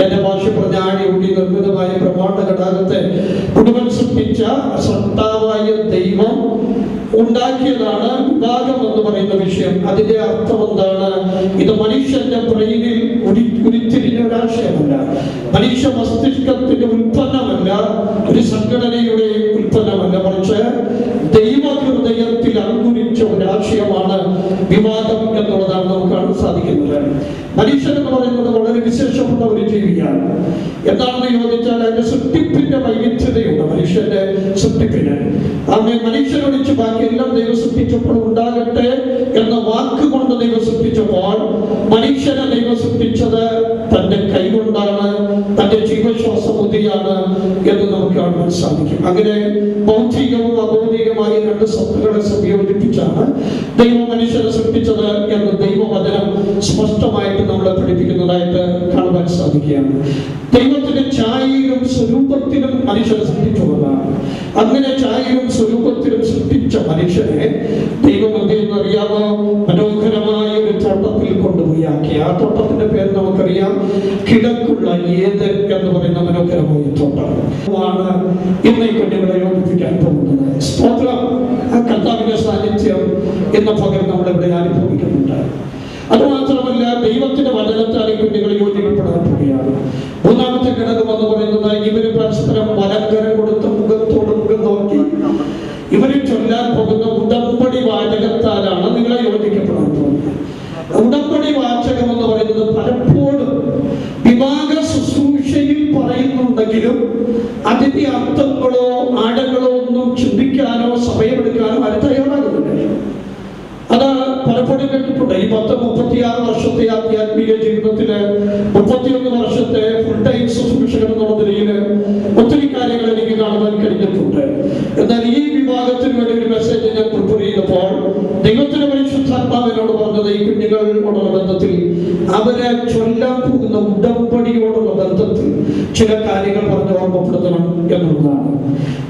എന്റെ ഭാഷ പ്രജാടി ഉണ്ടി നിർമ്മിതമായ ബ്രഹ്മാണ്ഡ ഘടകത്തെ മുഴുവൻ സൃഷ്ടിച്ച സത്താവായ ദൈവം ഉണ്ടാക്കിയതാണ് വിഭാഗം എന്ന് പറയുന്ന വിഷയം. അതിന്റെ അർത്ഥം എന്താണ്? ഇത് മനുഷ്യന്റെ ബ്രെയിനിൽ ഉരുത്തിരിഞ്ഞ ഒരാശയമല്ല, മനുഷ്യ മസ്തിഷ്കത്തിന്റെ ഉൽപ്പന്നമല്ല, ഒരു സംഘടനയുടെ ഉൽപ്പന്നമല്ല, മറിച്ച് ദൈവഹൃദയത്തിൽ അങ്കുരിച്ച ഒരാശയമാണ് വിവാദം എന്നുള്ളതാണ് നമുക്ക് കാണാൻ സാധിക്കുന്നത്. മനുഷ്യൻ എന്ന് പറയുന്നത് വളരെ വിശേഷപ്പെട്ട ഒരു ജീവിയാണ്. എന്താണെന്ന് ചോദിച്ചാൽ അതിന്റെ സൃഷ്ടിപ്പിന്റെ വൈവിധ്യതയുണ്ട്. മനുഷ്യന്റെ സൃഷ്ടിപ്പിന് അങ്ങനെ മനുഷ്യനൊഴിച്ച് ബാക്കി എല്ലാം ദൈവം സൃഷ്ടിച്ചപ്പോൾ ഉണ്ടാകട്ടെ എന്ന വാക്കുകൊണ്ട് ദൈവം സൃഷ്ടിച്ചപ്പോൾ മനുഷ്യനെ ദൈവം സൃഷ്ടിച്ചത് തന്റെ കൈകൊണ്ടാണ്, തന്റെ ജീവശ്വാസബുദ്ധിയാണ് എന്ന് നമുക്ക് കാണാൻ സാധിക്കും. അങ്ങനെ ഭൗതികവും അഭൗതികമായ രണ്ട് സത്തുകളെ സംയോജിപ്പിച്ചാണ് ദൈവം മനുഷ്യനെ സൃഷ്ടിച്ചത് എന്ന് ദൈവവചനം സ്പഷ്ടമായിട്ട് നമ്മളെ പഠിപ്പിക്കുന്നതായിട്ട് കാണുവാൻ സാധിക്കുകയാണ്. ദൈവത്തിന്റെ ഛായയിലും സ്വരൂപത്തിലും മനുഷ്യനെ സൃഷ്ടിച്ചുള്ളതാണ്. അങ്ങനെ ഛായയിലും സ്വരൂപത്തിലും സൃഷ്ടിച്ച മനുഷ്യനെ ദൈവം എന്തെന്നറിയാമോ? മനോഹരമായ ഒരു തോട്ടത്തിൽ കൊണ്ടുപോയി ആക്കി. ആ തോട്ടത്തിന്റെ പേര് നമുക്കറിയാം, കിഴക്കുള്ള ഏദൻ എന്ന് പറയുന്ന മനോഹരമായ തോട്ടമാണ് ഇന്ന് ഈ കുഞ്ഞുങ്ങളെ യോജിപ്പിക്കാൻ പോകുന്നത്. സ്തോത്രം! ആ കർത്താവിന്റെ സാന്നിധ്യം എന്ന പകരം നമ്മളിവിടെ അനുഭവിക്കുന്നുണ്ട്. അതുമാത്രമല്ല, ദൈവത്തിന്റെ വചനത്താൽ ഈ കുഞ്ഞുങ്ങൾ യോജിക്കപ്പെടാൻ പോവുകയാണ്. മൂന്നാമത്തെ ഘടകം എന്ന് പറയുന്നത് ഇവര് പരസ്പരം വലങ്കരം കൊടുത്ത് മുഖത്തോട് മുഖം നോക്കി ഇവര് ചൊല്ലാൻ പോകുന്ന ഉടമ്പടി വാചകത്താലാണ് നിങ്ങളെ യോജിക്കപ്പെടാൻ പോകുന്നത്. ഉടമ്പടി വാചകം എന്ന് പറയുന്നത് പലപ്പോഴും വിവാഹ ശുശ്രൂഷയിൽ പറയുന്നുണ്ടെങ്കിലും അതിന്റെ അർത്ഥങ്ങളോ ആഴങ്ങളോ ഒന്നും ചിന്തിക്കാനോ സമയമെടുക്കാനോ അത് തയ്യാറാകുന്നില്ല. അത് പലപ്പോഴും കേട്ടിട്ടുണ്ട്. ഈ 36 വർഷത്തെ ആധ്യാത്മിക ജീവിതത്തില് 31 വർഷത്തെ ഫുൾ ടൈം ശുശ്രൂഷകൻ എന്നുള്ള നിലയിൽ ഒത്തിരി കാര്യങ്ങൾ എനിക്ക് കാണുവാൻ കഴിഞ്ഞിട്ടുണ്ട്. എന്നാൽ ഈ വിഭാഗത്തിന് വേണ്ടി ഒരു മെസ്സേജ് ഞാൻ പ്രിപ്പയർ ചെയ്തപ്പോൾ ദൈവത്തിന്റെ പരിശുദ്ധാത്മാവിനോട് പറഞ്ഞത് ഈ കുഞ്ഞുങ്ങളോടുള്ള ബന്ധത്തിൽ അവരെ ചൊല്ലാൻ പോകുന്ന ഉടമ്പടിയോടുള്ള ബന്ധത്തിൽ ചില കാര്യങ്ങൾ പറഞ്ഞ് ഓർമ്മപ്പെടുത്തണം എന്നുള്ളതാണ്.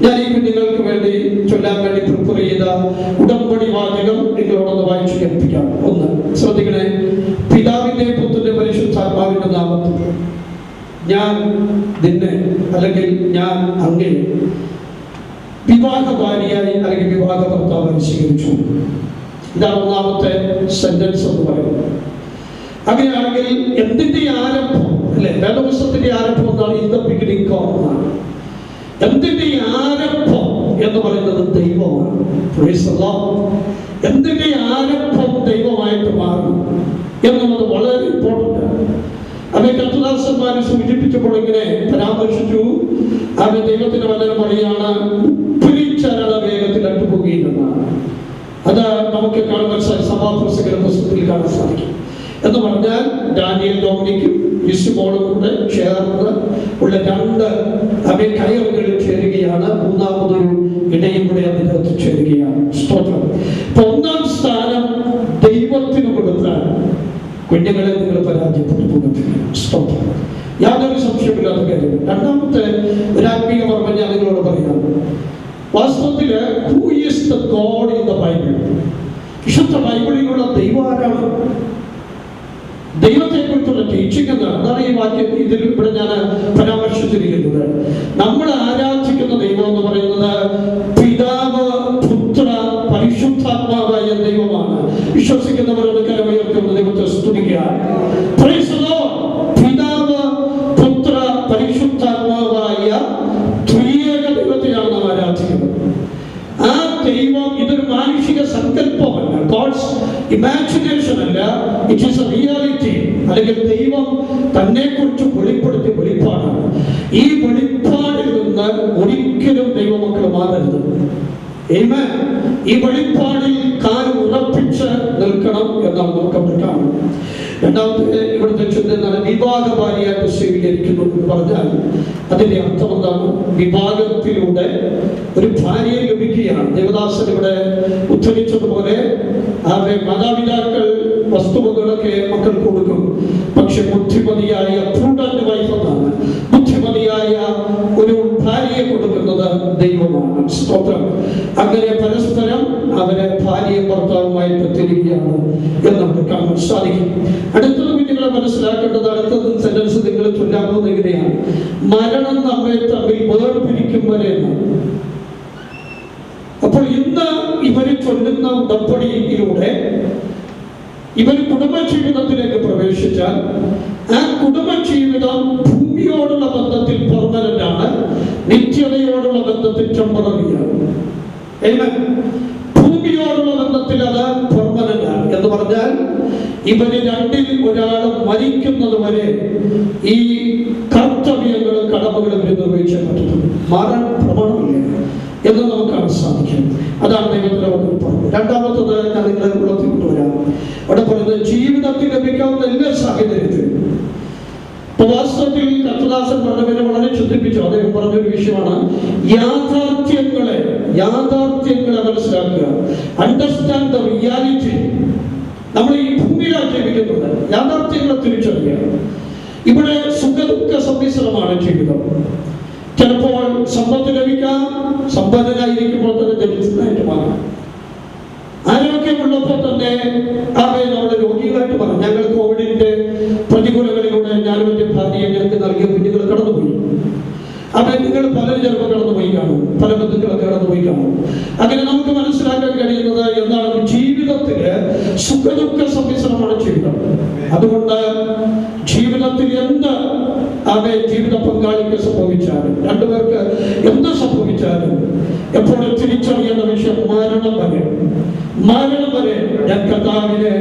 ഞാൻ ഈ കുഞ്ഞുങ്ങൾക്ക് വേണ്ടി ചൊല്ലാൻ വേണ്ടി പ്രിപ്പയർ ചെയ്ത ഉടമ്പടി വാചകം നിങ്ങളോടൊന്ന് വായിച്ചു കേൾപ്പിക്കാം. ഒന്ന് ശ്രദ്ധിക്കണേ. പിതാവിന്റെ പുത്രന്റെ പരിശുദ്ധാത്മാവിന്റെ നാമത്തിൽ ഞാൻ നിന്നെ അല്ലെങ്കിൽ ഞാൻ അങ്ങേ വിവാഹ ഭാര്യയായി അല്ലെങ്കിൽ വിവാഹ ഭർത്താവായി സ്വീകരിച്ചു. ഇതാണ് ഒന്നാമത്തെ സെന്റൻസ് എന്ന് പറയുന്നത്. അങ്ങനെയാണെങ്കിൽ എന്തിന്റെ ആരംഭം അല്ലെ? വേദപുസ്തകത്തിന്റെ ആരംഭം എന്നാണ് ഇൻ ദ ബിഗിനിംഗ് ഗോഡ് എന്നാണ്. എന്തിന്റെ ആരംഭം എന്ന് പറയുന്നത് ദൈവമാണ്. Price the Lord. എന്തിന്റെ ആരംഭം ദൈവമായിട്ട് മാറും എന്നുള്ളത് വളരെ ഇമ്പോർട്ടൻ്റ് ആണ്. അവൻ കർത്തദാസന്മാരെ സൂചിപ്പിച്ചപ്പോൾ ഇങ്ങനെ പരാമർശിച്ചു. അവൻ ദൈവത്തിന്റെ വചനം പറയാണ്, ഉപ്പിരിച്ചരള വേഗത്തിൽ അട്ടുപോകുകയില്ലെന്നാണ്. അത് നമുക്ക് കാണുന്ന സഭാപ്രസംഗ പുസ്തകത്തിൽ കാണാൻ സാധിക്കും. എന്ന് പറഞ്ഞാൽ ഡാനിയൽ ഡോമിനിക്കും യിസ്മോളും കൂടെ ചേർന്ന് ഉള്ള രണ്ട് അവൻ കയറുകളിൽ ചേരുകയാണ്. മൂന്നാമതൊരു ഇടയും കൂടെ അതിനകത്ത് ചേരുകയാണ്. സ്തോത്രം. ഒന്നാം സ്ഥാനം ദൈവത്തിന് കൊടുത്താൽ കുഞ്ഞുങ്ങളെ നിങ്ങൾ പരാജയപ്പെട്ടു പോകത്തില്ല. സ്തോത്രം. യാതൊരു സംശയമില്ലാത്ത കാര്യം. രണ്ടാമത്തെ ഒരു ആത്മീയ മർമ്മം ഞാൻ നിങ്ങളോട് പറയാം. വാസ്തവത്തില് who is the God in the Bible? വിശുദ്ധ ബൈബിളിലുള്ള ദൈവം ആരാണ്? ദൈവത്തെ കുറിച്ചുള്ള ടീച്ചിങ് എന്താണ്? അതാണ് ഈ വാക്യം ഇതിൽ ഇവിടെ ഞാൻ പരാമർശിച്ചിരിക്കുന്നത്. നമ്മൾ ആരാധിക്കുന്ന ദൈവം എന്ന് പറയുന്നത് പിതാവ്, പുത്ര, പരിശുദ്ധാത്മാവായ ദൈവമാണ്. വിശ്വസിക്കുന്നവരുടെ കരമുയർത്തുന്ന ദൈവത്തെ സ്തുതിക്കുക. Praise the Lord. പിതാവ്, പുത്ര, പരിശുദ്ധാത്മാവായ ത്രിയേക ദൈവത്തെയാണ് നാം ആരാധിക്കുന്നത്. ആ ദൈവം ഇതൊരു മാനുഷിക സങ്കല്പമല്ല, ഗോഡ്സ് ഇമാജിനേഷൻ അല്ല, ഇറ്റ് ഈസ് എ റിയാലിറ്റി. അല്ലെങ്കിൽ ദൈവം തന്നെ കുറിച്ച് വെളിപ്പെടുത്തിയ വെളിപ്പാടാണ്. ഈ വെളിപ്പാടിൽ നിന്ന് ഒരിക്കലും ദൈവമക്കൾ മാറരുത്. ആമേൻ. ഈ വെളിപ്പാടിൽ കാര്യം ഉറപ്പിച്ച് നിൽക്കണം എന്നാണ് നമുക്ക് അവിടെ കാണുന്നത്. രണ്ടാമത്തെ ഇവിടുത്തെ ചിന്ത എന്താണ്? വിവാഹഭാര്യയായിട്ട് സ്വീകരിക്കുന്നു എന്ന് പറഞ്ഞാൽ അതിന്റെ അർത്ഥം എന്താണ്? വിവാഹത്തിലൂടെ ഒരു ഭാര്യയെ ലഭിക്കുകയാണ്. ദേവദാസൻ ഇവിടെ ഉദ്ധരിച്ചതുപോലെ അവരുടെ മാതാപിതാക്കൾ വസ്തുവകളൊക്കെ മക്കൾക്ക് കൊടുക്കും. പക്ഷെ ബുദ്ധിമതിയായ പ്രൂഡന്റ് വൈഫ് എന്നാണ്, ബുദ്ധിമതിയായ ഒരു ഭാര്യയെ കൊടുക്കുന്നത് ദൈവമാണ്. സ്തോത്രം. അങ്ങനെ പരസ്പരം അവരെ ഭാര്യയും ഭർത്താവുമായിട്ട് തിരികെയാണ് എന്ന് നമുക്ക് കാണാൻ സാധിക്കും. അടുത്തത് കുഞ്ഞുങ്ങളെ മനസ്സിലാക്കേണ്ടത്, അടുത്തത് സെന്റൻസ് നിങ്ങൾ ചൊല്ലാൻ പോകുന്നത് എങ്ങനെയാണ്? മരണം നമ്മെ തമ്മിൽ വേർപിരിക്കും വരെ എന്നാണ്. അപ്പോൾ ഇന്ന് ഇവര് ചൊല്ലുന്ന ഉടമ്പടിയിലൂടെ ഇവർ കുടുംബജീവിതത്തിലേക്ക് പ്രവേശിച്ചാൽ ആ കുടുംബജീവിതം ഭൂമിയോടുള്ള ബന്ധത്തിൽ പെർമനന്റ് ആണ്, നിത്യതയോടുള്ള ബന്ധത്തിൽ ടെമ്പററിയാണ്. ഭൂമിയോടുള്ള ബന്ധത്തിൽ അത് പെർമനന്റ് ആണ് എന്ന് പറഞ്ഞാൽ ഇവര് രണ്ടിൽ ഒരാൾ മരിക്കുന്നത് വരെ ഈ കർത്തവ്യങ്ങളും കടമകളും നിർവഹിച്ചേ പറ്റത്തുള്ളൂ. മാറാൻ പ്രമാണമില്ല എന്ന് നമുക്ക് കാണാൻ സാധിക്കും. അതാണ് ദൈവത്തിന്റെ പറഞ്ഞത്. രണ്ടാമത്തത് ഞാൻ നിങ്ങളെ ഉള്ളത്തിൽ കൊണ്ടുവരാം. അവിടെ പറയുന്നത് ജീവിതത്തിൽ ലഭിക്കാവുന്ന എല്ലാ സാഹചര്യത്തിലും. വാസ്തവത്തിൽ കർത്തദാസൻ പറഞ്ഞവരെ വളരെ ചിന്തിപ്പിച്ചു. അദ്ദേഹം പറഞ്ഞൊരു വിഷയമാണ് യാഥാർത്ഥ്യങ്ങളെ മനസ്സിലാക്കുക. Understand the reality. നമ്മൾ ഈ ഭൂമിയിലാണ് ജീവിക്കുന്നത്. യാഥാർത്ഥ്യങ്ങളെ തിരിച്ചറിയുക. ഇവിടെ സുഖദുഃഖ സമ്മിശ്രമാണ് ജീവിതം. ചിലപ്പോൾ സമ്പത്ത് ലഭിക്കാം, സമ്പന്നനായിരിക്കുമ്പോൾ തന്നെ ദരിദ്രനായിട്ട് മാറാം. ആരോഗ്യമുള്ളപ്പോൾ തന്നെ അവയെ നമ്മുടെ രോഗികളായിട്ട് മാറാം. ഞങ്ങൾ കോവിഡിന്റെ പ്രതികൂലങ്ങളിലൂടെ ഞാനും എൻ്റെ ഭാര്യയെ ഞങ്ങൾക്ക് നൽകിയ കുഞ്ഞുങ്ങൾ കടന്നുപോയി. അവയെ നിങ്ങൾ പലരും ചിലപ്പോൾ കടന്നുപോയി കാണും, പല ബന്ധുക്കളൊക്കെ കടന്നുപോയി കാണും. അങ്ങനെ നമുക്ക് മനസ്സിലാക്കാൻ കഴിയുന്നത് എന്താണ്? ജീവിതത്തില് സുഖദുഃഖ സമ്മിശ്രമാണ് ജീവിതം. അതുകൊണ്ട് ജീവിതത്തിൽ എന്ത് ജീവിത പങ്കാളിക്ക് സംഭവിച്ചാലും, രണ്ടുപേർക്ക് എന്ത് സംഭവിച്ചാലും എപ്പോഴും തിരിച്ചറിയേണ്ട വിഷയം മരണം വരെ ഞാൻ കർത്താവിനെ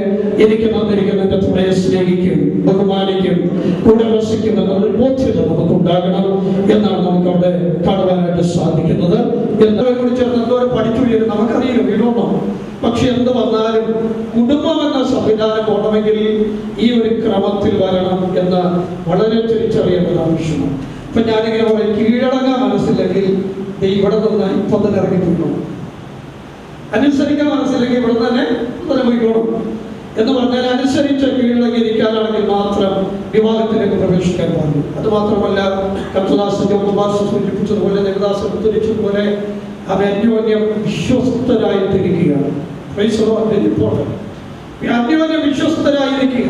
എനിക്ക് തന്നിരിക്കുന്ന എൻ്റെ തുണയെ സ്നേഹിക്കും, ബഹുമാനിക്കും, കൂടെ വസിക്കും എന്നൊരു ബോധ്യത നമുക്കുണ്ടാകണം എന്നാണ് നമുക്ക് അവിടെ കാണുവാനായിട്ട് സാധിക്കുന്നത്. എന്തിനെ കുറിച്ച് എന്തോരം പഠിച്ചു നമുക്കറിയില്ല, വീണോന്നോ. പക്ഷെ എന്ത് വന്നാലും കുടുംബം എന്ന സംവിധാനം പോകണമെങ്കിൽ ഈ ഒരു ക്രമത്തിൽ വരണം എന്ന് വളരെ തിരിച്ചറിയേണ്ടത് ആവശ്യമാണ്. ഇപ്പൊ ഞാനിങ്ങനെ പറയും, കീഴടങ്ങാൻ മനസ്സില്ലെങ്കിൽ ഇവിടെ നിന്ന് ഇപ്പൊ തന്നെ ഇറങ്ങിപ്പോയിക്കോണം, അനുസരിക്കാൻ മനസ്സില്ലെങ്കിൽ ഇവിടെ തന്നെ പോയിക്കോണം എന്ന് പറഞ്ഞാൽ അനുസരിച്ച് കീഴടങ്ങിയിരിക്കാനാണെങ്കിൽ മാത്രം വിവാഹത്തിലേക്ക് പ്രവേശിക്കാൻ പാടില്ല. അത് മാത്രമല്ല, കർത്തദാസന്റെ ഉപവാസം സൂചിപ്പിച്ചതുപോലെ, ദേവദാസൻ ഉദ്ധരിച്ചതുപോലെ അവ അന്യോന്യം വിശ്വസ്തരായിട്ടിരിക്കുകയാണ്. അന്യോന്യം വിശ്വസ്തരായിരിക്കുക.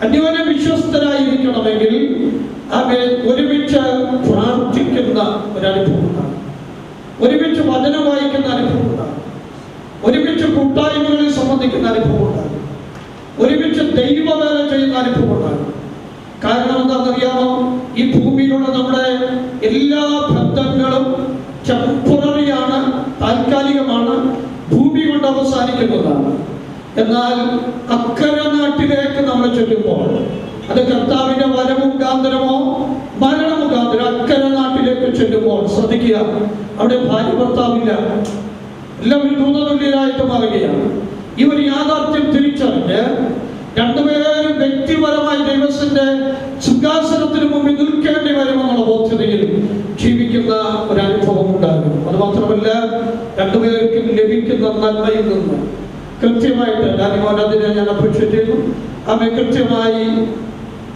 അന്യോന്യം വിശ്വസ്തരായിരിക്കണമെങ്കിൽ അവൻ ഒരുമിച്ച് പ്രാർത്ഥിക്കുന്ന ഒരനുഭവം ഉണ്ടാകും, ഒരുമിച്ച് വചനം വായിക്കുന്ന അനുഭവം ഉണ്ടാകും, ഒരുമിച്ച് കൂട്ടായ്മകളിൽ സംബന്ധിക്കുന്ന അനുഭവം ഉണ്ടാകും, ഒരുമിച്ച് ദൈവവേല ചെയ്യുന്ന അനുഭവം ഉണ്ടാകും. കാരണം എന്താണെന്നറിയാമോ? ഈ ഭൂമിയിലുള്ള നമ്മുടെ എല്ലാ ബന്ധങ്ങളും ടെമ്പററിയാണ്, താൽക്കാലികമാണ്, ഭൂമി കൊണ്ട് അവസാനിക്കുന്നതാണ്. എന്നാൽ അക്കരെ നാട്ടിലേക്ക് നമ്മൾ ചെല്ലുമ്പോൾ അത് കർത്താവിന്റെ വരവ് മുഖാന്തരമോ മരണം മുഖാന്തരം അക്കരെ നാട്ടിലേക്ക് ചെല്ലുമ്പോൾ ശ്രദ്ധിക്കുക, അവിടെ ഭാര്യ ഭർത്താവില്ല, എല്ലാവരും ദൂതതുല്യരായിട്ട് മാറുകയാണ്. ഇവർ യാഥാർത്ഥ്യം തിരിച്ചറിഞ്ഞ് രണ്ടുപേരും വ്യക്തിപരമായി ദൈവത്തിന്റെ സിംഹാസനത്തിന് മുമ്പിൽ നിൽക്കേണ്ടി വരുമെന്നുള്ള ബോധ്യതയിൽ ജീവിക്കുന്ന ഒരനുഭവം ഉണ്ടാകും. അത് മാത്രമല്ല, രണ്ടുപേർക്കും ലഭിക്കുന്ന നന്മയിൽ നിന്ന് കൃത്യമായിട്ട് അതിനെ ഞാൻ അപ്രീഷിയേറ്റ് ചെയ്യുന്നു. അവയെ കൃത്യമായി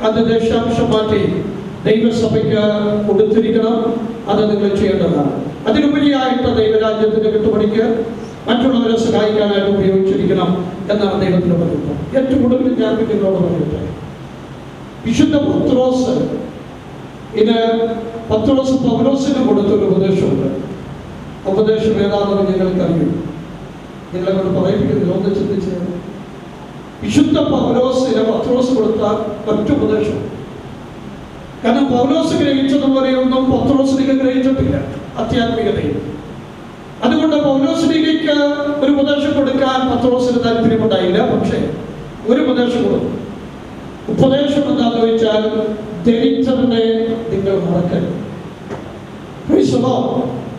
അത് ദശാംശം മാറ്റി ദൈവസഭയ്ക്ക് കൊടുത്തിരിക്കണം. അത് നിങ്ങൾ ചെയ്യേണ്ടതാണ്. അതിനുപരിയായിട്ട് ദൈവരാജ്യത്തിന്റെ കെട്ടുപണിക്ക് മറ്റുള്ളവരെ സഹായിക്കാനായിട്ട് ഉപയോഗിച്ചിരിക്കണം എന്നാണ് ദൈവത്തിന്റെ പറയുന്നത്. ഏറ്റവും കൂടുതൽ ഞാൻ നിങ്ങളോട് പറയട്ടെ, വിശുദ്ധ പത്രോസ് പൗലോസിന് കൊടുത്തൊരു ഉപദേശമുണ്ട്. ഉപദേശം ഏതാണെന്ന് നിങ്ങൾക്കറിയും. നിങ്ങളെ കൊണ്ട് പറയിപ്പിക്കുന്നില്ല, ഒന്ന് ചിന്തിച്ച്. വിശുദ്ധ പത്രോസ് കൊടുത്ത ഒറ്റ ഉപദേശം. കാരണം പൗലോസ് ഗ്രഹിച്ചതുപോലെയൊന്നും പത്രോസിലേക്ക് ഗ്രഹിച്ചിട്ടില്ല ആധ്യാത്മികതയിൽ. അതുകൊണ്ട് പൗലോസിലേക്ക് ഒരു ഉപദേശം കൊടുക്കാൻ പത്രോസിന് താല്പര്യമുണ്ടായില്ല. പക്ഷേ ഒരു ഉപദേശം കൊടുത്തു. ഉപദേശം എന്താണെന്ന് വെച്ചാൽ, ദരിദ്രനെ നിങ്ങൾ മറക്കരുത്.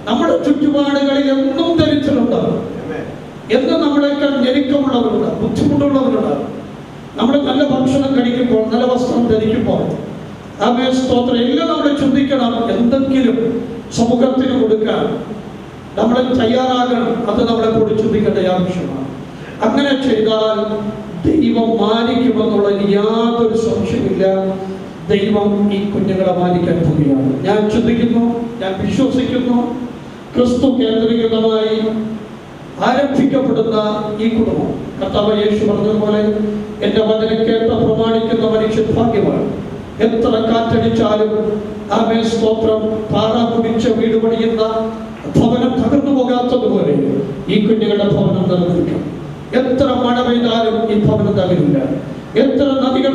നമ്മുടെ ചുറ്റുപാടുകളിൽ എന്നും ദരിദ്രരുണ്ടാകും, എന്നും നമ്മളെക്കാൾ ഞെരുക്കമുള്ളവരുണ്ട്, ബുദ്ധിമുട്ടുള്ളവരുണ്ട്. നമ്മൾ നല്ല ഭക്ഷണം കഴിക്കുമ്പോൾ, നല്ല വസ്ത്രം ധരിക്കുമ്പോൾ, സ്തോത്രം, എല്ലാം നമ്മൾ ചിന്തിക്കണം, എന്തെങ്കിലും സമൂഹത്തിന് കൊടുക്കാൻ നമ്മൾ തയ്യാറാകണം. അത് നമ്മളെ കൂടി ചിന്തിക്കേണ്ട ആവശ്യമാണ്. അങ്ങനെ ചെയ്താൽ ദൈവം മാനിക്കുമെന്നുള്ള യാതൊരു സംശയമില്ല. ദൈവം ഈ കുഞ്ഞുങ്ങളെ മാനിക്കാൻ പോവുകയാണ്. ഞാൻ ചിന്തിക്കുന്നു, ഞാൻ വിശ്വസിക്കുന്നു, ക്രിസ്തു കേന്ദ്രീകൃതമായി ആരംഭിക്കപ്പെടുന്ന ഈ കുടുംബം, കർത്താവ് യേശു പറഞ്ഞതുപോലെ, എന്റെ വചനം കേട്ട് പ്രമാണിക്കുന്ന മനുഷ്യൻ ഭാഗ്യമാണ്. എത്ര കാറ്റടിച്ചാലും സ്തോത്രം, പാറ കുടിച്ച വീട് പണിയുന്ന ഭവനം തകർന്നു പോകാത്തതുപോലെ ഈ കുഞ്ഞുങ്ങളുടെ ഭവനം നിലനിൽക്കും. എത്ര മഴ പെയ്താലും ഈ ഭവനം തകരില്ല. എത്ര നദികൾ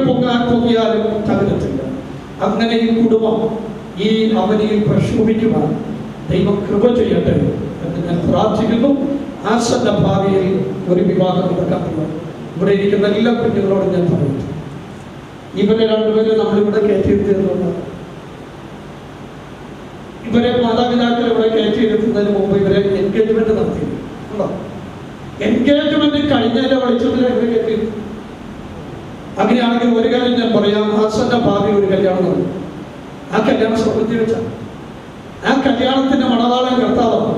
പൊങ്ങിയാലും തകരത്തില്ല. അങ്ങനെ ഈ കുടുംബം ഈ അവധിയിൽ പ്രക്ഷോഭിക്കുവാൻ ദൈവം കൃപ ചെയ്യട്ടെ എന്ന് ഞാൻ പ്രാർത്ഥിക്കുന്നു. ആസന്ന ഭാവിയിൽ ഒരു വിവാഹം നടക്കാറുണ്ട്. ഇവിടെ ഇരിക്കുന്ന എല്ലാ കുഞ്ഞുങ്ങളോടും ഞാൻ പറയുന്നു, ഇവരെ രണ്ടുപേരും നമ്മളിവിടെ കയറ്റിയിരുത്തിയതുകൊണ്ട്, ഇവരെ മാതാപിതാക്കൾ ഇവിടെ കയറ്റിയിരുത്തുന്നതിന് മുമ്പ് ഇവരെ എൻഗേജ്മെന്റ് നടത്തിയിരുന്നു. എൻഗേജ്മെന്റ് കഴിഞ്ഞതിന്റെ വെളിച്ചത്തിൽ ഇവരെ കയറ്റിയിരുന്നു. അങ്ങനെയാണെങ്കിൽ ഒരു കാര്യം ഞാൻ പറയാം, ആസന്ന ഭാവി ഒരു കല്യാണം നടന്നു. ആ കല്യാണം സ്വർഗത്തിൽ വെച്ചാണ്. ആ കല്യാണത്തിന്റെ മണവാളൻ കർത്താവാണ്,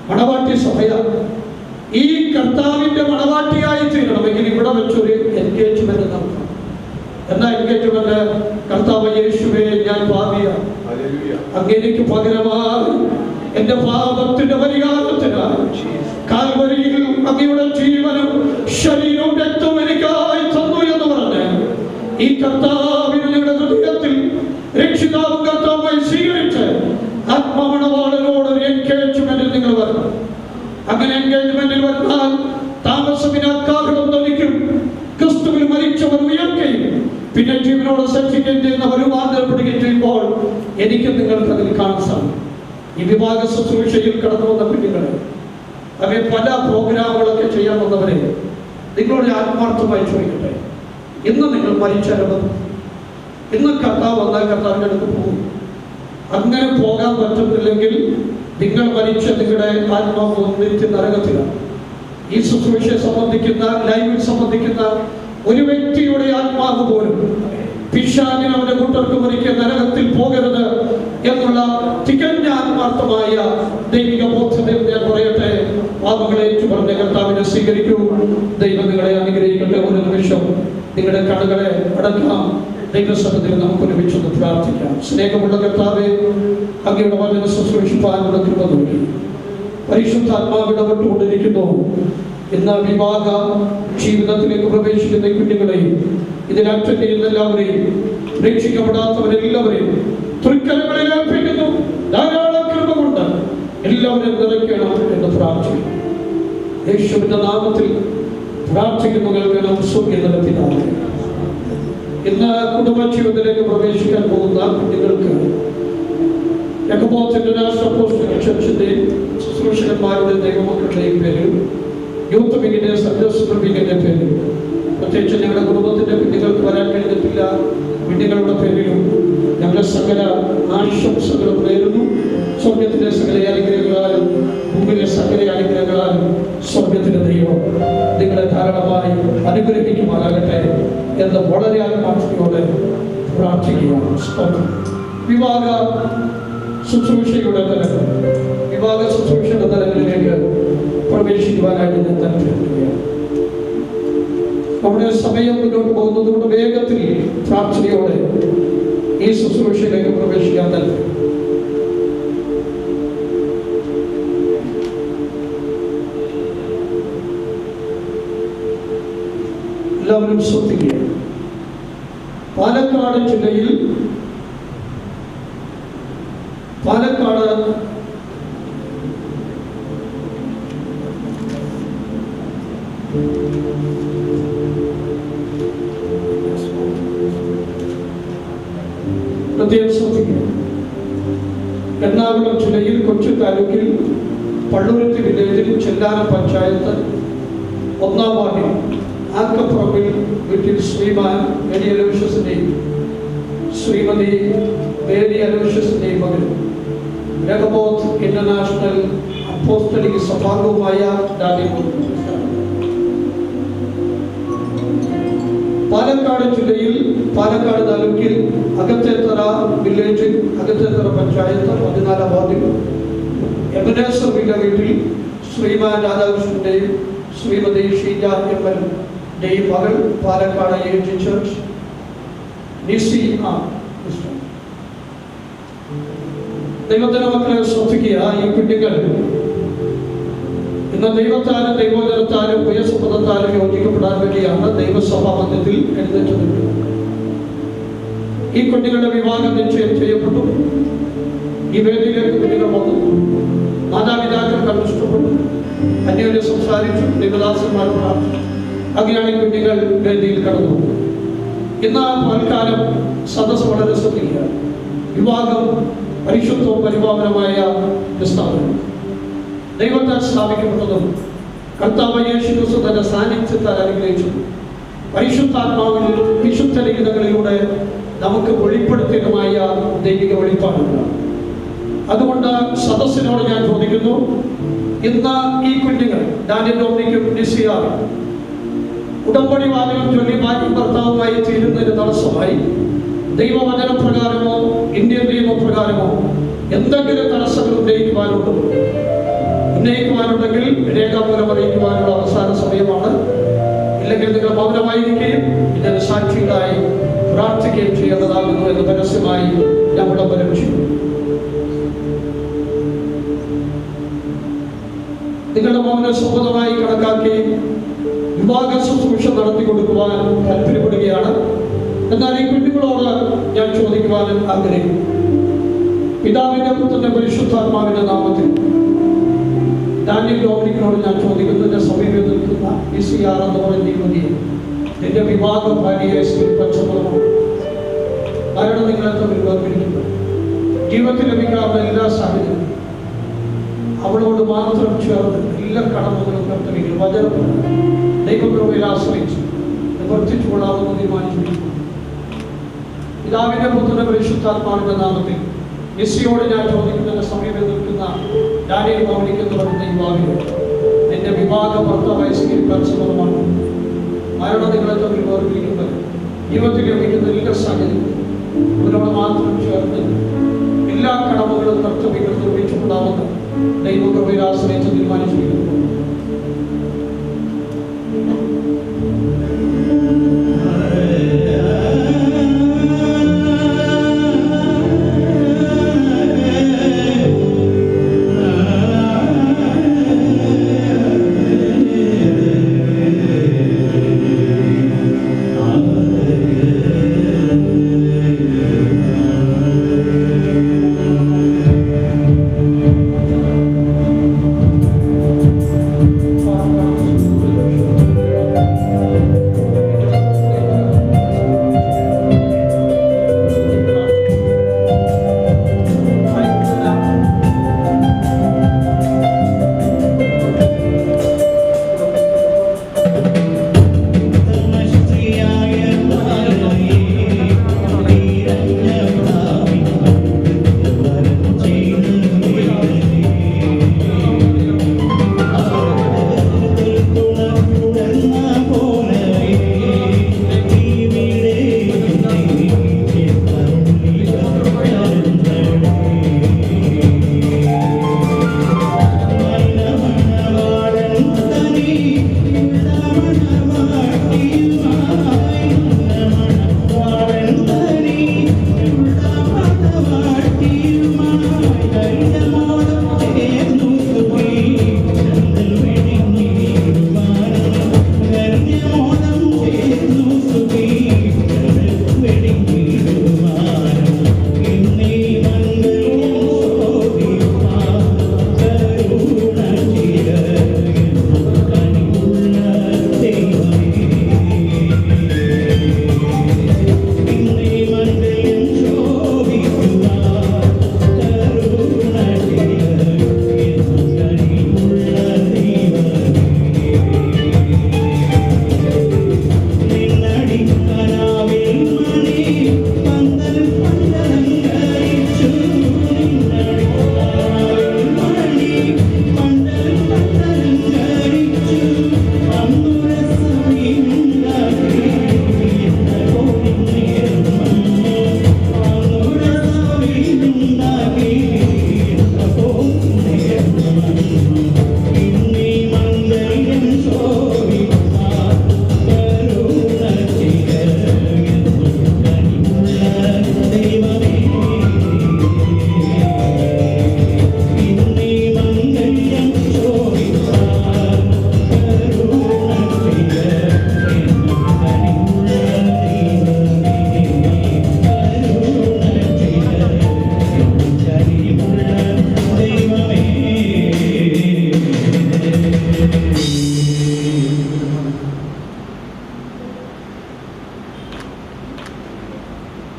മണവാട്ടി സഭയാണ്. ഈ കർത്താവിന്റെ മണവാട്ടിയായി തീരണമെങ്കിൽ ഇവിടെ വെച്ചൊരു എൻഗേജ്മെന്റ് നടത്തണം. എന്നാ എൻഗേജ്മെന്റ്? കർത്താവ് യേശുവേ, ഞാൻ പാപിയാണ്, അങ്ങേക്ക് പകരമായി എന്റെ പാപത്തിന്റെ പരിഹാരത്തിനായി കാൽവരിയിൽ അങ്ങയുടെ ജീവനും ശരീരവും രക്തവും എനിക്കായി തന്നു എന്ന് പറഞ്ഞ് ഈ കർത്താവിനെ നിങ്ങളുടെ ഹൃദയത്തിൽ രക്ഷിതാവും കർത്താവുമായി സ്വീകരിച്ച് ആത്മമണവാളനോട് ഒരു എൻഗേജ്മെന്റിൽ നിങ്ങൾ വരണം. അങ്ങനെ എൻഗേജ്മെന്റിൽ വന്നാൽ താമസത്തിനാക്കാഹളം ധനിക്കും. ക്രിസ്തുവിൽ മരിച്ചവർ ഉയർക്കുകയും പിന്നെ ജീവനോട് സൃഷ്ടിക്കുകയും ചെയ്യുന്ന രൂപാന്തരപ്പെടുകയും ചെയ്യുമ്പോൾ എനിക്ക് നിങ്ങൾക്ക് അതിൽ കാണാൻ സാധിക്കും. ഈ വിഭാഗ ശുശ്രൂഷയിൽ കടന്നു വന്ന കുഞ്ഞുങ്ങളെ, അവയെ പല പ്രോഗ്രാമുകളൊക്കെ ചെയ്യാൻ വന്നവരെ, നിങ്ങളോട് ആത്മാർത്ഥമായി ചോദിക്കട്ടെ, ഇന്ന് നിങ്ങൾ മരിച്ചാലും ഇന്ന് കർത്താവ് വന്നാൽ കർത്താവിൻ്റെ അടുത്ത് പോകും. അങ്ങനെ പോകാൻ പറ്റുന്നില്ലെങ്കിൽ നിങ്ങൾ മരിച്ച നിങ്ങളുടെ ആത്മാവ് നിത്യ നരകത്തിലാണ്. ഈ ശുശ്രൂഷയെ സംബന്ധിക്കുന്ന, ലൈവിൽ സംബന്ധിക്കുന്ന ഒരു വ്യക്തിയുടെ ആത്മാവ് പോലും പിശാചിന് അവന്റെ കൂട്ടർക്ക് മരിക്കുക നരകത്തിൽ പോകരുത് എന്നുള്ള തികഞ്ഞ ആത്മാർത്ഥമായ ദൈവിക ബോധ്യതയിൽ ഞാൻ പറയട്ടെ. പാപങ്ങളെ ഏറ്റുപറഞ്ഞ കർത്താവിനെ സ്വീകരിക്കൂ. ദൈവം നിങ്ങളെ അനുഗ്രഹിക്കട്ടെ. ഒരു നിമിഷം നിങ്ങളുടെ കണ്ണുകളെ അടക്കാം. ദൈവസഭത്തിൽ നമുക്ക് ഒരുമിച്ചൊന്ന് പ്രാർത്ഥിക്കാം. സ്നേഹമുള്ള കർത്താവേ, അങ്ങയുടെ വചന ശുശ്രൂഷിപ്പാനുള്ള കൃപ നൽകി. പരിശുദ്ധാത്മാവ് ഇടപെട്ടുകൊണ്ടിരിക്കുന്നു. ഇന്ന് വിവാഹ ജീവിതത്തിലേക്ക് പ്രവേശിക്കുന്ന കുഞ്ഞുങ്ങളെയും ഇതിൽ അറ്റൻഡ് ചെയ്യുന്ന എല്ലാവരെയും, രക്ഷിക്കപ്പെടാത്തവരെല്ലാവരെയും തൃക്കരങ്ങളിൽ ഏൽപ്പിക്കുന്നു. ധാരാളം കൃപ കൊണ്ട് എല്ലാവരും നിറയ്ക്കണം എന്ന് പ്രാർത്ഥിക്കുന്നു. യേശുവിന്റെ നാമത്തിൽ പ്രാർത്ഥിക്കുന്നു. കേൾക്കണം സ്വർഗ്ഗീയ പിതാവേ. ഇന്ന് കുടുംബജീവിതത്തിലേക്ക് പ്രവേശിക്കാൻ പോകുന്ന കുഞ്ഞുങ്ങൾക്ക് യഹോവ ഇന്റർനാഷണൽ അപ്പോസ്തലിക് ചർച്ചിന്റെയും ശുശ്രൂഷകന്മാരുടെ ദൈവമക്കളുടെയും പേരിൽ, യൂത്ത് വിങ്ങിന്റെ സന്ദേശ വിങ്ങിന്റെ പേരിൽ പ്രത്യേകിച്ച് ഞങ്ങളുടെ കുടുംബത്തിൻ്റെ കുഞ്ഞുങ്ങൾക്ക് വരാൻ കഴിഞ്ഞിട്ടില്ല. കുഞ്ഞുങ്ങളുടെ പേരിലും ഞങ്ങളുടെ സകല ആശംസകളും നേരുന്നു. സ്വർഗത്തിലെ സകല അനുഗ്രഹങ്ങളാലും ഭൂമിയിലെ സകല അനുഗ്രഹങ്ങളാലും സ്വർഗത്തിലെ ദൈവം നിങ്ങളെ ധാരാളമായി അനുഗ്രഹിക്കുമാറാകട്ടെ എന്ന് വളരെ ആത്മാർത്ഥതയോടെ പ്രാർത്ഥിക്കുകയാണ്. വിവാഹ ശുശ്രൂഷയുടെ തലങ്ങളിലേക്ക് പ്രവേശിക്കുവാനായിട്ട് ഞാൻ താല്പര്യപ്പെടുകയാണ്. നമ്മുടെ സമയം മുന്നോട്ട് പോകുന്നതുകൊണ്ട് വേഗത്തിൽ പ്രാർത്ഥനയോടെ ഈ ശുശ്രൂഷയിലേക്ക് പ്രവേശിക്കാൻ താല്പര്യം. എല്ലാവരും ശ്രദ്ധിക്കുക. പാലക്കാട് ജില്ലയിൽ പ്രത്യേകം ശ്രദ്ധിക്കുക. എറണാകുളം ജില്ലയിൽ കൊച്ചി താലൂക്കിൽ പള്ളുരുത്തി വില്ലേജിൽ ചെല്ലാനം പഞ്ചായത്ത് 1-ാം വാർഡിൽ ആക്കപ്പുറമ്പിൽ വീട്ടിൽ ശ്രീമാൻ മേരി അലോഷ്യസിൻ്റെയും ശ്രീമതി മേരി അലോഷ്യസിൻ്റെയും മകൻ രഹബോത്ത് ഇന്റർനാഷണൽ അപ്പോസ്തലിക് സഭാംഗവുമായ ഡാനിയൽ പാലക്കാട് ജില്ലയിൽ പാലക്കാട് താലൂക്കിൽ അകത്തേത്തറ വില്ലേജിൽ അകത്തേത്തറ പഞ്ചായത്ത് 14-ാം വാർഡിൽ എബനേസർ വില്ല വീട്ടിൽ ശ്രീമാൻ രാധാകൃഷ്ണന്റെയും ശ്രീമതി ഷീജ എമ്മന്റെയും മകൾ പാലക്കാട് AG ചർച്ച് നിസി ദൈവത്തിന്റെ മക്കളെ ശ്രദ്ധിക്കുക. ഈ കുട്ടികൾ ഇന്ന് ദൈവത്താലും ദൈവോചനത്താലും വയസ്സുപദത്താലും യോജിക്കപ്പെടാൻ വേണ്ടിയാണ് ദൈവസഭാ മധ്യത്തിൽ എഴുന്നേറ്റ് നിൽക്കുന്നത്. ഈ കുട്ടികളുടെ വിവാഹം നിശ്ചയം ചെയ്യപ്പെട്ടു. ഈ വേദിയിലേക്ക് കുട്ടികൾ വന്നു. മാതാപിതാക്കൾ കണ്ടിഷ്ടപ്പെട്ടു, അന്യോന്യം സംസാരിച്ചു, ദൈവദാസന്മാർ പ്രാർത്ഥിച്ചു. അങ്ങനെയാണ് ഈ കുട്ടികൾ വേദിയിൽ കടന്നു. ഇന്ന് പൽക്കാലം സദസ് വളരെ ശ്രദ്ധിക്കുക. വിവാഹം പരിശുദ്ധവും പരിപാവനമായ സ്ഥാപനം ദൈവത്താൽ സ്ഥാപിക്കപ്പെട്ടതും കർത്താവ് യേശു ക്രിസ്തു തന്റെ സാന്നിധ്യത്താൽ അനുഗ്രഹിച്ചു പരിശുദ്ധാത്മാവിൽ വിശുദ്ധ ലിഖിതങ്ങളിലൂടെ നമുക്ക് വെളിപ്പെടുത്തിയതുമായ ദൈവിക വെളിപ്പാടുകളാണ്. അതുകൊണ്ട് സദസ്സിനോട് ഞാൻ ചോദിക്കുന്നു, ഇന്ന് ഈ കുഞ്ഞുങ്ങൾ ഡാനിയൽ ഡൊമിനിക്കും നിസിയാർ ഉടമ്പടി വാദം ചൊല്ലി ഭാര്യയും ഭർത്താവുമായി തീരുന്നതിന് തടസ്സമായി ദൈവവചനപ്രകാരമോ ഇന്ത്യൻ നിയമപ്രകാരമോ എന്തെങ്കിലും തടസ്സങ്ങൾ ഉന്നയിക്കുവാനുണ്ടെങ്കിൽ രേഖാമൂലം അറിയിക്കുവാനുള്ള അവസാന സമയമാണ്. ഇല്ലെങ്കിൽ നിങ്ങൾ മൗനമായിരിക്കുകയും ഇതിന് സാക്ഷികളായി പ്രാർത്ഥിക്കുകയും ചെയ്യേണ്ടതാകുന്നു എന്ന് പരസ്യമായി ഞാൻ വിളംബരം ചെയ്യും. നിങ്ങളുടെ മൗനം സ്വന്തമായി കണക്കാക്കി വിവാഹ ശുശ്രൂഷ നടത്തി കൊടുക്കുവാൻ താല്പര്യപ്പെടുകയാണ്. എന്നാൽ ഈ കുട്ടികളോട് ഞാൻ ചോദിക്കുവാനും ആഗ്രഹിക്കുന്നു. പിതാവിന്റെ പുത്രന്റെ പരിശുദ്ധാത്മാവിന്റെ നാമത്തിൽ ഡാനിയൽ ഡൊമിനിക്കിനോട് ഞാൻ ചോദിക്കുന്നു, എന്റെ സമീപം നിൽക്കുന്ന നിസിയാർ എന്ന് പറയുന്ന യുവതിയെ നിന്റെ വിവാഹ ഭാര്യയെ പച്ചമുളമാണ് കാരണം നിങ്ങളെ തമ്മിൽ വേർപിരിക്കുന്നത് ജീവിതത്തിൽ ലഭിക്കാവുന്ന എല്ലാ സാഹചര്യവും അവളോട് മാത്രം ചേർന്ന് എല്ലാ കടമകളും കർത്തവ്യങ്ങൾ വചനപ്പെടുന്ന ദൈവകൃപയിൽ ആശ്രയിച്ച് നിവർത്തിച്ചു കൊള്ളാമെന്ന് തീരുമാനിച്ചിരിക്കുന്നു. പിതാവിന്റെ പുത്രന്റെ പരിശുദ്ധാത്മാവിന്റെ നാമത്തിൽ നിസിയോട് ഞാൻ ചോദിക്കുന്നതിന്റെ സമീപം നിൽക്കുന്ന ഡാനിയൽ ഡൊമിനിക് എന്ന് പറയുന്ന യുവാവിനെ നിന്റെ വിവാഹ ഭർത്താവായി സ്വീകരിക്കാൻ സമ്മതമാണ്. മരണം നിങ്ങളെ തമ്മിൽ വേർപിരിക്കുന്നത് ജീവിതത്തിൽ ലഭിക്കുന്ന എല്ലാ സാഹചര്യങ്ങളും അവരോട് മാത്രം ചേർന്ന് എല്ലാ കടമകളും കർത്തവ്യങ്ങളും നിർവഹിച്ചു കൊള്ളാമെന്ന് ദൈവകൃപയിൽ ആശ്രയിച്ച് തീരുമാനിച്ചിരിക്കുന്നു.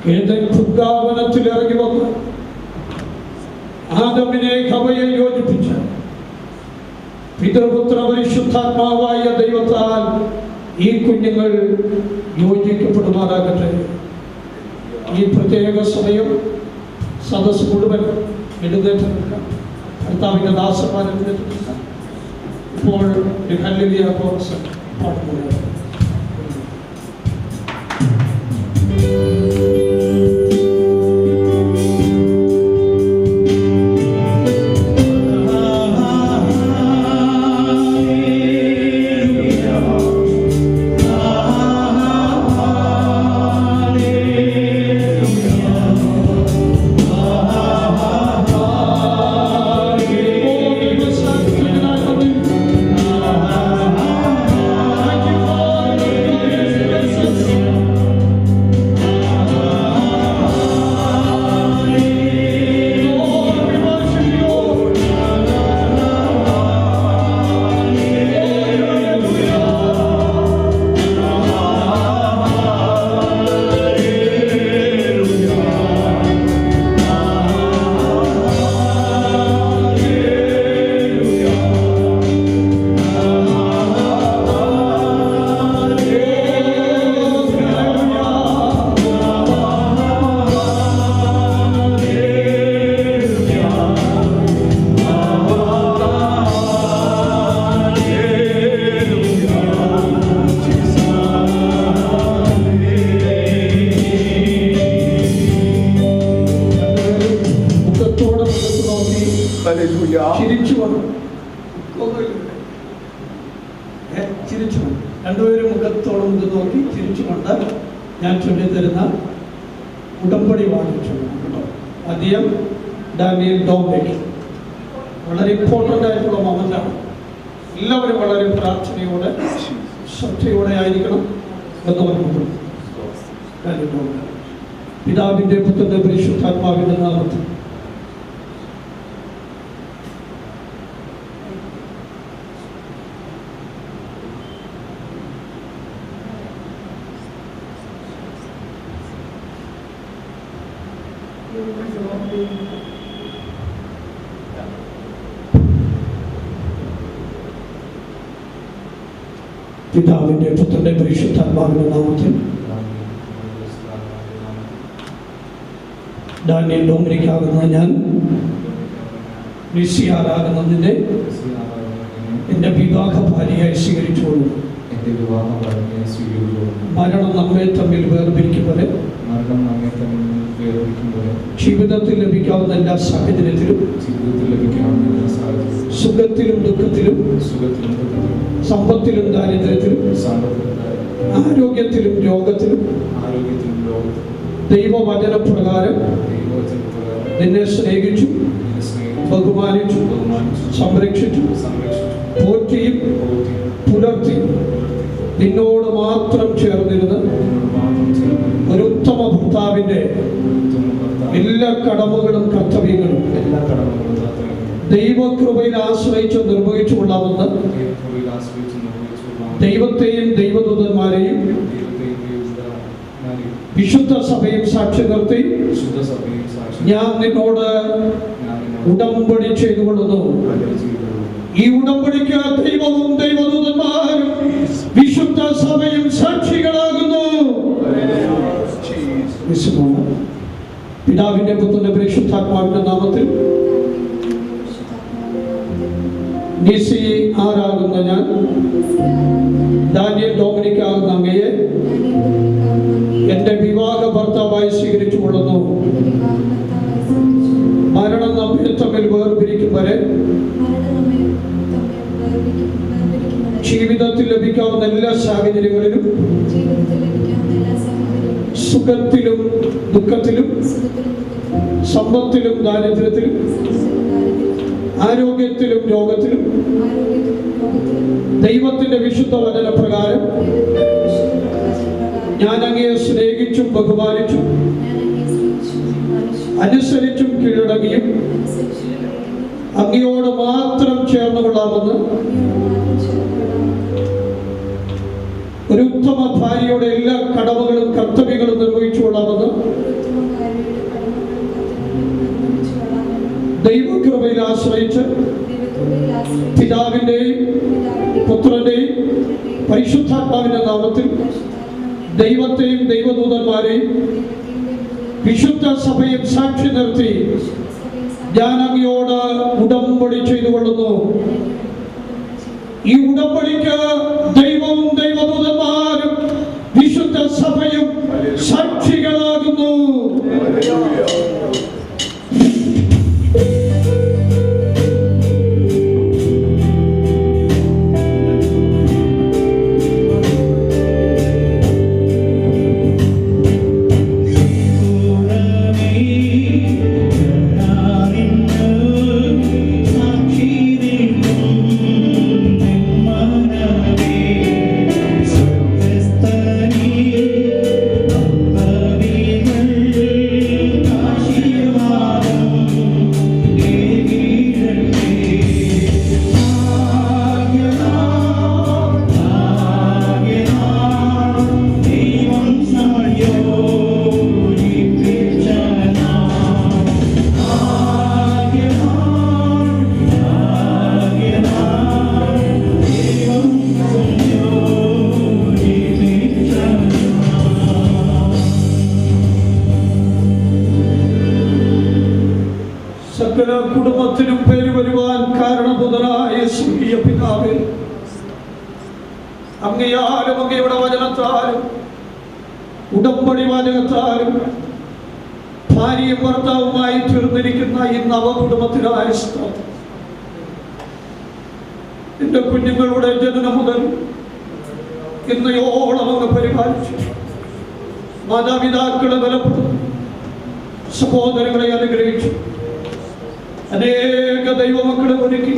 ഏദൻ ഭൃംഗാവനത്തിൽ ഇറങ്ങി വന്ന് ആദമിനെ ഹവയെ യോജിപ്പിച്ച പിതൃപുത്ര പരിശുദ്ധാത്മാവായ ദൈവത്താൽ ഈ കുഞ്ഞുങ്ങൾ യോജിക്കപ്പെടുമാറാകട്ടെ. ഈ പ്രത്യേക സമയം സദസ് മുഴുവൻ എഴുന്നേറ്റ് നിൽക്കാം. കർത്താവിൻ്റെ ദാസന്മാർ എഴുന്നേറ്റ് നിൽക്കാം. ഇപ്പോൾ ഹല്ലേലൂയ കോറസ് പാടുന്നത്. രണ്ടുപേരും മുഖത്തോളം മുഖം നോക്കി ചിരിച്ചുകൊണ്ട് ഞാൻ ചൊല്ലിത്തരുന്ന ഉടമ്പടി വാങ്ങിച്ചു. ആദ്യം ഡാനിയൽ ഡോമിനിക്. വളരെ ഇമ്പോർട്ടൻ്റ് ആയിട്ടുള്ള മൊമെൻ്റാണ്. എല്ലാവരും വളരെ പ്രാർത്ഥനയോടെ ശ്രദ്ധയോടെ ആയിരിക്കണം എന്ന് പറഞ്ഞു. Daniel Dominic. പിതാവിൻ്റെ പുത്രൻ്റെ പരിശുദ്ധാത്മാവിൻ്റെ നാമത്തിൽ പിതാവിൻ്റെ പുത്രൻ്റെ പരിശുദ്ധാത്മാവിൻ്റെ നാമത്തിൽ ഡാനിയൽ ഡോമിനിക്കാകുന്ന ഞാൻ മിസിയാറാകുന്നതിൻ്റെ എൻ്റെ വിവാഹ ഭാര്യയായി സ്വീകരിച്ചുകൊള്ളു. മരണം നമ്മെ തമ്മിൽ വേർപിരിക്കുമ്പോൾ ജീവിതത്തിൽ ലഭിക്കാവുന്ന എല്ലാ സാഹചര്യത്തിലും സുഖത്തിലും ദുഃഖത്തിലും സമ്പത്തിലും ദാരിദ്ര്യത്തിലും ആരോഗ്യത്തിലും രോഗത്തിലും ദൈവവചനപ്രകാരം നിന്നെ സ്നേഹിച്ചു, ബഹുമാനിച്ചു, സംരക്ഷിച്ചു, പോറ്റിയും പുലർത്തി നിന്നോട് മാത്രം ചേർന്നിരുന്ന ഒരു ഉത്തമ ഭർത്താവിൻ്റെ എല്ലാ കടമകളും കർത്തവ്യങ്ങളും ദൈവകൃപയിൽ ആശ്രയിച്ച് നിർവഹിച്ചു കൊള്ളാമെന്ന് ദൈവത്തെയും ദൈവദൂതന്മാരെയും വിശുദ്ധ സഭയും സാക്ഷി നിർത്തി ഞാൻ നിന്നോട് ഉടമ്പടി ചെയ്തുകൊള്ളുന്നു. ഈ ഉടമ്പടിക്ക് ദൈവവും ദൈവദൂതന്മാരും വിശുദ്ധ സഭയും സാക്ഷികളാകുന്നു. പിതാവിന്റെ പുത്രന്റെ പരിശുദ്ധാത്മാവിന്റെ നാമത്തിൽ ഡിസി ആറാകുന്ന ഞാൻ ഡാനിയൽ ഡോമിനിക് ആകുന്ന അങ്ങയെ എന്റെ വിവാഹ ഭർത്താവായി സ്വീകരിച്ചു കൊള്ളുന്നു. മരണം നമ്മെ തമ്മിൽ വേർപിരിക്കും വരെ ജീവിതത്തിൽ ലഭിക്കാവുന്ന എല്ലാ സാഹചര്യങ്ങളിലും സുഖത്തിലും ദുഃഖത്തിലും സമ്പത്തിലും ദാരിദ്ര്യത്തിലും ആരോഗ്യത്തിലും രോഗത്തിലും ദൈവത്തിന്റെ വിശുദ്ധ വചന പ്രകാരം ഞാൻ അങ്ങയെ സ്നേഹിച്ചും ബഹുമാനിച്ചും അനുസരിച്ചും കീഴടങ്ങിയും അങ്ങയോട് മാത്രം ചേർന്ന് കൊള്ളാമെന്ന് ഒരു ഉത്തമ ഭാര്യയുടെ എല്ലാ കടമകളും കർത്തവ്യങ്ങളും നിർവഹിച്ചു കൊള്ളാമെന്ന് പിതാവിൻ്റെയും പുത്രൻ്റെയും പരിശുദ്ധാത്മാവിൻ്റെ നാമത്തിൽ ദൈവത്തെയും ദൈവദൂതന്മാരെയും വിശുദ്ധ സഭയും സാക്ഷി നിർത്തി ഞാൻ അങ്ങയോട് ഉടമ്പടി ചെയ്തുകൊള്ളുന്നു. ഈ ഉടമ്പടിക്ക് ദൈവവും ദൈവദൂതന്മാരും വിശുദ്ധ സഭയും സാക്ഷികളാകുന്നു. സകല കുടുംബത്തിനും പേര് വരുവാൻ കാരണഭൂതനായ സ്വർഗീയ പിതാവേ, അങ്ങയാലും അങ്ങയുടെ വചനത്താലും ഉടമ്പടി വാചകത്താലും ഭാര്യയും ഭർത്താവുമായി തീർന്നിരിക്കുന്ന ഈ നവകുടുംബത്തിനായ സ്തോത്രം. എന്റെ കുഞ്ഞുങ്ങളുടെ ജനനം മുതൽ ഇന്നയോളം അങ്ങ് പരിപാലിച്ചു. മാതാപിതാക്കളെ ബലപ്പെടുത്തി, സഹോദരങ്ങളെ അനുഗ്രഹിച്ചു. അനേക ദൈവമക്കളെ ഒരുക്കി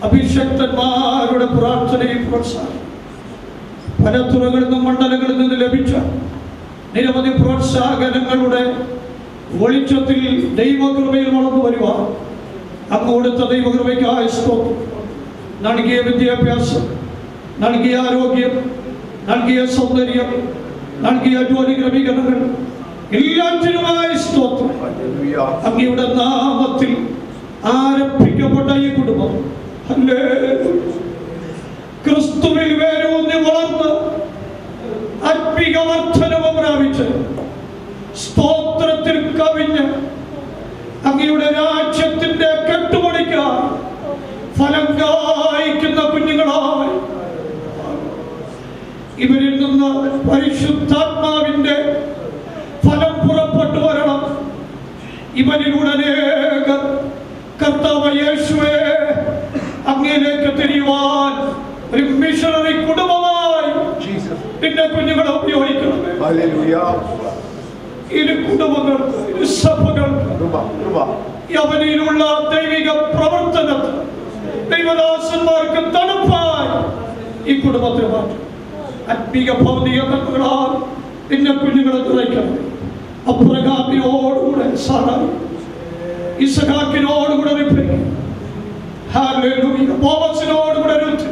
അഭിഷക്തന്മാരുടെ പ്രാർത്ഥനയും പ്രോത്സാഹനം, പല തുറകളിൽ നിന്നും മണ്ഡലങ്ങളിൽ നിന്ന് ലഭിച്ച നിരവധി പ്രോത്സാഹനങ്ങളുടെ വെളിച്ചത്തിൽ ദൈവകൃപയിൽ വളർന്നു വരുവാൻ അങ്ങ് കൊടുത്ത ദൈവകൃപയ്ക്കായ സ്തോത്രം. നൽകിയ വിദ്യാഭ്യാസം, നൽകിയ ആരോഗ്യം, നൽകിയ സൗന്ദര്യം, നൽകിയ ജോലി ക്രമീകരണങ്ങൾ എല്ലാറ്റിനുമായി സ്തോത്രം. അങ്ങയുടെ നാമത്തിൽ ആരംഭിക്കപ്പെട്ട ഈ കുടുംബം ക്രിസ്തുവിൽ വേരൂന്നി വളർന്ന് ആത്മീക വർദ്ധനവ് പ്രാപിച്ച് സ്തോത്രത്തിൽ കവിഞ്ഞ് അങ്ങയുടെ രാജ്യത്തിന്റെ കെട്ടുപണിക്കാൻ ഫലം കായ്ക്കുന്ന കുഞ്ഞുങ്ങളായി ഇവരിൽ നിന്ന് പരിശുദ്ധാത്മാവിന്റെ ഫലം പുറപ്പെട്ടു വരണം. ഇവരിലൂടെ അനേകർ കർത്താവ് യേശുവേ അങ്ങയിലേക്ക് തിരിയുവാൻ ഒരു മിഷണറി കുടുംബമായി നിന്റെ കുഞ്ഞുങ്ങളെ ഉപയോഗിക്കണമേ. ഇരു കുടുംബങ്ങൾക്ക്, ഇരു സഭകൾക്ക് അവനിലുള്ള ദൈവിക പ്രവർത്തനത്തിൽ ദൈവദാസന്മാർക്ക് തണുപ്പായി ഈ കുടുംബത്തെ മാറ്റും. ആത്മീക ഭൗതിക നന്മകളാൽ നിന്റെ കുഞ്ഞുങ്ങളെ നിറയ്ക്കണം. അബ്രഹാമിനോടുകൂടെ സാറായി, ഇസഹാക്കിനോടുകൂടെ റിബേക്ക, ഹല്ലേലൂയ, ബോവസിനോടുകൂടെ രൂത്ത്,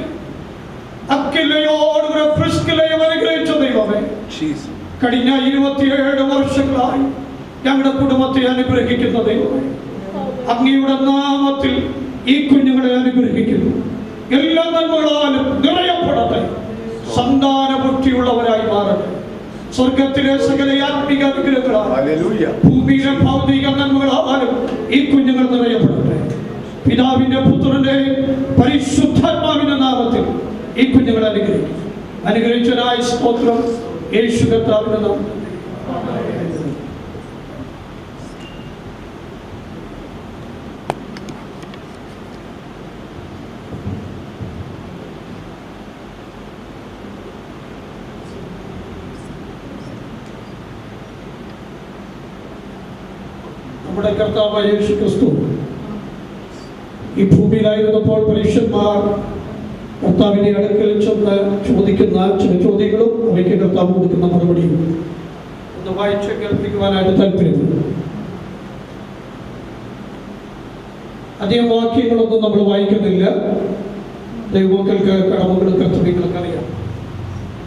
അക്കിലയോടുകൂടെ പ്രിസ്കിലയും അനുഗ്രഹിച്ച ദൈവമേ, കഴിഞ്ഞ 27 വർഷങ്ങളായി ഞങ്ങളുടെ കുടുംബത്തെ അനുഗ്രഹിക്കുന്ന ദൈവമേ, അങ്ങയുടെ നാമത്തിൽ ഈ കുഞ്ഞുങ്ങളെ അനുഗ്രഹിക്കുന്നു. എല്ലാ നന്മകളാലും നിറയപ്പെടട്ടെ, സന്താനബുദ്ധിയുള്ളവരായി മാറട്ടെ. സ്വർഗത്തിലെ സകല ആത്മിക അനുഗ്രഹങ്ങളാലും ഭൂമിയിലെ ഭൗതിക നന്മകളാലും ഈ കുഞ്ഞുങ്ങൾ നിറയപ്പെടട്ടെ. പിതാവിന്റെ പുത്രന്റെ പരിശുദ്ധാത്മാവിന്റെ നാമത്തിൽ ഈ കുഞ്ഞുങ്ങളെ അനുഗ്രഹിക്കും. അനുഗ്രഹിച്ചനായ സ്തോത്രം യേശു കർത്താവിന്റെ നാമത്തിൽ. നമ്മുടെ കർത്താവായ യേശു ക്രിസ്തു ഈ ഭൂമിയിലായിരുന്നപ്പോൾ പരീക്ഷന്മാർ കർത്താവിന്റെ അടുക്കൽ ചെന്ന് ചോദിക്കുന്ന ചില ചോദ്യങ്ങളും അവയ്ക്ക് കർത്താവ് കൊടുക്കുന്ന മറുപടിയും ഒന്ന് വായിച്ച് കേൾപ്പിക്കുവാനായിട്ട് താല്പര്യപ്പെടുന്നു. അധികം വാക്യങ്ങളൊന്നും നമ്മൾ വായിക്കുന്നില്ല. ദൈവമക്കൾക്ക് കടമകളും കർത്തവ്യങ്ങളൊക്കെ അറിയാം.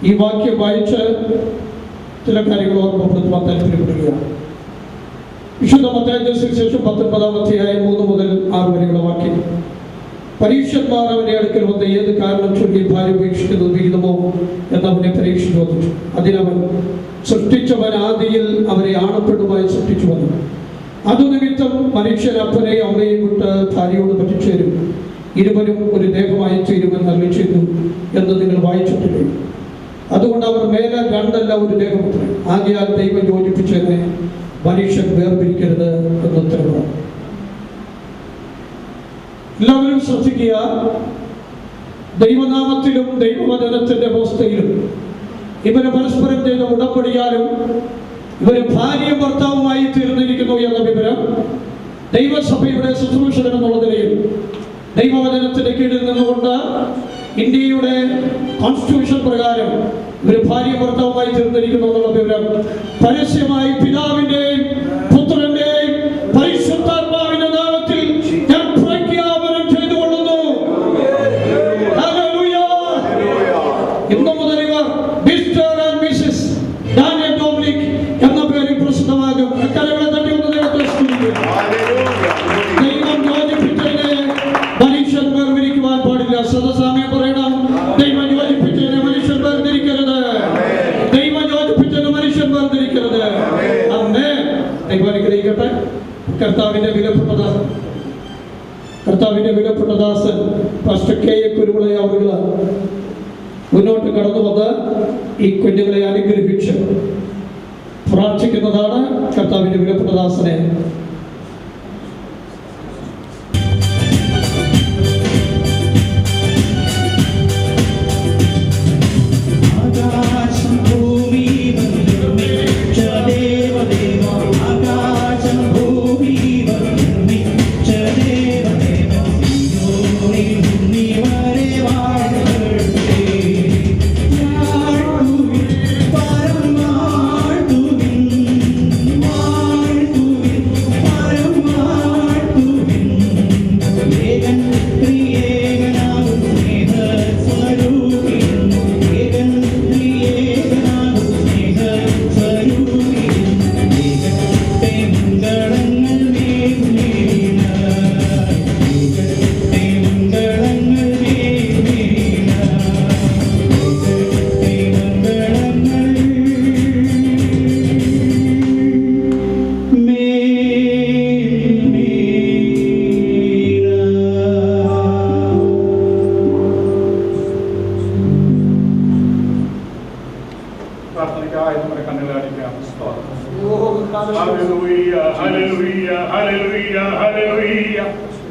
ഈ വാക്യം വായിച്ച് ചില കാര്യങ്ങൾ ഓർമ്മപ്പെടുത്തുവാൻ താല്പര്യപ്പെടുകയാണ്. വിശുദ്ധ മത്തായിയുടെ സുവിശേഷം 19-ാം അധ്യായം 3 മുതൽ 6 വരെയുള്ള വാക്യം. പരീക്ഷന്മാർ അവന്റെ അടുക്കൽ വന്ന് ഏത് കാരണം ചൊല്ലി ഭാര്യ ഉപേക്ഷിക്കുന്നത് വിഹിതമോ എന്നവനെ പരീക്ഷ ചോദിച്ചു. അതിനവൻ, സൃഷ്ടിച്ചവൻ ആദിയിൽ അവരെ ആണപ്പെടുമായി സൃഷ്ടിച്ചു വന്നു. അതുനിമിത്തം മനുഷ്യൻ അപ്പനെയും അമ്മയെയും വിട്ട് ഭാര്യയോട് പറ്റിച്ചേരും, ഇരുവരും ഒരു ദേഹമായി ചേരുമെന്ന് അരുളി ചെയ്തു എന്ന് നിങ്ങൾ വായിച്ചിട്ടില്ലേ? അതുകൊണ്ട് അവർ മേലെ രണ്ടല്ല ഒരു ദേഹമത്രേ. ആകയാൽ ദൈവം യോജിപ്പിച്ചതിനെ മനുഷ്യൻ വേർപിരിക്കരുത് എന്ന് ഉത്തരവാണ്. എല്ലാവരും ശ്രദ്ധിക്കുക. ദൈവനാമത്തിലും ദൈവവചനത്തിന്റെ അവസ്ഥയിലും ഇവര് പരസ്പരം ചെയ്ത ഉടമ്പടിയാലും ഇവര് ഭാര്യയും ഭർത്താവുമായി തീർന്നിരിക്കുന്നു എന്ന വിവരം ദൈവസഭയുടെ ശുശ്രൂഷകൻ എന്നുള്ള നിലയിൽ ദൈവവചനത്തിന്റെ കീഴിൽ നിന്നുകൊണ്ട് ഇന്ത്യയുടെ കോൺസ്റ്റിറ്റ്യൂഷൻ പ്രകാരം ഇവര് ഭാര്യ ഭർത്താവുമായി തീർന്നിരിക്കുന്നു എന്നുള്ള വിവരം പരസ്യമായി പിതാവിന്റെയും പുത്രന്റെയും പരിശുദ്ധാത്മാവിന്റെ നാമത്തിൽ ഞാൻ പ്രഖ്യാപനം ചെയ്തുകൊള്ളുന്നു. ഇന്നു മുതൽ ഇവർ Mr and Mrs Daniel Dominic എന്ന പേരിൽ പ്രസിദ്ധമാകും. അക്കാലങ്ങളെ തട്ടി ഒന്ന് ദൈവത്തെ സ്തുതിക്കുക. ദൈവം യോജിപ്പിച്ചതിനെ മനുഷ്യൻ വേർതിരിക്കുവാൻ പാടില്ല. സദസാമയം പറയണം, ദൈവം യോജിപ്പിച്ചതിനെ മനുഷ്യൻ വേർതിരിക്കരുത്. ദൈവം യോജിപ്പിച്ചതിന് മനുഷ്യൻ വേർതിരിക്കരുത്. അന്നേ ദൈവം അനുഗ്രഹിക്കട്ടെ. കർത്താവിന്റെ വിലപ്പെട്ട ദാസൻ പാസ്റ്റർ കെ എ കുരുവിള അവരുകൾ മുന്നോട്ട് കടന്നു വന്ന് ഈ കുഞ്ഞുങ്ങളെ അനുഗ്രഹിച്ച് പ്രാർത്ഥിക്കുന്നതാണ്. കർത്താവിന്റെ വിലപ്പെട്ട ദാസനെ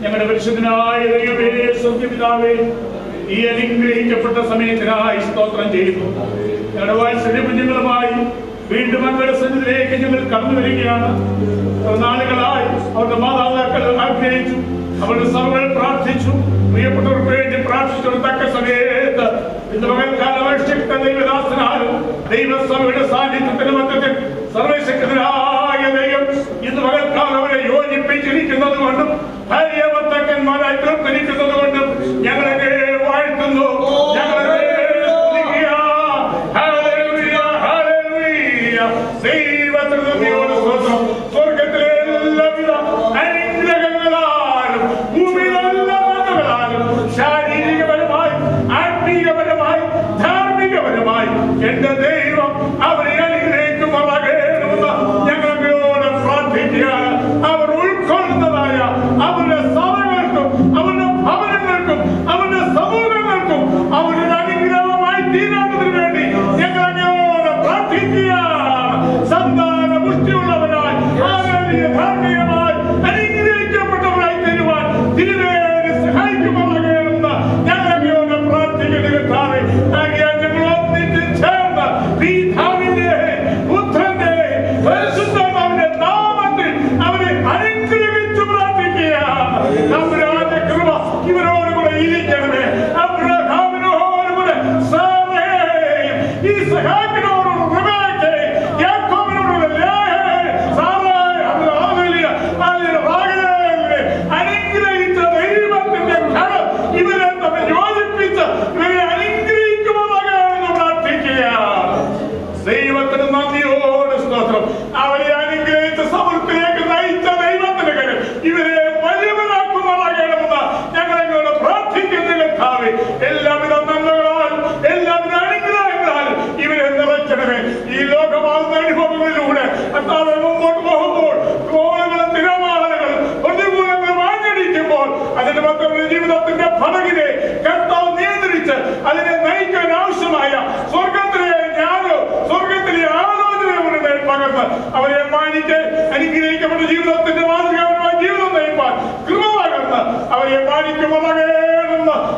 ഞങ്ങളുടെ പരിശുദ്ധനായ ദൈവമേ, സ്വർഗ്ഗപിതാവേ, ഈ അനുഗ്രഹിക്കപ്പെട്ട സമയത്തിനായി സ്തോത്രം ചെയ്യുന്നു. ഞങ്ങളുടെ വാത്സല്യ കുഞ്ഞുങ്ങളുമായി വീണ്ടും അങ്ങയുടെ സന്നിധിയിലേക്ക് ഞങ്ങൾ കടന്നു വരികയാണ്. നാളുകളായി അവരുടെ മാതാപിതാക്കൾ ആഗ്രഹിച്ചു, അവരുടെ സഭകൾ പ്രാർത്ഥിച്ചു, പ്രിയപ്പെട്ടവർക്ക് വേണ്ടി പ്രാർത്ഥിച്ചു. തക്ക സമയത്ത് ഇന്ന് പകൽക്കാലം അഭിഷിക്ത ദൈവദാസനാലും ദൈവസഭയുടെ സാന്നിധ്യത്തിന്റെ മധ്യത്തിൽ സർവശക്തനായ ദൈവം ഇന്ന് പകൽക്കാലം അവരെ യോജിപ്പിച്ചിരിക്കുന്നത് കൊണ്ടും ഭാര്യ ഭർത്താക്കന്മാരായി തീർത്തിരിക്കുന്നത് കൊണ്ടും ഞങ്ങളെ വാഴ്ത്തുന്നു. ഞങ്ങളെ ദൈവത്തിനോട് സ്വന്തം സ്വർഗത്തിലെ എല്ലാവിധ അനുഗ്രഹങ്ങളാലും ഭൂമിയിലെല്ലാവരും ശാരീരികപരമായി ആത്മീയപരമായി ധാർമ്മികപരമായി എന്റെ ദൈവം അവരെ അനുഗ്രഹിക്കുമാറാകണമെന്ന് ഞങ്ങൾ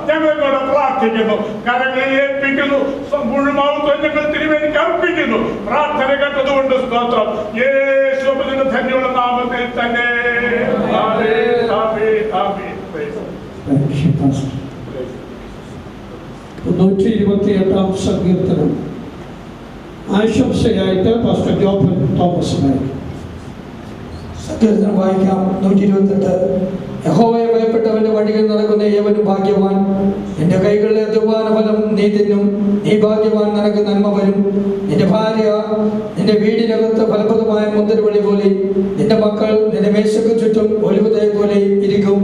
ഞങ്ങളോട് പ്രാർത്ഥിക്കുന്നു, കരങ്ങളിൽ ഏൽപ്പിക്കുന്നു, മുഴുമാവത്വം ഞങ്ങൾ തിരുവേദിക്ക് അർപ്പിക്കുന്നു. പ്രാർത്ഥന കേട്ടതുകൊണ്ട് സ്തോത്രം. യേശുവിന്റെ ധന്യമുള്ള നാമത്തിൽ തന്നെ. ആമേൻ, ആമേൻ, ആമേൻ. 128 സങ്കീർത്തനം ആശംസയായിട്ട് പാസ്റ്റർ ജോബൻ തോമസ് നായിക്കും. സങ്കീർത്തനം വായിക്കാം. 128. യഹോവയെ ഭയപ്പെട്ടവന്റെ വഴിയിൽ നടക്കുന്ന ഏവനും ഭാഗ്യവാൻ. നിന്റെ കൈകളിലെ അധ്വാന ഫലം നീ തിന്നും, നീ ഭാഗ്യവാൻ, നിനക്ക് നന്മ വരും. നിന്റെ ഭാര്യ നിന്റെ വീടിനകത്ത് ഫലപ്രദമായ മുന്തിരിവള്ളി പോലെ, നിന്റെ മക്കൾ നിന്റെ മേശയ്ക്ക് ചുറ്റും ഒലിവുതൈ പോലെ ഇരിക്കും.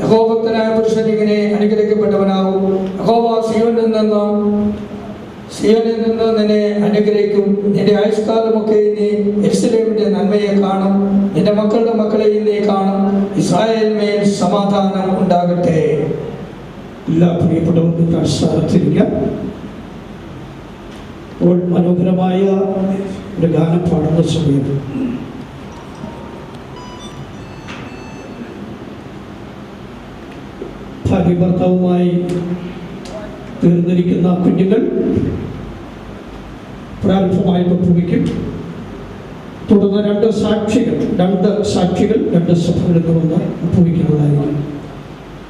യഹോഭക്തനായ പുരുഷൻ ഇങ്ങനെ അനുഗ്രഹിക്കപ്പെട്ടവനാകും. യഹോവ സിയോനിൽ നിന്ന് നിന്നെ അനുഗ്രഹിക്കും. നിന്റെ ആയുഷ്കാലമൊക്കെ നീ യെരൂശലേമിന്റെ നന്മയെ കാണും. നിന്റെ മക്കളുടെ മക്കളെയും നീ കാണും. ഇസ്രായേലിന്മേൽ സമാധാനം ഉണ്ടാകട്ടെ. എല്ലാ പ്രിയപ്പെട്ടവർക്കും സ്ഥാനത്തിരിക്കാം. ഇപ്പോൾ മനോഹരമായ ഒരു ഗാനം പാടുന്ന സമയം ഭാഗ്യഭർത്താവുമായി തീർന്നിരിക്കുന്ന കുഞ്ഞുങ്ങൾ പ്രാരംഭമായി ഒപ്പുവയ്ക്കും. തുടർന്ന് രണ്ട് സാക്ഷികൾ രണ്ട് സഭകളിൽ നിന്ന് ഒപ്പുവയ്ക്കുന്നതായിരിക്കും.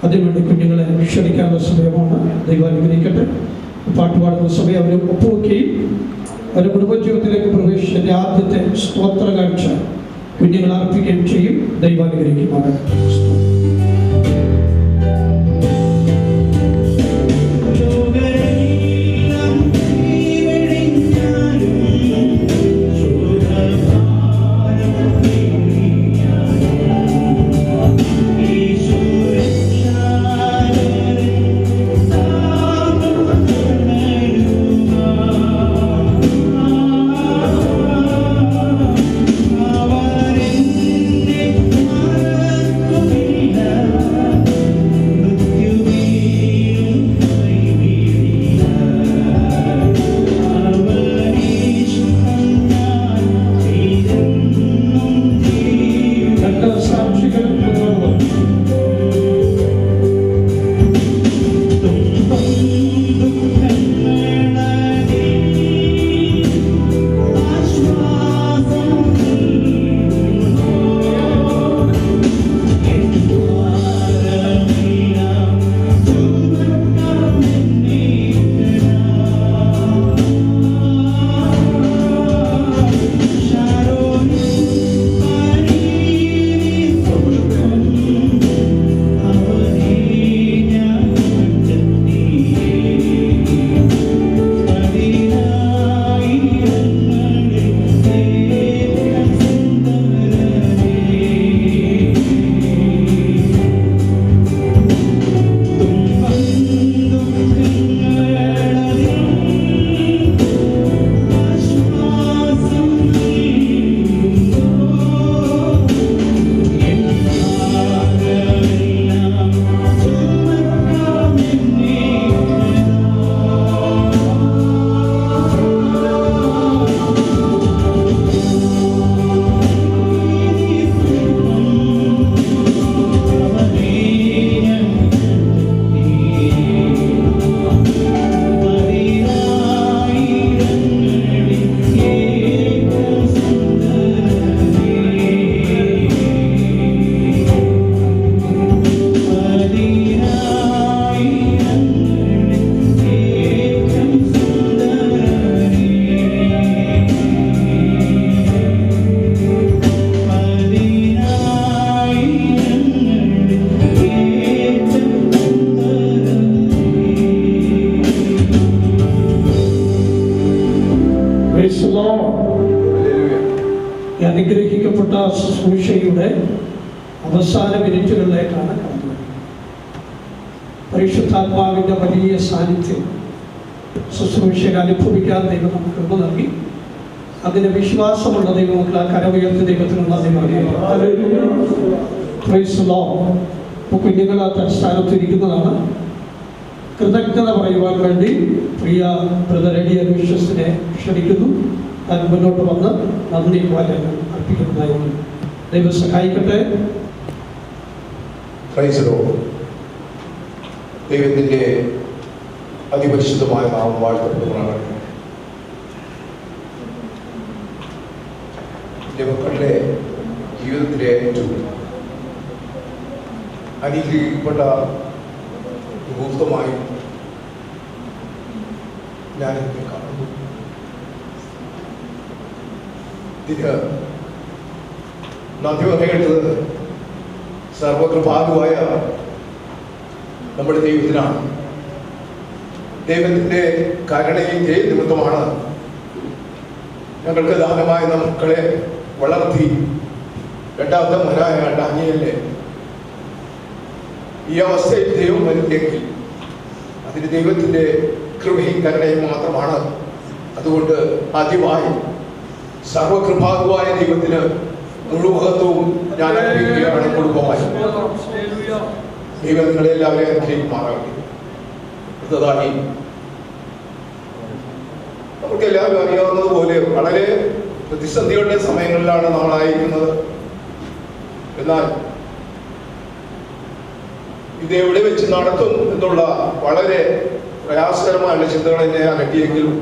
അതിനുവേണ്ടി കുഞ്ഞുങ്ങളെ ക്ഷണിക്കാനുള്ള സമയമാണ്. ദൈവം അനുഗ്രഹിക്കട്ടെ. പാട്ടുപാടുന്ന സമയം അവർ ഒപ്പുവയ്ക്കുകയും അവർ കുടുംബജീവിതത്തിലേക്ക് പ്രവേശിച്ചതിൻ്റെ ആദ്യത്തെ സ്തോത്ര കാഴ്ച കുഞ്ഞുങ്ങൾ അർപ്പിക്കുകയും ചെയ്യും. ദൈവം അനുഗ്രഹിക്കുമാറാകട്ടെ. അനുഗ്രഹിക്കപ്പെട്ട ശുശ്രൂഷയുടെ അവസാന മിനിറ്റുകളിലേക്കാണ് കടന്നു. പരിശുദ്ധാത്മാവിൻ്റെ വലിയ സാന്നിധ്യം ശുശ്രൂഷയെ അനുഭവിക്കാൻ ദൈവം നമുക്ക് കൃപ നൽകി. അതിന് വിശ്വാസമുള്ള ദൈവമക്കൾ ആ കരമുയർത്തി ദൈവത്തിന് നന്ദി പറയുക. കുഞ്ഞുങ്ങൾ ആ തൽസ്ഥാനത്തിരിക്കുന്നതാണ്. കൃതജ്ഞത പറയുവാൻ വേണ്ടി പ്രിയ ബ്രദർ എഡിയ വിശ്വസിനെ ക്ഷണിക്കുന്നു. താൻ മുന്നോട്ട് വന്ന് നന്ദി വാചകങ്ങൾ അർപ്പിക്കുന്നതായി ദൈവം സഹായിക്കട്ടെ. ദൈവത്തിൻ്റെ അതിപരിശുദ്ധമായ നാമം വാഴ്ത്തപ്പെടുന്നതാണ്. എൻ്റെ മക്കളുടെ ജീവിതത്തിലെ ഏറ്റവും അനുഗ്രഹിക്കപ്പെട്ട മുഹൂർത്തമായി ഞാൻ ഇതിനെ കാണുന്നു. ഇതിന് നന്ദി പറയേണ്ടത് സർവകൃപാലുവായ നമ്മുടെ ദൈവത്തിനാണ്. ദൈവത്തിൻ്റെ കരുണയും ദയ നിമിത്തമാണ് ഞങ്ങൾക്ക് ദാനമായ മക്കളെ വളർത്തി രണ്ടാമത്തെ മകനായ ഡാനിയേലിനെ ഈ അവസ്ഥയിൽ ദൈവം വരുത്തിയെങ്കിൽ അതിന് ദൈവത്തിൻ്റെ കൃപയും കരുണയും മാത്രമാണ്. അതുകൊണ്ട് ആദ്യമായി സർവകൃപാലുവായ ദൈവത്തിന് മുഴുവത്വവും ഞാൻ അറിയിക്കുകയാണ്. കുടുംബമായി ദൈവം നിങ്ങളെല്ലാവരെയും അനുഗ്രഹിക്കുമാറാകട്ടെ. അടുത്തതായി നമുക്ക് എല്ലാവരും അറിയാവുന്നതുപോലെ വളരെ പ്രതിസന്ധികളുടെ സമയങ്ങളിലാണ് നമ്മളായിരിക്കുന്നത്. എന്നാൽ ഇത് എവിടെ വെച്ച് നടത്തും എന്നുള്ള വളരെ പ്രയാസകരമായ ചിന്തകൾ എന്നെ അലട്ടിയെങ്കിലും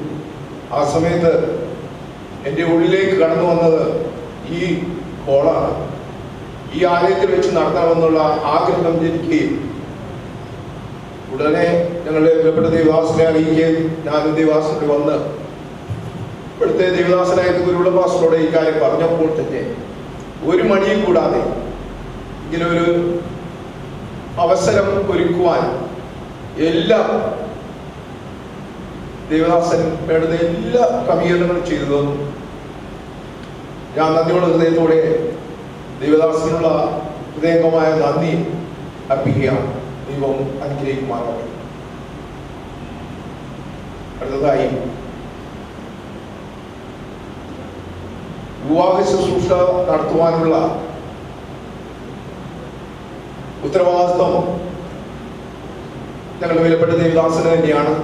ആ സമയത്ത് എൻ്റെ ഉള്ളിലേക്ക് കടന്നു വന്നത് ഈ കോളാണ്. ഈ ആലയത്തിൽ വെച്ച് നടത്തണമെന്നുള്ള ആഗ്രഹം ജനിക്കുകയും ഉടനെ ഞങ്ങളുടെ വിലപ്പെട്ട ദേവദാസനെ അറിയിക്കുകയും ഞാനും ദേവദാസനോട് വന്ന് ഇവിടുത്തെ ദേവദാസനായ ഗുരുവിള പാസ്റ്ററോട് ഈ കാര്യം പറഞ്ഞപ്പോൾ തന്നെ ഒരു മടിയും കൂടാതെ ഇങ്ങനെ ഒരു അവസരം ഒരുക്കുവാൻ എല്ലാ ദേവദാസൻ വേണ്ടുന്ന എല്ലാ ക്രമീകരണങ്ങളും ചെയ്തു തന്നു. ഞാൻ നന്ദിയുള്ള ഹൃദയത്തോടെ ദേവദാസനുള്ള ഹൃദയംഗമായ നന്ദി അർപ്പിക്കുകയാണ്. ദൈവം അനുഗ്രഹിക്കുമാറാകട്ടെ. അടുത്തതായി വിവാഹ ശുശ്രൂഷ നടത്തുവാനുള്ള ഉത്തരവാദിത്വം ഞങ്ങളുടെ വിലപ്പെട്ട ദേവദാസന് തന്നെയാണ്.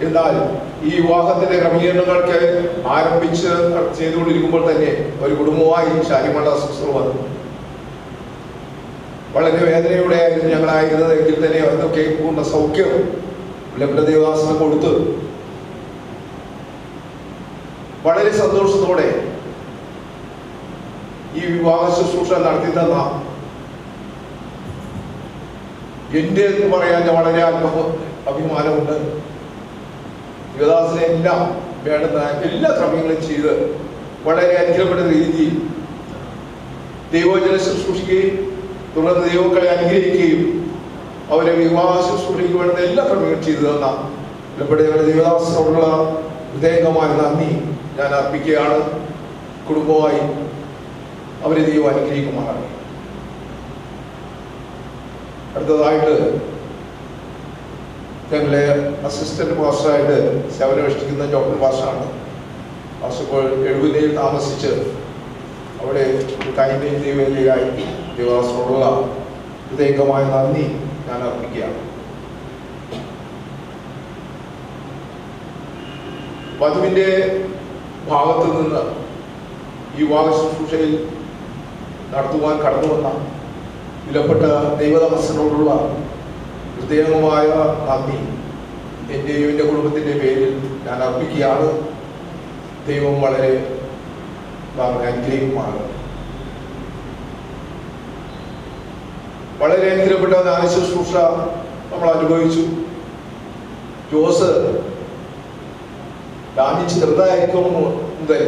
എന്നാൽ ഈ വിവാഹത്തിന്റെ ക്രമീകരണങ്ങൾക്ക് ആരംഭിച്ച് ചെയ്തുകൊണ്ടിരിക്കുമ്പോൾ തന്നെ ഒരു കുടുംബമായി ശാരിമണ്ഡ സിസ്റ്റർ വന്നു. വളരെ വേദനയോടെ ആയിരുന്നു ഞങ്ങളായിരുന്നത് എങ്കിൽ തന്നെ അതൊക്കെ പൂർണ്ണ സൗഖ്യം വിലപ്പെട്ട ദേവദാസന് കൊടുത്ത് വളരെ സന്തോഷത്തോടെ ഈ വിവാഹ ശുശ്രൂഷ നടത്തി തന്ന എൻ്റെ എന്ന് പറയാൻ വളരെ അഭിമാനമുണ്ട്. ദേവദാസനെ എല്ലാം വേണ്ടുന്ന എല്ലാ ക്രമങ്ങളും ചെയ്ത് വളരെ അനുഗ്രഹപ്പെട്ട രീതിയിൽ ദൈവവചനം ശുശ്രൂഷിക്കുകയും തുടർന്ന് ദൈവങ്ങളെ അനുഗ്രഹിക്കുകയും അവരെ വിവാഹ ശുശ്രൂഷയ്ക്ക് വേണ്ടുന്ന എല്ലാ ക്രമങ്ങളും ചെയ്തു തന്ന വിലപ്പെട്ട ദേവദാസനോടുള്ള ഹൃദയംഗമായ നന്ദി ഞാൻ അർപ്പിക്കുകയാണ്. കുടുംബമായി അവരെ ദൈവം അനുഗ്രഹിക്കുമാറാണ്. അടുത്തതായിട്ട് ഞങ്ങളെ അസിസ്റ്റന്റ് മാസ്റ്ററായിട്ട് സേവനമനുഷ്ഠിക്കുന്ന ഡോക്ടർ മാസ്റ്ററാണ്. മാസ്റ്റർ ഇപ്പോൾ 70 താമസിച്ച് അവിടെ കൈമയും ദൈവത്തിലായി ദേവദാസനോടുള്ള ഹൃദയംഗമായ നന്ദി ഞാൻ അർപ്പിക്കുകയാണ്. വധുവിൻ്റെ ഭാഗത്തു നിന്ന് ഈ വിവാഹ ശുശ്രൂഷയിൽ നടത്തുവാൻ കടന്നു വന്ന വിലപ്പെട്ട ദൈവദാസനോടുള്ള ഹൃദയമായ നന്ദി എൻ്റെയും എൻ്റെ കുടുംബത്തിൻ്റെ പേരിൽ ഞാൻ അർപ്പിക്കുകയാണ്. ദൈവം വളരെ അനുഗ്രഹിക്കുമാണ്. വളരെ അനുഗ്രഹപ്പെട്ട ധ്യാന ശുശ്രൂഷ നമ്മൾ അനുഭവിച്ചു. ജോസ് ഡാനിച്ച് ചെറുതായിരിക്കും മുതൽ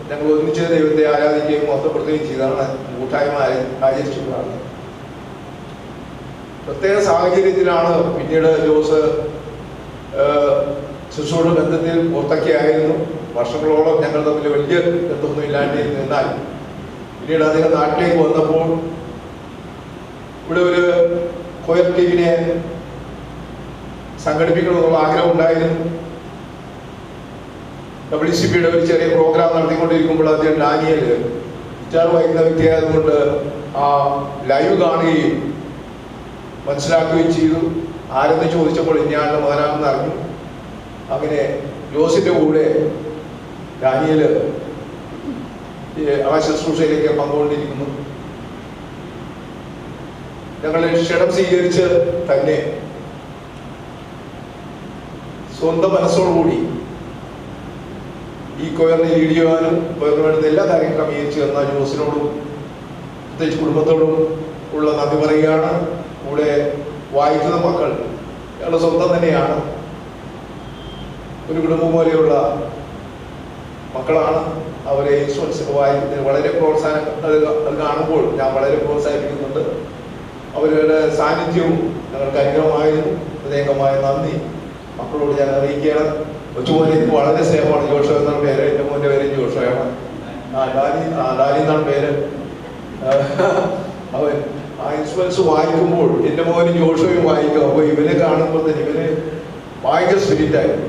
ഞങ്ങൾ ഒന്നിച്ച് ദൈവത്തെ ആരാധിക്കുകയും മഹത്വപ്പെടുത്തുകയും ചെയ്താണ് കൂട്ടായ്മ ആചരിച്ചിട്ടുള്ളത്. പ്രത്യേക സാഹചര്യത്തിലാണ് പിന്നീട് ജോസ് ശുശ്രൂഷ ബന്ധത്തിൽ പുറത്തൊക്കെയായിരുന്നു. വർഷങ്ങളോളം ഞങ്ങൾ തമ്മിൽ വലിയ ബന്ധമൊന്നും ഇല്ലാണ്ടിരുന്നാൽ പിന്നീട് അദ്ദേഹം നാട്ടിലേക്ക് വന്നപ്പോൾ ഇവിടെ ഒരു കൊയർ ടീമിനെ സംഘടിപ്പിക്കണമെന്നുള്ള ആഗ്രഹം ഉണ്ടായിരുന്നു. WCPയുടെ ഒരു ചെറിയ പ്രോഗ്രാം നടത്തിക്കൊണ്ടിരിക്കുമ്പോൾ അദ്ദേഹം ഡാനിയേൽ ഗിറ്റാർ വായിക്കുന്ന വ്യക്തിയായതുകൊണ്ട് ആ ലൈവ് കാണുകയും മനസ്സിലാക്കുകയും ചെയ്തു. ആരെന്ന് ചോദിച്ചപ്പോൾ ഇന്നയാളുടെ മകനാണെന്ന് അറിഞ്ഞു. അങ്ങനെ ജോസിന്റെ കൂടെ ഡാനിയേൽ ആ ശുശ്രൂഷയിലേക്ക് പങ്കുകൊണ്ടിരിക്കുന്നു. ഞങ്ങളെ ക്ഷണം സ്വീകരിച്ച് തന്നെ സ്വന്തം മനസ്സോടുകൂടി ഈ കൊയറിനെ ലീഡ് ചെയ്യുവാനും കൊയറിന് വേണ്ടുന്ന എല്ലാ കാര്യങ്ങളും ക്രമീകരിച്ച് തന്ന ജോസിനോടും പ്രത്യേകിച്ച് കുടുംബത്തോടും ഉള്ള നന്ദി പറയുകയാണ്. കൂടെ വായിക്കുന്ന മക്കൾ ഞങ്ങളുടെ സ്വന്തം തന്നെയാണ്, ഒരു കുടുംബം പോലെയുള്ള മക്കളാണ്. അവരെ ഇൻസ്ട്രുമെന്റ്സ് വായിക്കുന്നതിന് വളരെ പ്രോത്സാഹനം അത് കാണുമ്പോൾ ഞാൻ വളരെ പ്രോത്സാഹിപ്പിക്കുന്നുണ്ട്. അവരുടെ സാന്നിധ്യവും ഞങ്ങൾക്ക് അനുഗ്രഹമായിരുന്നു. പ്രത്യേകമായ നന്ദി മക്കളോട് ഞാൻ അറിയിക്കുകയാണ്. കൊച്ചുമോനെ എനിക്ക് വളരെ സ്നേഹമാണ്. ജോഷോ എന്നാണ് പേര്, എൻ്റെ മോൻ്റെ പേര് ജോഷോയാണ്. ഡാലി എന്നാണ് പേര്. അവൻ ആ ഇൻസ്ട്രുമെന്റ്സ് വായിക്കുമ്പോൾ എൻ്റെ മോന് ജോഷോയും വായിക്കും. അപ്പോൾ ഇവനെ കാണുമ്പോൾ തന്നെ ഇവന് ഭയങ്കര സ്പിരിറ്റായിരുന്നു.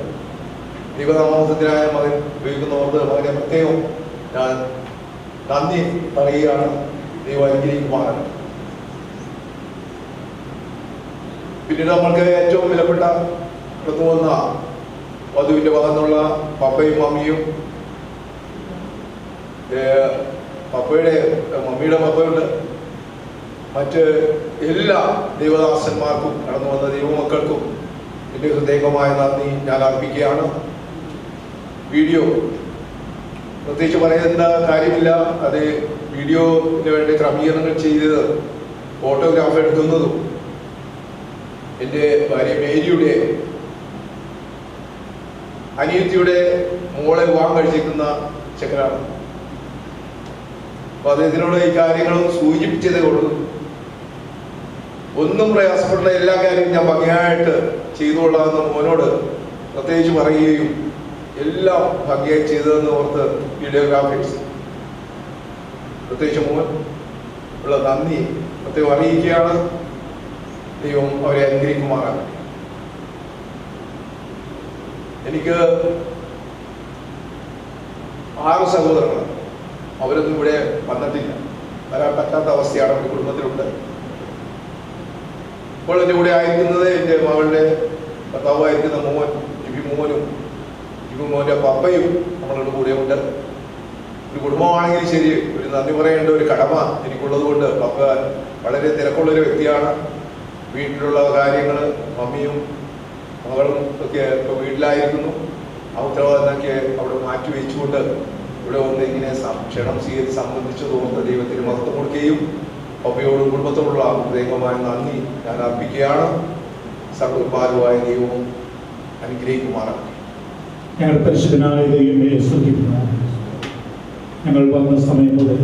ദൈവനാമത്തിനായ മകൻ ഉപയോഗിക്കുന്നവർക്ക് മകനെ പ്രത്യേകം ഞാൻ നന്ദി പറയുകയാണ്. ദൈവം അനുഗ്രഹിക്കുമാറാണ്. പിന്നീട് നമ്മൾക്ക് ഏറ്റവും വിലപ്പെട്ട കടന്നു വന്ന വധുവിൻ്റെ ഭാഗത്തുള്ള പപ്പയും മമ്മിയും, മമ്മിയുടെ പപ്പയുണ്ട്, മറ്റ് എല്ലാ ദൈവദാസന്മാർക്കും കടന്നു വന്ന ദൈവമക്കൾക്കും എൻ്റെ ഹൃദയമായ നന്ദി ഞാൻ അർപ്പിക്കുകയാണ്. വീഡിയോ പ്രത്യേകിച്ച് പറയുന്ന കാര്യമില്ല. അത് വീഡിയോന് വേണ്ടി ക്രമീകരണങ്ങൾ ചെയ്തത്, ഫോട്ടോഗ്രാഫ് എടുക്കുന്നതും എൻ്റെ ഭാര്യ മേരിയുടെ അനിയത്തിയുടെ മോളെ വിവാഹം കഴിച്ചിരിക്കുന്ന ചെക്കനാണ്. അപ്പൊ അദ്ദേഹത്തിനോട് ഈ കാര്യങ്ങളും സൂചിപ്പിച്ചതേ ഉള്ളൂ. ഒന്നും പ്രയാസപ്പെട്ട എല്ലാ കാര്യവും ഞാൻ ഭംഗിയായിട്ട് ചെയ്തുകൊള്ളാമെന്ന് മോനോട് പ്രത്യേകിച്ച് പറയുകയും എല്ലാം ഭംഗിയായി ചെയ്തതെന്ന് ഓർത്ത് വീഡിയോഗ്രാഫിക്സ് പ്രത്യേകിച്ച് മോൻ ഉള്ള നന്ദി പ്രത്യേകം അറിയിക്കുകയാണ്. ദൈവം അവരെ അനുഗ്രഹിക്കുമാറാണ്. എനിക്ക് 6 സഹോദരങ്ങൾ. അവരൊന്നും ഇവിടെ വന്നിട്ടില്ല, വരാൻ പറ്റാത്ത അവസ്ഥയാണ് ഒരു കുടുംബത്തിലുണ്ട്. ഇപ്പോൾ എൻ്റെ കൂടെ ആയിരിക്കുന്നത് എൻ്റെ മകളുടെ ഭർത്താവായിരിക്കുന്ന മോൻ ജിബിമോനും ജിബിമോൻ്റെ പപ്പയും നമ്മളുടെ കൂടെ ഉണ്ട്. ഒരു കുടുംബമാണെങ്കിൽ ശരി, ഒരു നന്ദി പറയേണ്ട ഒരു കടമ എനിക്കുള്ളത് കൊണ്ട്. പപ്പ വളരെ തിരക്കുള്ളൊരു വ്യക്തിയാണ്. വീട്ടിലുള്ള കാര്യങ്ങൾ മമ്മിയും മകളും ഒക്കെ ഇപ്പോൾ വീട്ടിലായിരിക്കുന്നു. ആ ഉത്തരവാദിത്തമൊക്കെ അവിടെ മാറ്റി വെച്ചുകൊണ്ട് ഇവിടെ വന്ന് ഇങ്ങനെ ക്ഷണം സ്വീകരിച്ച് സംബന്ധിച്ച് തോന്നുന്ന ദൈവത്തിന് മഹത്വം കൊടുക്കുകയും പപ്പയോടും കുടുംബത്തോടുള്ള ദൈവമായ നന്ദി ഞാൻ അർപ്പിക്കുകയാണ്. സർവ്വപാലുവായ ദൈവവും അനുഗ്രഹിക്കുമാറാണ്. ഞങ്ങൾ പരിശുദ്ധനായ ദൈവമേ സ്തുതിക്കുന്നു. ഞങ്ങൾ വന്ന സമയം മുതൽ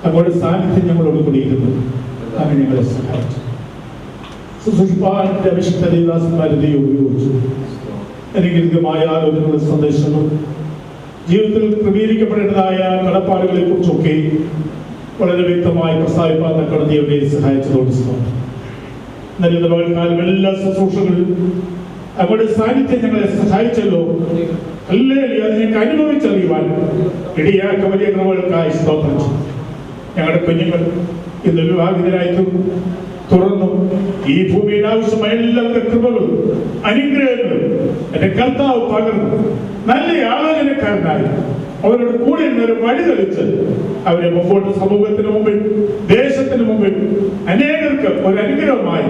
അങ്ങോട്ട് സാന്നിധ്യം ഞങ്ങളോട് കൂടിയിരുന്നു. അങ്ങനെ ഞങ്ങളെ സഹായിച്ചു. സുഷ്പാന്റെ വിശുദ്ധ ദേവദാസന്മാരെ ദൈവം ഉപയോഗിച്ചു. അനുഗ്രഹീതമായ ആലോചനകളുടെ സന്ദേശങ്ങളും ജീവിതത്തിൽ ക്രമീകരിക്കപ്പെടേണ്ടതായ കടപ്പാടുകളെ കുറിച്ചൊക്കെ വളരെ വ്യക്തമായി പ്രസ്താവിപ്പാൻ തക്കവണ്ണം ദൈവത്തെ സഹായിച്ചതോട് നൽകുന്ന പകൽക്കാലം എല്ലാ ശുശ്രൂഷകളിലും അവരുടെ സാന്നിധ്യം ഞങ്ങളെ സഹായിച്ചല്ലോ. അല്ലെങ്കിൽ അത് ഞങ്ങൾക്ക് അനുഭവിച്ചറിയുവാൻ ഇടിയാക്ക വലിയ കൃപകൾക്കായി സ്തോത്രം. ഞങ്ങളുടെ കുഞ്ഞുങ്ങൾ ഇന്ന് വിവാഹിതരായിട്ടും തുറന്നു ഈ ഭൂമിയിൽ ആവശ്യമായ എല്ലാവരുടെ കൃപകളും അനുഗ്രഹങ്ങളും എന്റെ കർത്താവ് പകർന്നു നല്ല ആലോചനക്കാരനായി അവരോട് കൂടെ ഒരു വഴി തെളിച്ച് അവരെ മുമ്പോട്ട് സമൂഹത്തിന് മുമ്പിൽ ദേശത്തിന് മുമ്പിൽ അനേകർക്ക് ഒരു അനുഗ്രഹമായി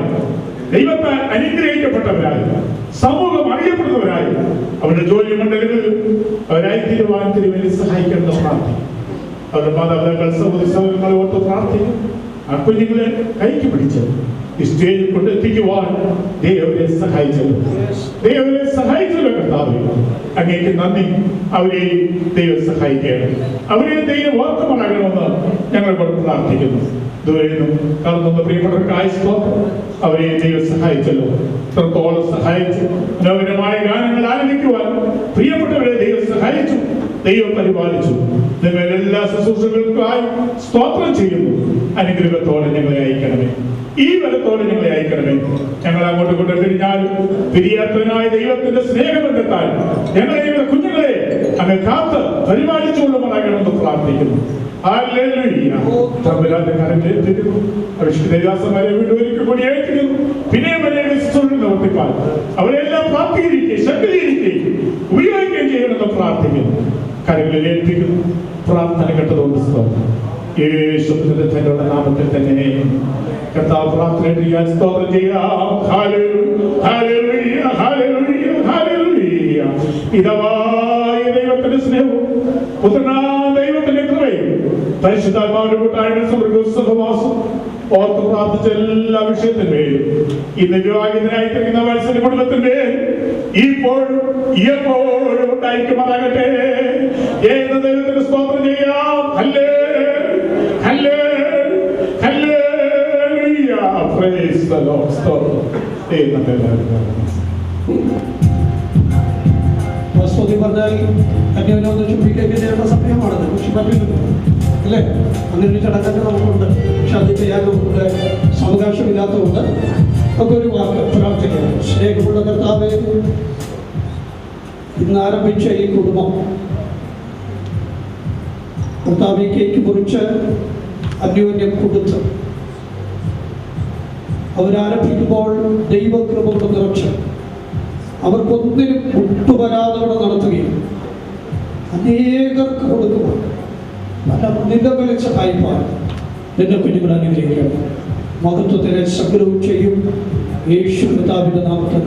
ദൈവത്താൽ അനുഗ്രഹിക്കപ്പെട്ടവരായി സമൂഹം അറിയപ്പെടുന്നവരായി അവരുടെ ജോലി മണ്ഡലങ്ങളിൽ അവരായി തീരുമാനത്തിന് വേണ്ടി സഹായിക്കേണ്ട പ്രാർത്ഥിക്കും. അവരുടെ മാതാപിതാക്കൾ സഹോദരി സഹോദരങ്ങളെ ഓർത്ത് പ്രാർത്ഥിക്കും. ആ കുഞ്ഞുങ്ങളെ കൈക്ക് പിടിച്ച് ഈ സ്റ്റേജിൽ കൊണ്ടെത്തിക്കുവാൻ ദൈവത്തെ സഹായിച്ചല്ലോ. ദൈവത്തെ സഹായിച്ചല്ലോ കർത്താവേ, അങ്ങേക്ക് നന്ദി. അവരെ ദൈവം സഹായിക്കണം, അവരെ ദൈവം ഓർക്കുമാറാകണമെന്ന് ഞങ്ങൾ പ്രാർത്ഥിക്കുന്നു. ദൂരെ നിന്നും കടന്നു പ്രിയപ്പെട്ടവർക്കായി സ്തോത്രം. അവരെ ദൈവം സഹായിച്ചല്ലോ. ഇത്രത്തോളം സഹായിച്ചു മനോഹരമായ ഗാനങ്ങൾ ആലപിക്കുവാൻ പ്രിയപ്പെട്ടവരെ ദൈവം സഹായിച്ചു, ദൈവം പരിപാലിച്ചു. നിങ്ങൾ എല്ലാ ശുശ്രൂഷകൾക്കായി സ്തോത്രം ചെയ്യുന്നു. അനുഗ്രഹത്തോടെ ഞങ്ങളെ അയക്കണമേ, ഈ ബലത്തോടെ ഞങ്ങളെ അയക്കണമേ. ഞങ്ങൾ അങ്ങോട്ട് കൊണ്ട് തിരിഞ്ഞാലും പിരിയാത്തവനായ ദൈവത്തിന്റെ സ്നേഹബന്ധത്താൽ ഞങ്ങളെ ഞങ്ങളുടെ കുഞ്ഞുങ്ങളെ അങ്ങ് കാത്ത് പരിപാലിച്ചുകൊള്ളുമാറാകണമെന്ന് പ്രാർത്ഥിക്കുന്നു. പ്രവർത്തിപ്പാൻ അവരെല്ലാം പ്രാപ്തീകരിക്കുകയും ശക്തീകരിക്കുകയും ഉപയോഗിക്കുകയും ചെയ്യണമെന്ന് പ്രാർത്ഥിക്കുന്നു. കരങ്ങളിൽ ഏൽപ്പിക്കുന്നു. പ്രാർത്ഥന കേട്ടതുകൊണ്ട് യേശുവിന്റെ തന്റെ നാമത്തിൽ തന്നെ കർത്താവ് പ്രാർത്ഥന ചെയ്യാൻ സ്തോത്രം ചെയ്യാം. Hallelujah, hallelujah, hallelujah. പിതാവായ ദൈവത്തിന്റെ സ്നേഹവും പുത്രനായ ദൈവത്തിന്റെ കൃപയും പരിശുദ്ധാത്മാവിന്റെ കൂട്ടായ്മ സ്വർഗ്ഗവും സഹവാസം ഓർത്ത് പ്രാർത്ഥിച്ച എല്ലാ വിഷയത്തിന്മേലും ഇന്ന് വിവാഹിതനായിട്ടിരിക്കുന്ന വത്സര കുടുംബത്തിന്മേൽ ഇപ്പോഴും എപ്പോഴും ഉണ്ടായിരിക്കുമാറാകട്ടെ. ഏത് ദൈവത്തിന് സ്തോത്രം ചെയ്യാം. Praise the Lord. സ്തോത്രം. വാസ്തവത്തിൽ പറഞ്ഞാൽ കന്യാവിനോദ ചുംബിക്കേണ്ട സമയമാണത്. പക്ഷെ പറ്റില്ലല്ലോ അല്ലേ? അങ്ങനെ ഒരു ചടങ്ങൊക്കെ നമുക്കുണ്ട്. പക്ഷെ അത് ചെയ്യാൻ നമുക്കുള്ള അവകാശമില്ലാത്തതുകൊണ്ട് ഒക്കെ ഒരു വാക്ക് പ്രാർത്ഥിക്കണം. സ്നേഹമുള്ള കർത്താവേ, ഇന്ന് ആരംഭിച്ച ഈ കുടുംബം കർത്താവ് കേക്ക് മുറിച്ച് അന്യോന്യം കൊടുത്ത് അവരാരംഭിക്കുമ്പോൾ ദൈവകൃപ കൊണ്ട് നിറച്ച് അവർക്കൊന്നിനും മുട്ടുവരാതെ നടത്തുകയും അനേകർക്ക് കൊടുക്കുമ്പോൾ പല നിലവിലെ സഹായിപ്പാൻ നിന്നെ കുഞ്ഞുങ്ങൾ അനുഗ്രഹിക്കണം. മഹത്വത്തിനെ സകലവും ചെയ്യും യേശു പിതാവിന്റെ നാമത്തിൽ.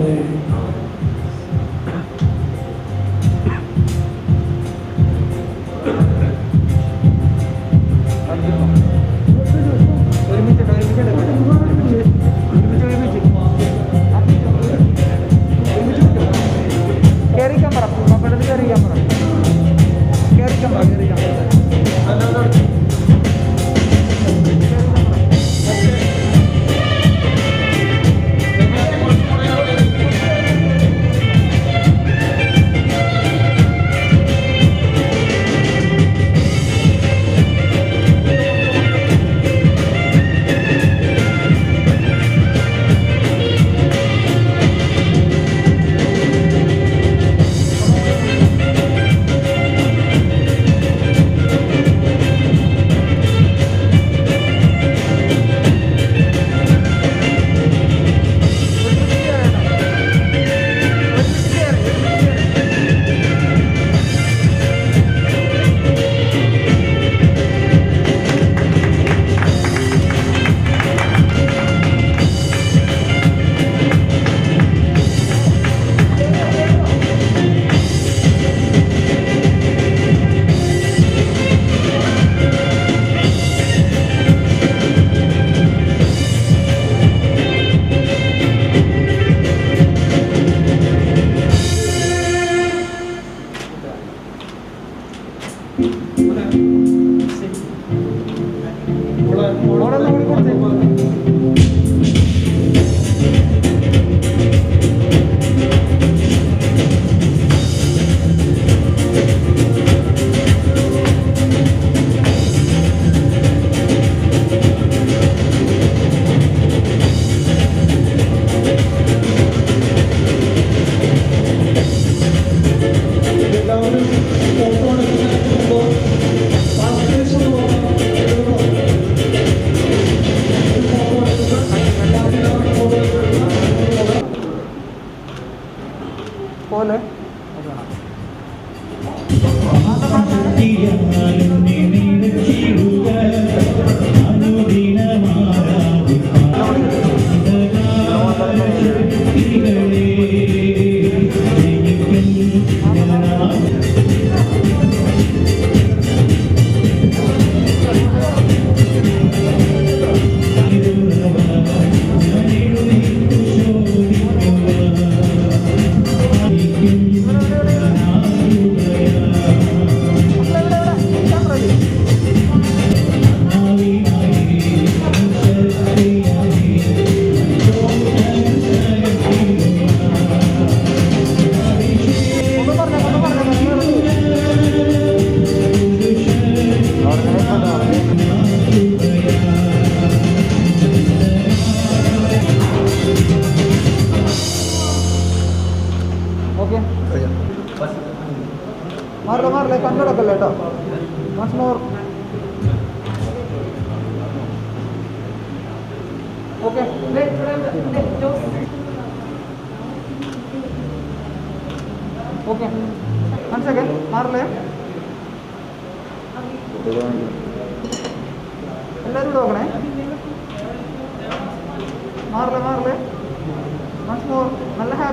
മാറില്ല കണ്ണടക്കല്ല കേട്ടോ. once more. Okay. Okay. Once again, മാറില്ലേ? എല്ലാവരും നോക്കണേ. മാറില്ലേ വൺസ് മോർ. നല്ല ഹാപ്പി.